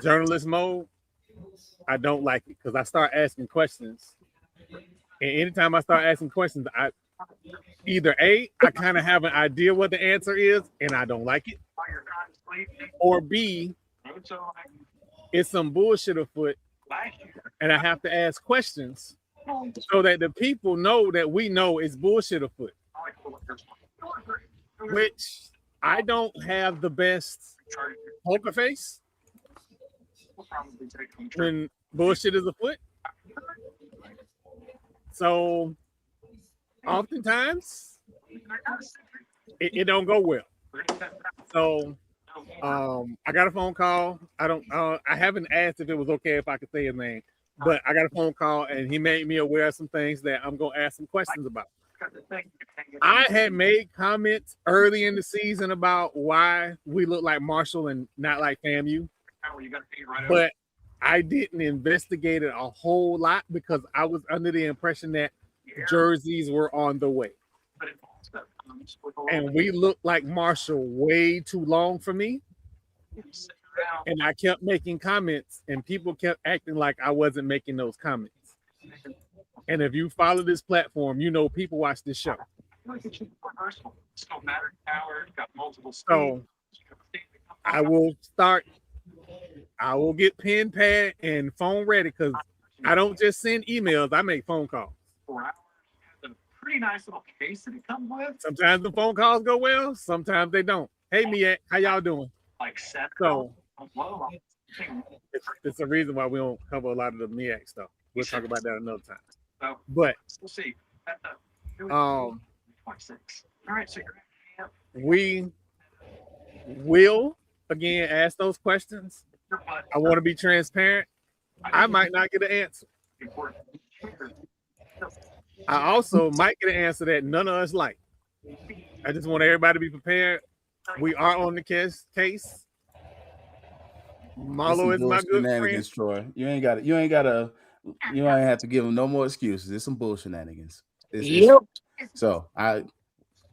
journalist mode, I don't like it because I start asking questions. And anytime I start asking questions, I kind of have an idea what the answer is and I don't like it. Or B, it's some bullshit afoot and I have to ask questions so that the people know that we know it's bullshit afoot. Which I don't have the best poker face when bullshit is afoot. So oftentimes it don't go well. So I got a phone call. I haven't asked if it was okay if I could say his name, but I got a phone call and he made me aware of some things that I'm gonna ask some questions about. I had made comments early in the season about why we look like Marshall and not like FAMU, but I didn't investigate it a whole lot because I was under the impression that jerseys were on the way. And we looked like Marshall way too long for me. And I kept making comments and people kept acting like I wasn't making those comments. And if you follow this platform, you know people watch this show. So I will get pen, pad, and phone ready because I don't just send emails, I make phone calls. Sometimes the phone calls go well, sometimes they don't. Hey, Miak, how y'all doing? So it's a reason why we don't cover a lot of the Miak stuff. We'll talk about that another time. But we will again ask those questions. I want to be transparent. I might not get an answer. I also might get an answer that none of us like. I just want everybody to be prepared. We are on the case. Marlo is my good friend. Troy. You ain't have to give him no more excuses. There's some bull shenanigans. So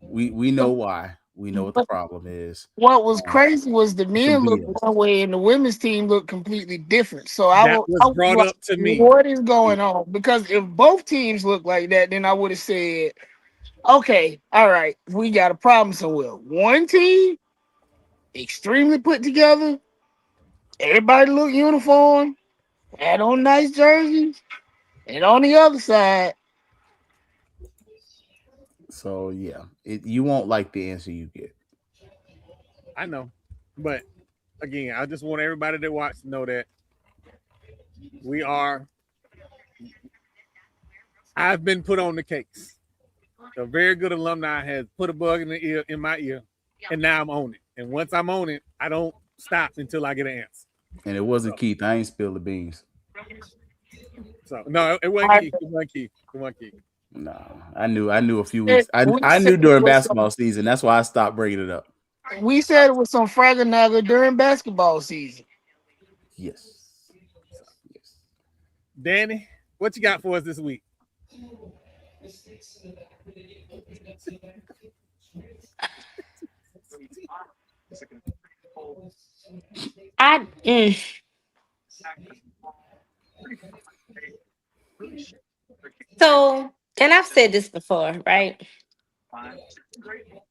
we know why. We know what the problem is. What was crazy was the men looked one way and the women's team looked completely different. So I was brought up to me. What is going on? Because if both teams look like that, then I would have said, okay, all right, we got a problem somewhere. One team, extremely put together. Everybody look uniform. Had on nice jerseys. And on the other side, So yeah, you won't like the answer you get. I know, but again, I just want everybody that watch to know that we are. I've been put on the case. A very good alumni has put a bug in the ear in my ear, and now I'm on it. And once I'm on it, I don't stop until I get an answer. And it wasn't So, Keith. I ain't spilled the beans. so no, it wasn't I Keith. It wasn't Keith. It wasn't Keith. No, I knew a few said, weeks. I we I said knew it during was some, basketball season. That's why I stopped bringing it up. we said it was some fraganaga during basketball season. Yes. So, Yes. Danny, what you got for us this week? I so, and I've said this before, right?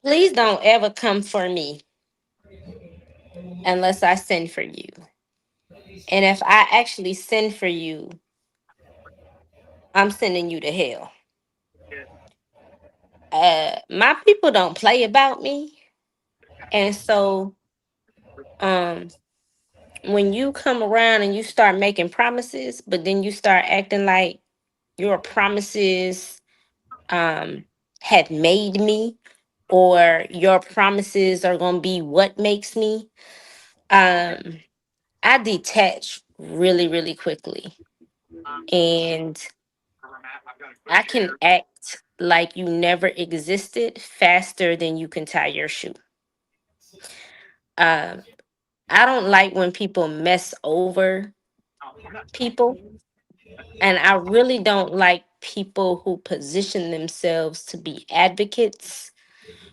Please don't ever come for me unless I send for you. And if I actually send for you, I'm sending you to hell. My people don't play about me, and so um, when you come around and you start making promises, but then you start acting like your promises um had made me, or your promises are gonna be what makes me, um, I detach really, really quickly. And I can act like you never existed faster than you can tie your shoe. Um, I don't like when people mess over people. And I really don't like people who position themselves to be advocates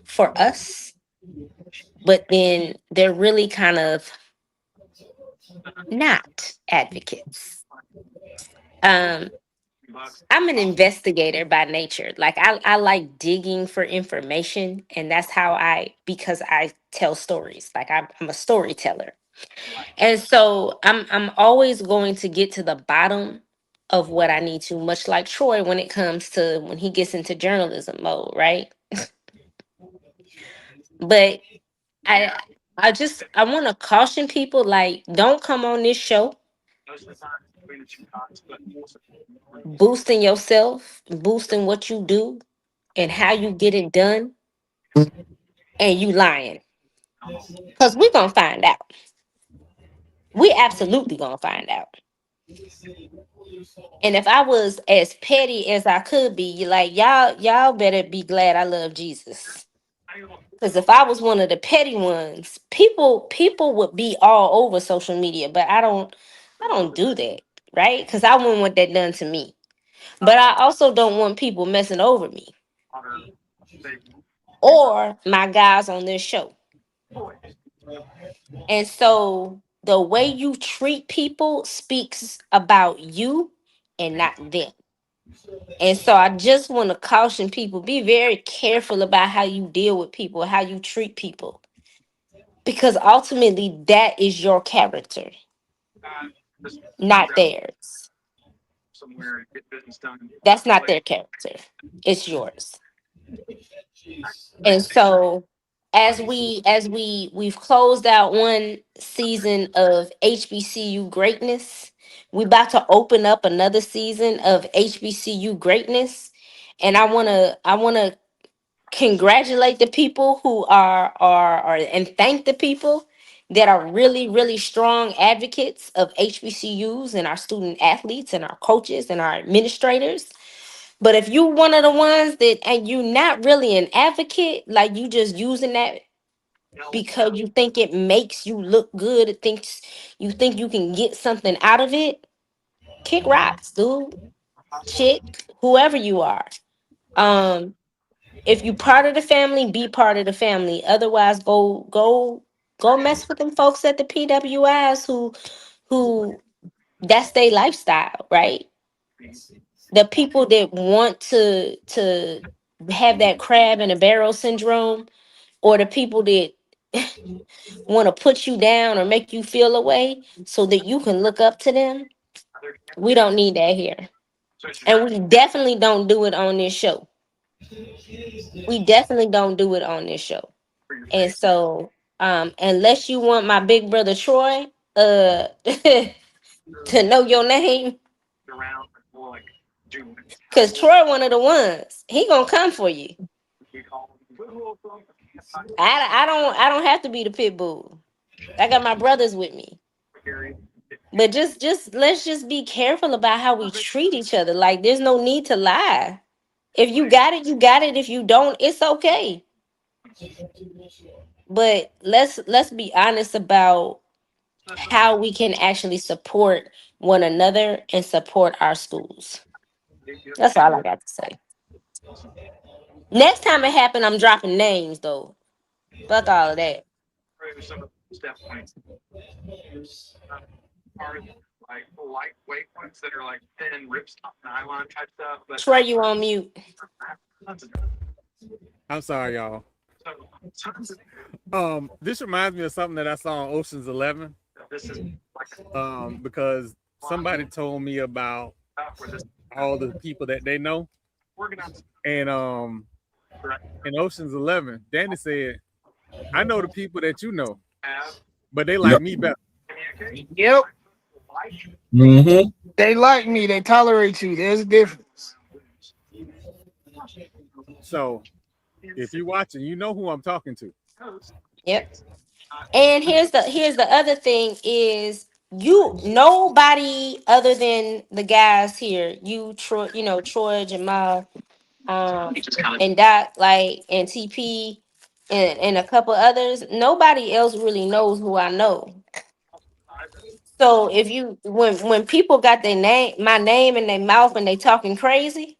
for us, but then they're really kind of not advocates. Um, I'm an investigator by nature. Like I like digging for information, and that's how because I tell stories. Like I'm a storyteller. And so I'm always going to get to the bottom of what I need to, much like Troy when it comes to when he gets into journalism mode, right? But I I want to caution people, like, don't come on this show boosting yourself, boosting what you do and how you get it done, and you lying. Cuz we're going to find out. We absolutely going to find out. And if I was as petty as I could be, like, y'all better be glad I love Jesus. Because if I was one of the petty ones, people would be all over social media, but I don't do that, right? Because I wouldn't want that done to me. But I also don't want people messing over me or my guys on this show. And so the way you treat people speaks about you and not them. And so I just want to caution people, be very careful about how you deal with people, how you treat people, because ultimately that is your character, not theirs. That's not their character. It's yours. And so we've closed out one season of HBCU greatness, we about to open up another season of HBCU greatness. And I want to congratulate the people who are and thank the people that are really, really strong advocates of HBCUs and our student athletes and our coaches and our administrators. But if you one of the ones that and you not really an advocate, like you just using that because you think it makes you look good, it thinks you think you can get something out of it, kick rocks, dude, chick, whoever you are. Um, if you part of the family, be part of the family. Otherwise, go mess with them folks at the PWIs who that's their lifestyle, right? The people that want to have that crab in a barrel syndrome, or the people that want to put you down or make you feel away so that you can look up to them. We don't need that here. And we definitely don't do it on this show. We definitely don't do it on this show. And so, unless you want my big brother Troy to know your name, because Troy one of the ones, he gonna come for you. I don't have to be the pit bull. I got my brothers with me. But just let's just be careful about how we treat each other. Like there's no need to lie. If you got it, you got it. If you don't, it's okay. But let's be honest about how we can actually support one another and support our schools. That's all I got to say. Next time it happen, I'm dropping names though. Fuck all of that. Troy, you on mute. I'm sorry, y'all. This reminds me of something that I saw on Ocean's 11. Because somebody told me about all the people that they know. And in Ocean's 11, Danny said, I know the people that you know, but they like me better. Yep. Mm-hmm. They like me. They tolerate you. There's a difference. So if you're watching, you know who I'm talking to. Yep. And here's the other thing is nobody other than the guys here, Troy, Troy, Jamal, and Doc, like, and TP, and a couple others, nobody else really knows who I know. So if you when people got my name in their mouth and they talking crazy,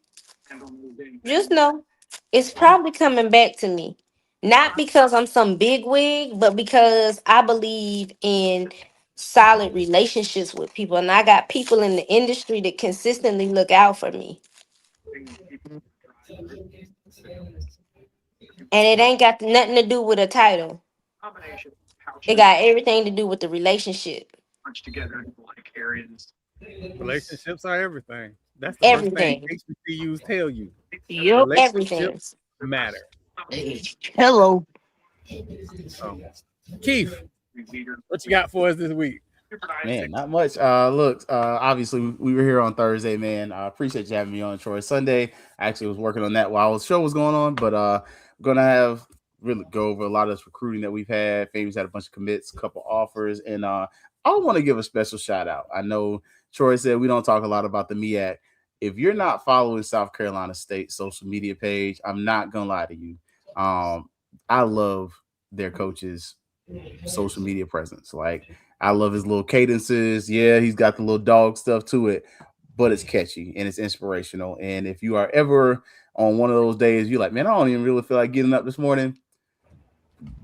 just know it's probably coming back to me. Not because I'm some big wig, but because I believe in solid relationships with people. And I got people in the industry that consistently look out for me. And it ain't got nothing to do with a title. It got everything to do with the relationship. Relationships are everything. That's the first thing Everything. HBCUs tell you. Yep. Everything. Matter. Hello. Keith, what you got for us this week? Man, not much. Look, obviously we were here on Thursday, man. I appreciate you having me on, Troy. Sunday, I actually was working on that while the show was going on, but gonna have really go over a lot of this recruiting that we've had. FAMU's had a bunch of commits, a couple offers, and I want to give a special shout out. I know Troy said we don't talk a lot about the MEAC. If you're not following South Carolina State social media page, I'm not gonna lie to you. I love their coaches' social media presence. Like, I love his little cadences. Yeah, he's got the little dog stuff to it, but it's catchy and it's inspirational. And if you are ever on one of those days, you're like, man, I don't even really feel like getting up this morning,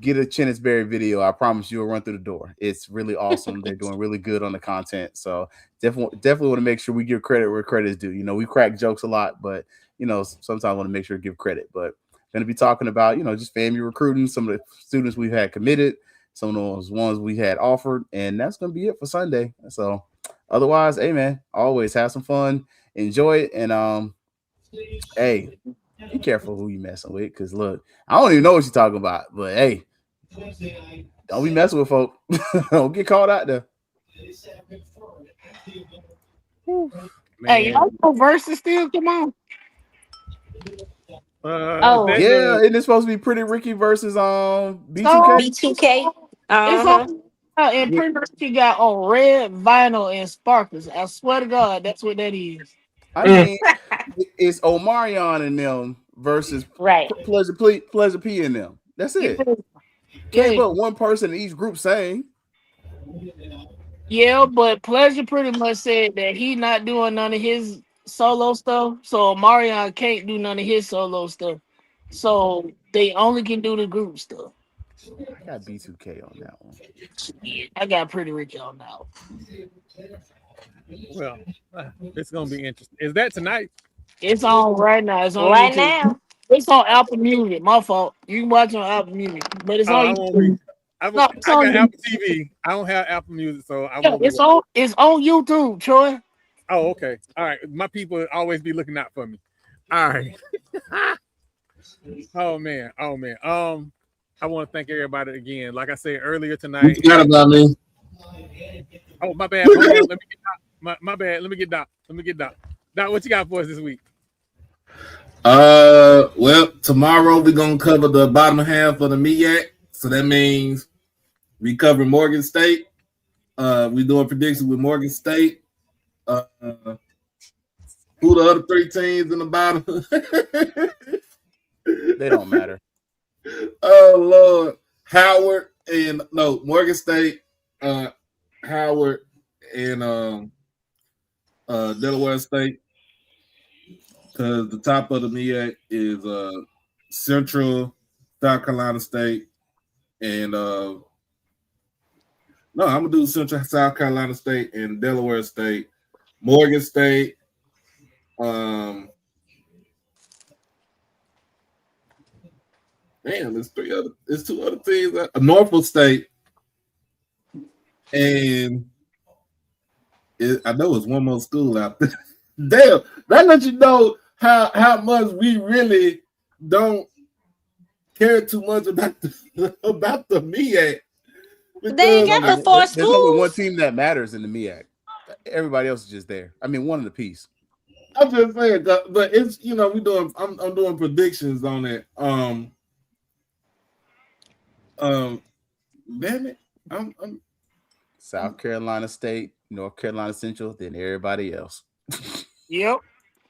get a Chennisberry video. I promise you'll run through the door. It's really awesome. They're doing really good on the content. So definitely want to make sure we give credit where credit is due. We crack jokes a lot, but sometimes I want to make sure to give credit. But going to be talking about, just FAMU recruiting, some of the students we've had committed, some of those ones we had offered, and that's going to be it for Sunday. So otherwise, hey man, always have some fun, enjoy it, and hey, be careful who you messing with, because look, I don't even know what you're talking about, but hey, don't be messing with folk. Don't get caught out there. Hey, y'all know Versus still come on. Yeah, isn't it supposed to be Pretty Ricky versus B2K? B2K. It's on, and Pretty Ricky got on red vinyl and sparkles. I swear to God, that's what that is. I mean, it's Omarion and them versus Pleasure P and them. That's it. Can't but one person in each group saying. Yeah, but Pleasure pretty much said that he not doing none of his solo stuff, so Omarion can't do none of his solo stuff. So they only can do the group stuff. I got B2K on that one. Yeah, I got Pretty Ricky on that one. Well, it's gonna be interesting. Is that tonight? It's on right now. It's on right YouTube. now. It's on Apple Music. My fault. You can watch it on Apple Music, but it's on YouTube. I got Apple TV. I don't have Apple Music, so I won't. It's on YouTube, Troy. Oh, okay. All right. My people always be looking out for me. All right. Oh man. Oh man. I want to thank everybody again. Like I said earlier You tonight. forgot about me. Oh, my bad. Hold on. Let me get Doc. My bad. Let me get Doc. Doc, what you got for us this week? Well, tomorrow we're gonna cover the bottom half of the MEAC. So that means we cover Morgan State. We doing predictions with Morgan State. Who the other 3 teams in the bottom? They don't matter. Oh Lord, Howard and no Morgan State, Howard and Delaware State. Because the top of the MEAC is Central South Carolina State and no, I'm gonna do Central South Carolina State and Delaware State, Morgan State. Man, there's 2 other teams. Norfolk State, and I know it's one more school out there. Damn, that lets you know how much we really don't care too much about the MEAC. They ain't got but 4 There's only one schools. team that matters in the MEAC. Everybody else is just there. I mean, one of the piece. I'm just saying, but it's we doing. I'm doing predictions on it. Damn it, I'm South Carolina State, North Carolina Central, then everybody else. Yep.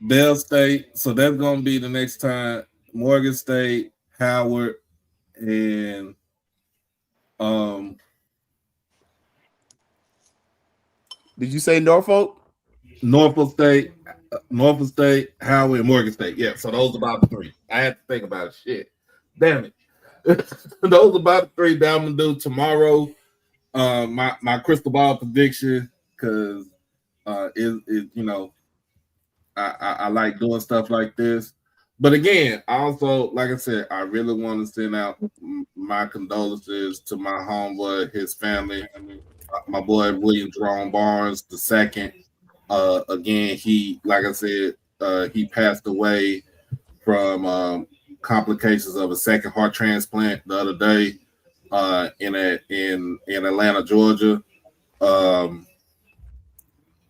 Bell State. So that's gonna be the next time. Morgan State, Howard, and Did you say Norfolk? Norfolk State, Howard, and Morgan State. Yeah, so those are about the 3. I had to think about it. Shit. Damn it. Those are about the 3 that I'm gonna do tomorrow. My crystal ball prediction, because I like doing stuff like this. But again, also, like I said, I really want to send out my condolences to my homeboy, his family, my boy William Jerome Barnes II. Again, he, like I said, he passed away from complications of a second heart transplant the other day in Atlanta, Georgia.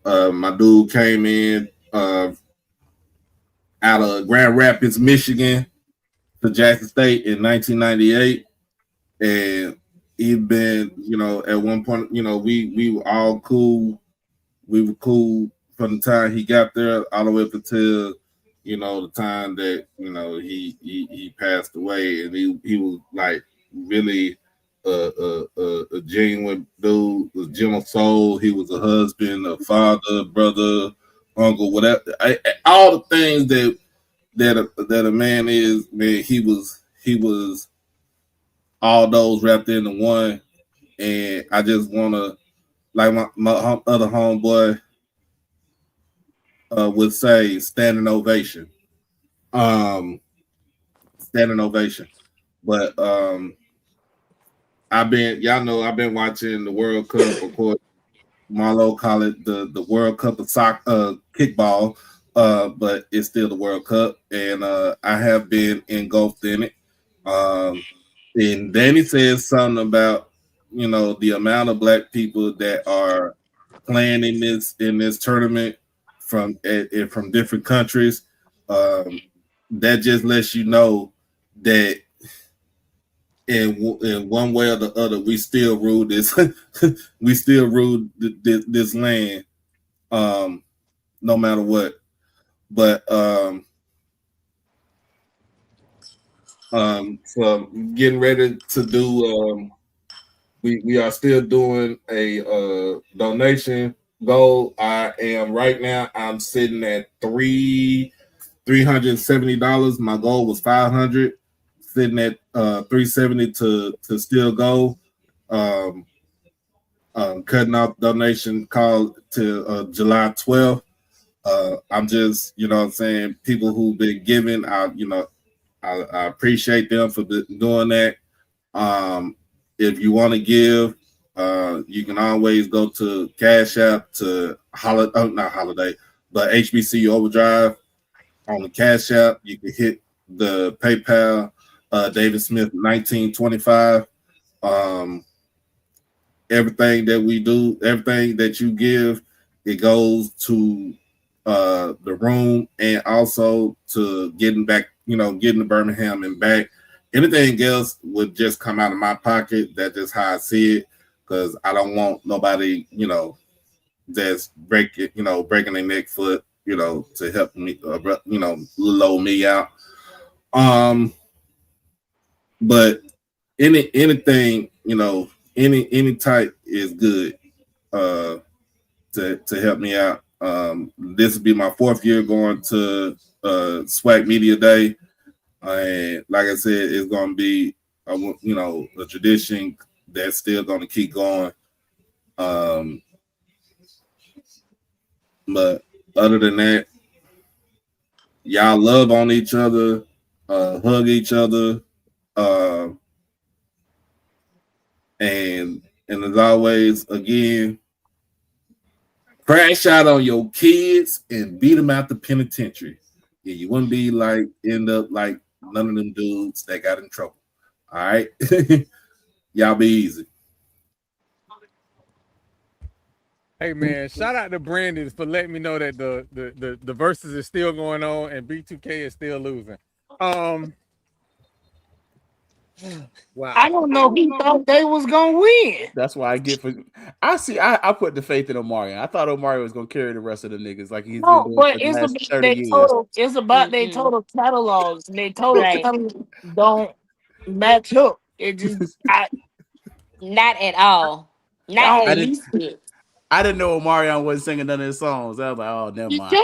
My dude came in out of Grand Rapids, Michigan to Jackson State in 1998. And he'd been, at one point, we were all cool. We were cool from the time he got there all the way up until, the time that, he passed away. And he was like really a genuine dude, a gentle soul. He was a husband, a father, brother, uncle, whatever. All the things that a man is, man, he was all those wrapped into one. And I just want to, like my other homeboy would say, standing ovation. Standing ovation. But I've been watching the World Cup, of course. Marlo call it the World Cup of soccer, kickball, but it's still the World Cup, and I have been engulfed in it. And Danny says something about the amount of black people that are playing in this tournament from different countries. That just lets you know that in one way or the other, we still rule this. We still rule this land, no matter what. But so getting ready to do. We are still doing a donation goal. I am right now. I'm sitting at $370. My goal was $500. Sitting at $370 to still go. Cutting off donation call to July 12th. I'm just, what I'm saying, people who've been giving, I appreciate them for doing that. If you want to give, You can always go to Cash App to not Holiday, but HBC Overdrive on the Cash App. You can hit the PayPal, David Smith 1925. Everything that we do, everything that you give, it goes to the room and also to getting back, getting to Birmingham and back. Anything else would just come out of my pocket. That's just how I see it, because I don't want nobody, that's breaking their neck foot, to help me, low me out. But anything, any type is good to help me out. This will be my 4th year going to SWAC Media Day, and like I said, it's going to be a tradition that's still going to keep going. But other than that, y'all love on each other, hug each other, and as always, again, crash out on your kids and beat them out the penitentiary. Yeah, you wouldn't be end up like none of them dudes that got in trouble. All right, y'all be easy. Hey man, shout out to Brandon for letting me know that the verses is still going on and B2K is still losing. Wow. I don't know who thought they was gonna win. That's why I get for. I put the faith in Omari. I thought Omari was gonna carry the rest of the niggas like he's been doing for the last 30 years. It's about their total catalogs. Their total catalogs don't match up. It just not at all. Not at least bit. I didn't know Omarion wasn't singing none of his songs. I was like, oh, never mind.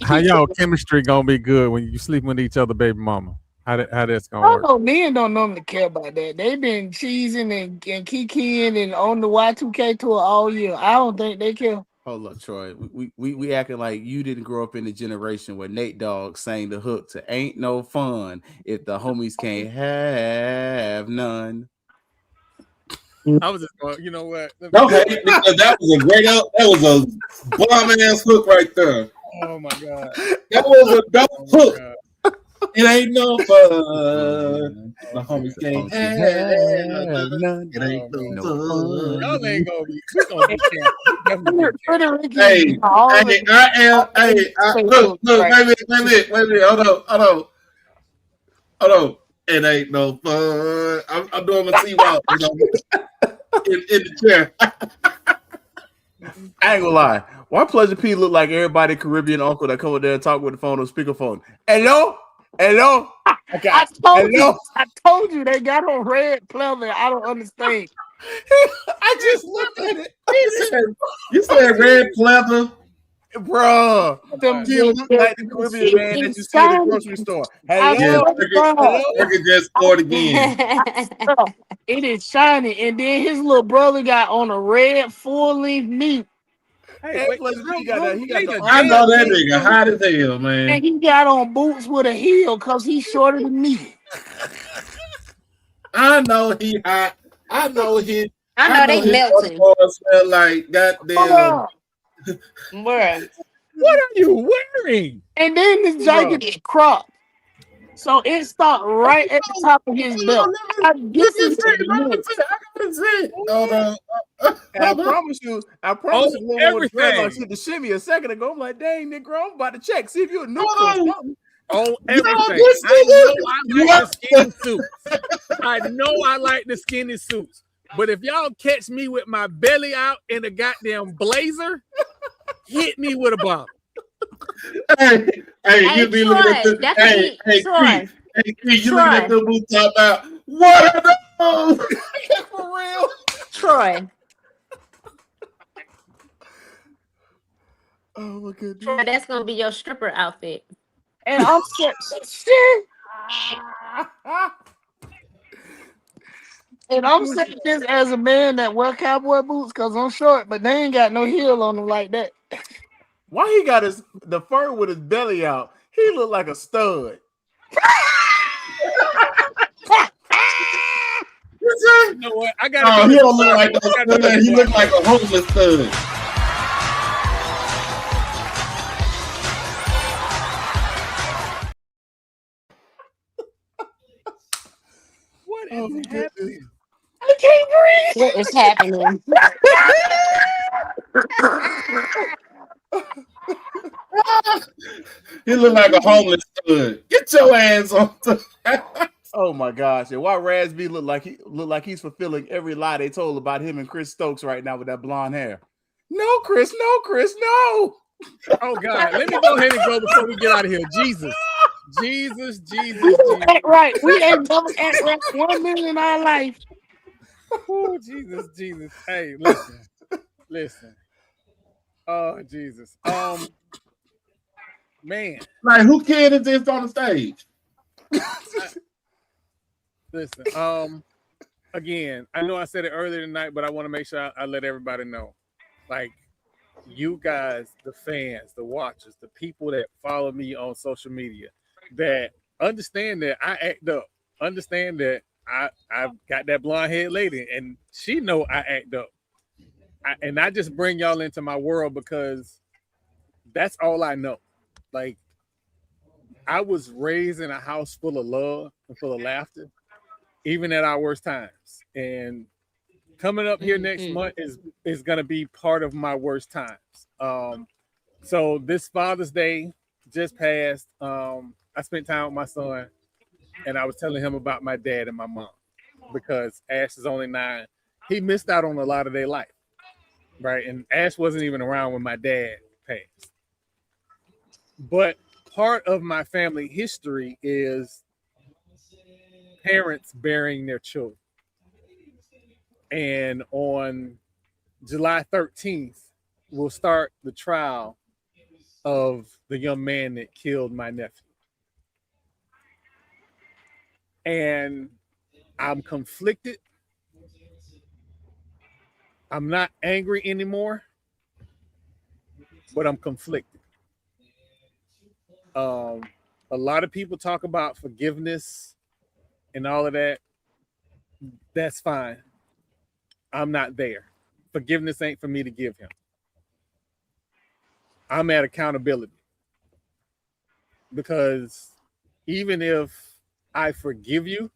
How y'all chemistry gonna be good when you sleep with each other, baby mama? How that's gonna work? know men don't normally care about that. They've been cheesing and kikiing and on the Y2K tour all year. I don't think they care. Hold up, Troy. We acting like you didn't grow up in the generation where Nate Dogg sang the hook to "Ain't No Fun If the Homies Can't Have None." I was just going, you know what? Okay, because that was a bomb ass hook right there. Oh my god, that was a dope hook. It ain't no fun. The homies can't have none. It ain't no fun. Y'all ain't gonna be. We gonna be look, wait a minute. Hold on. It ain't no fun. I'm doing my T-Walk, in the chair. I ain't gonna lie. Why Pleasure P look like everybody Caribbean uncle that come over there and talk with the phone on speakerphone? Hello? Okay. I told you they got on red pleather. I don't understand. I just looked at it. You said red pleather? Bro, you look like the Caribbean man that you see in the grocery store. Hello? Working just scored again. It is shiny. And then his little brother got on a red full-length meat. Hey, he got the I know that nigga hot as hell, man. And he got on boots with a heel because he's shorter than me. I know he hot. I know they melting. Smell like goddamn. Bruh. What are you wearing? And then this jacket is cropped. So it stopped right at the top of his belt. I promise you, everything. The shimmy a second ago. I'm like, dang, nigga, I'm about to check. See if you're new. Oh, everything. I know I like the skinny suits. I know I like the skinny suits. But if y'all catch me with my belly out in a goddamn blazer, hit me with a bomb. Hey, you be looking at the you looking at the boots top out. What are those? For real, Troy. Oh my goodness. Troy, that's gonna be your stripper outfit. And I'm shit. And I'm saying this as a man that wear cowboy boots because I'm short, but they ain't got no heel on them like that. Why he got the fur with his belly out? He look like a stud. You you? You know what? I gotta Oh, do he this. don't look like a stud. He look like a homeless stud. What is happening? I can't breathe. What is happening? He look like a homeless stud. Get your ass on. Oh my gosh! And why Rasby look like he's fulfilling every lie they told about him and Chris Stokes right now with that blonde hair. No, Chris, no. Oh God, let me go ahead and go before we get out of here. Jesus. Act right. We ain't never act right 1 minute in our life. Oh, Jesus. Hey, listen. Oh, Jesus. Man. Like, who kid is this on the stage? Listen, again, I know I said it earlier tonight, but I want to make sure I let everybody know. Like, you guys, the fans, the watchers, the people that follow me on social media, that understand that I act up, understand that I've got that blonde haired lady, and she know I act up. And I just bring y'all into my world because that's all I know. Like, I was raised in a house full of love and full of laughter, even at our worst times. And coming up here next month is going to be part of my worst times. So this Father's Day just passed. I spent time with my son, and I was telling him about my dad and my mom because Ash is only 9. He missed out on a lot of their life, right? And Ash wasn't even around when my dad passed. But part of my family history is parents burying their children. And on July 13th, we'll start the trial of the young man that killed my nephew. And I'm conflicted. I'm not angry anymore, but I'm conflicted. A lot of people talk about forgiveness and all of that. That's fine. I'm not there. Forgiveness ain't for me to give him. I'm at accountability. Because even if I forgive you,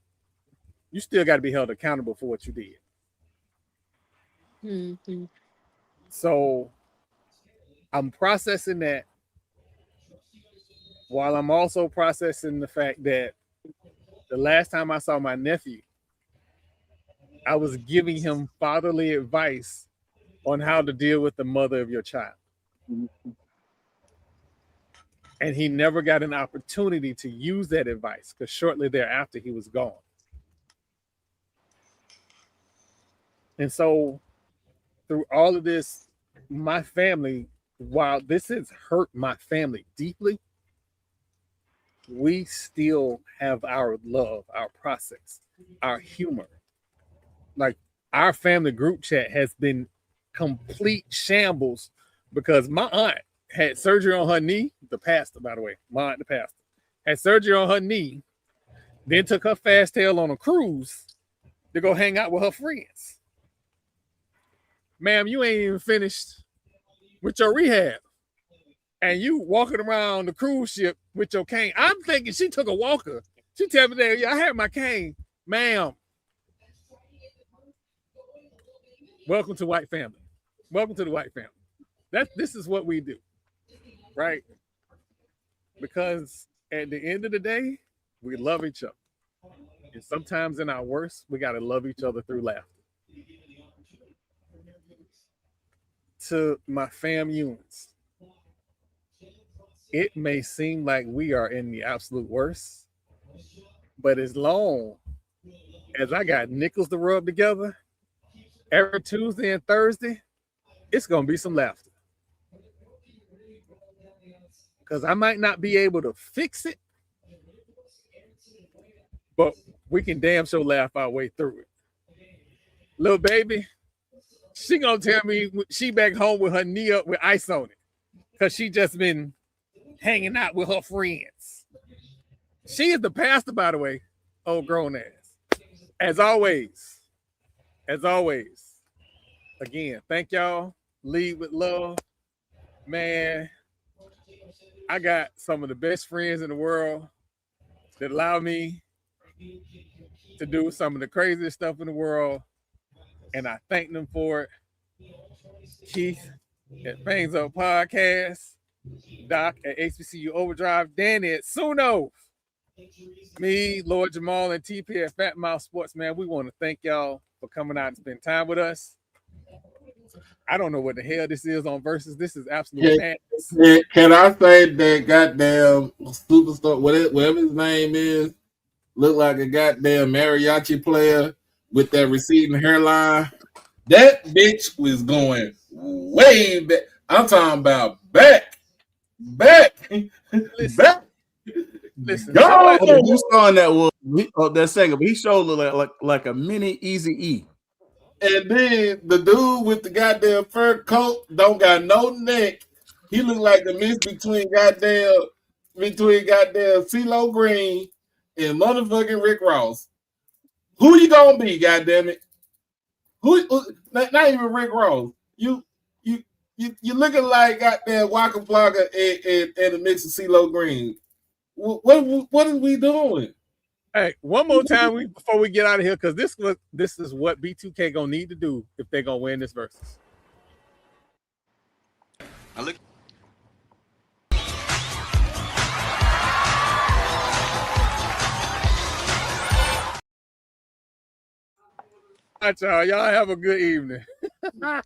you still got to be held accountable for what you did. Mm-hmm. So I'm processing that while I'm also processing the fact that the last time I saw my nephew, I was giving him fatherly advice on how to deal with the mother of your child. And he never got an opportunity to use that advice because shortly thereafter he was gone. And so through all of this, my family, while this has hurt my family deeply, we still have our love, our process, our humor. Like, our family group chat has been complete shambles because my aunt had surgery on her knee. The pastor, by the way, my aunt, the pastor, had surgery on her knee, then took her fast tail on a cruise to go hang out with her friends. Ma'am, you ain't even finished with your rehab. And you walking around the cruise ship with your cane. I'm thinking she took a walker. She tell me that, yeah, I had my cane. Ma'am, welcome to white family. Welcome to the white family. This is what we do, right? Because at the end of the day, we love each other. And sometimes in our worst, we got to love each other through laughter. To my FAMUans, it may seem like we are in the absolute worst, but as long as I got nickels to rub together every Tuesday and Thursday, it's going to be some laughter. Because I might not be able to fix it, but we can damn sure laugh our way through it. Little baby, she going to tell me she back home with her knee up with ice on it because she just been hanging out with her friends. She is the pastor, by the way, old grown ass. As always, as always, again, thank y'all. Lead with love. Man, I got some of the best friends in the world that allow me to do some of the craziest stuff in the world, and I thank them for it. Keith at Fangs Up Podcast, Doc at HBCU Overdrive, Danny at Suno, me, Lord Jamal, and TP at Fat Mouth Sports. Man, we want to thank y'all for coming out and spend time with us. I don't know what the hell this is on Versus. This is absolute madness. Can I say that goddamn superstar, whatever his name is, look like a goddamn mariachi player with that receding hairline? That bitch was going way back. I'm talking about back. Listen. Go! Who's on that second? But he showed like a mini Easy E. And then the dude with the goddamn fur coat don't got no neck. He look like the mix between goddamn CeeLo Green and motherfucking Rick Ross. Who you gonna be, goddamn it? Who not even Rick Ross. You looking like goddamn Waka Flocka and a mix of CeeLo Green. What are we doing? Hey, one more time before we get out of here, because this is what B2K gonna need to do if they're gonna win this Versus. All right, y'all have a good evening. Oh, man.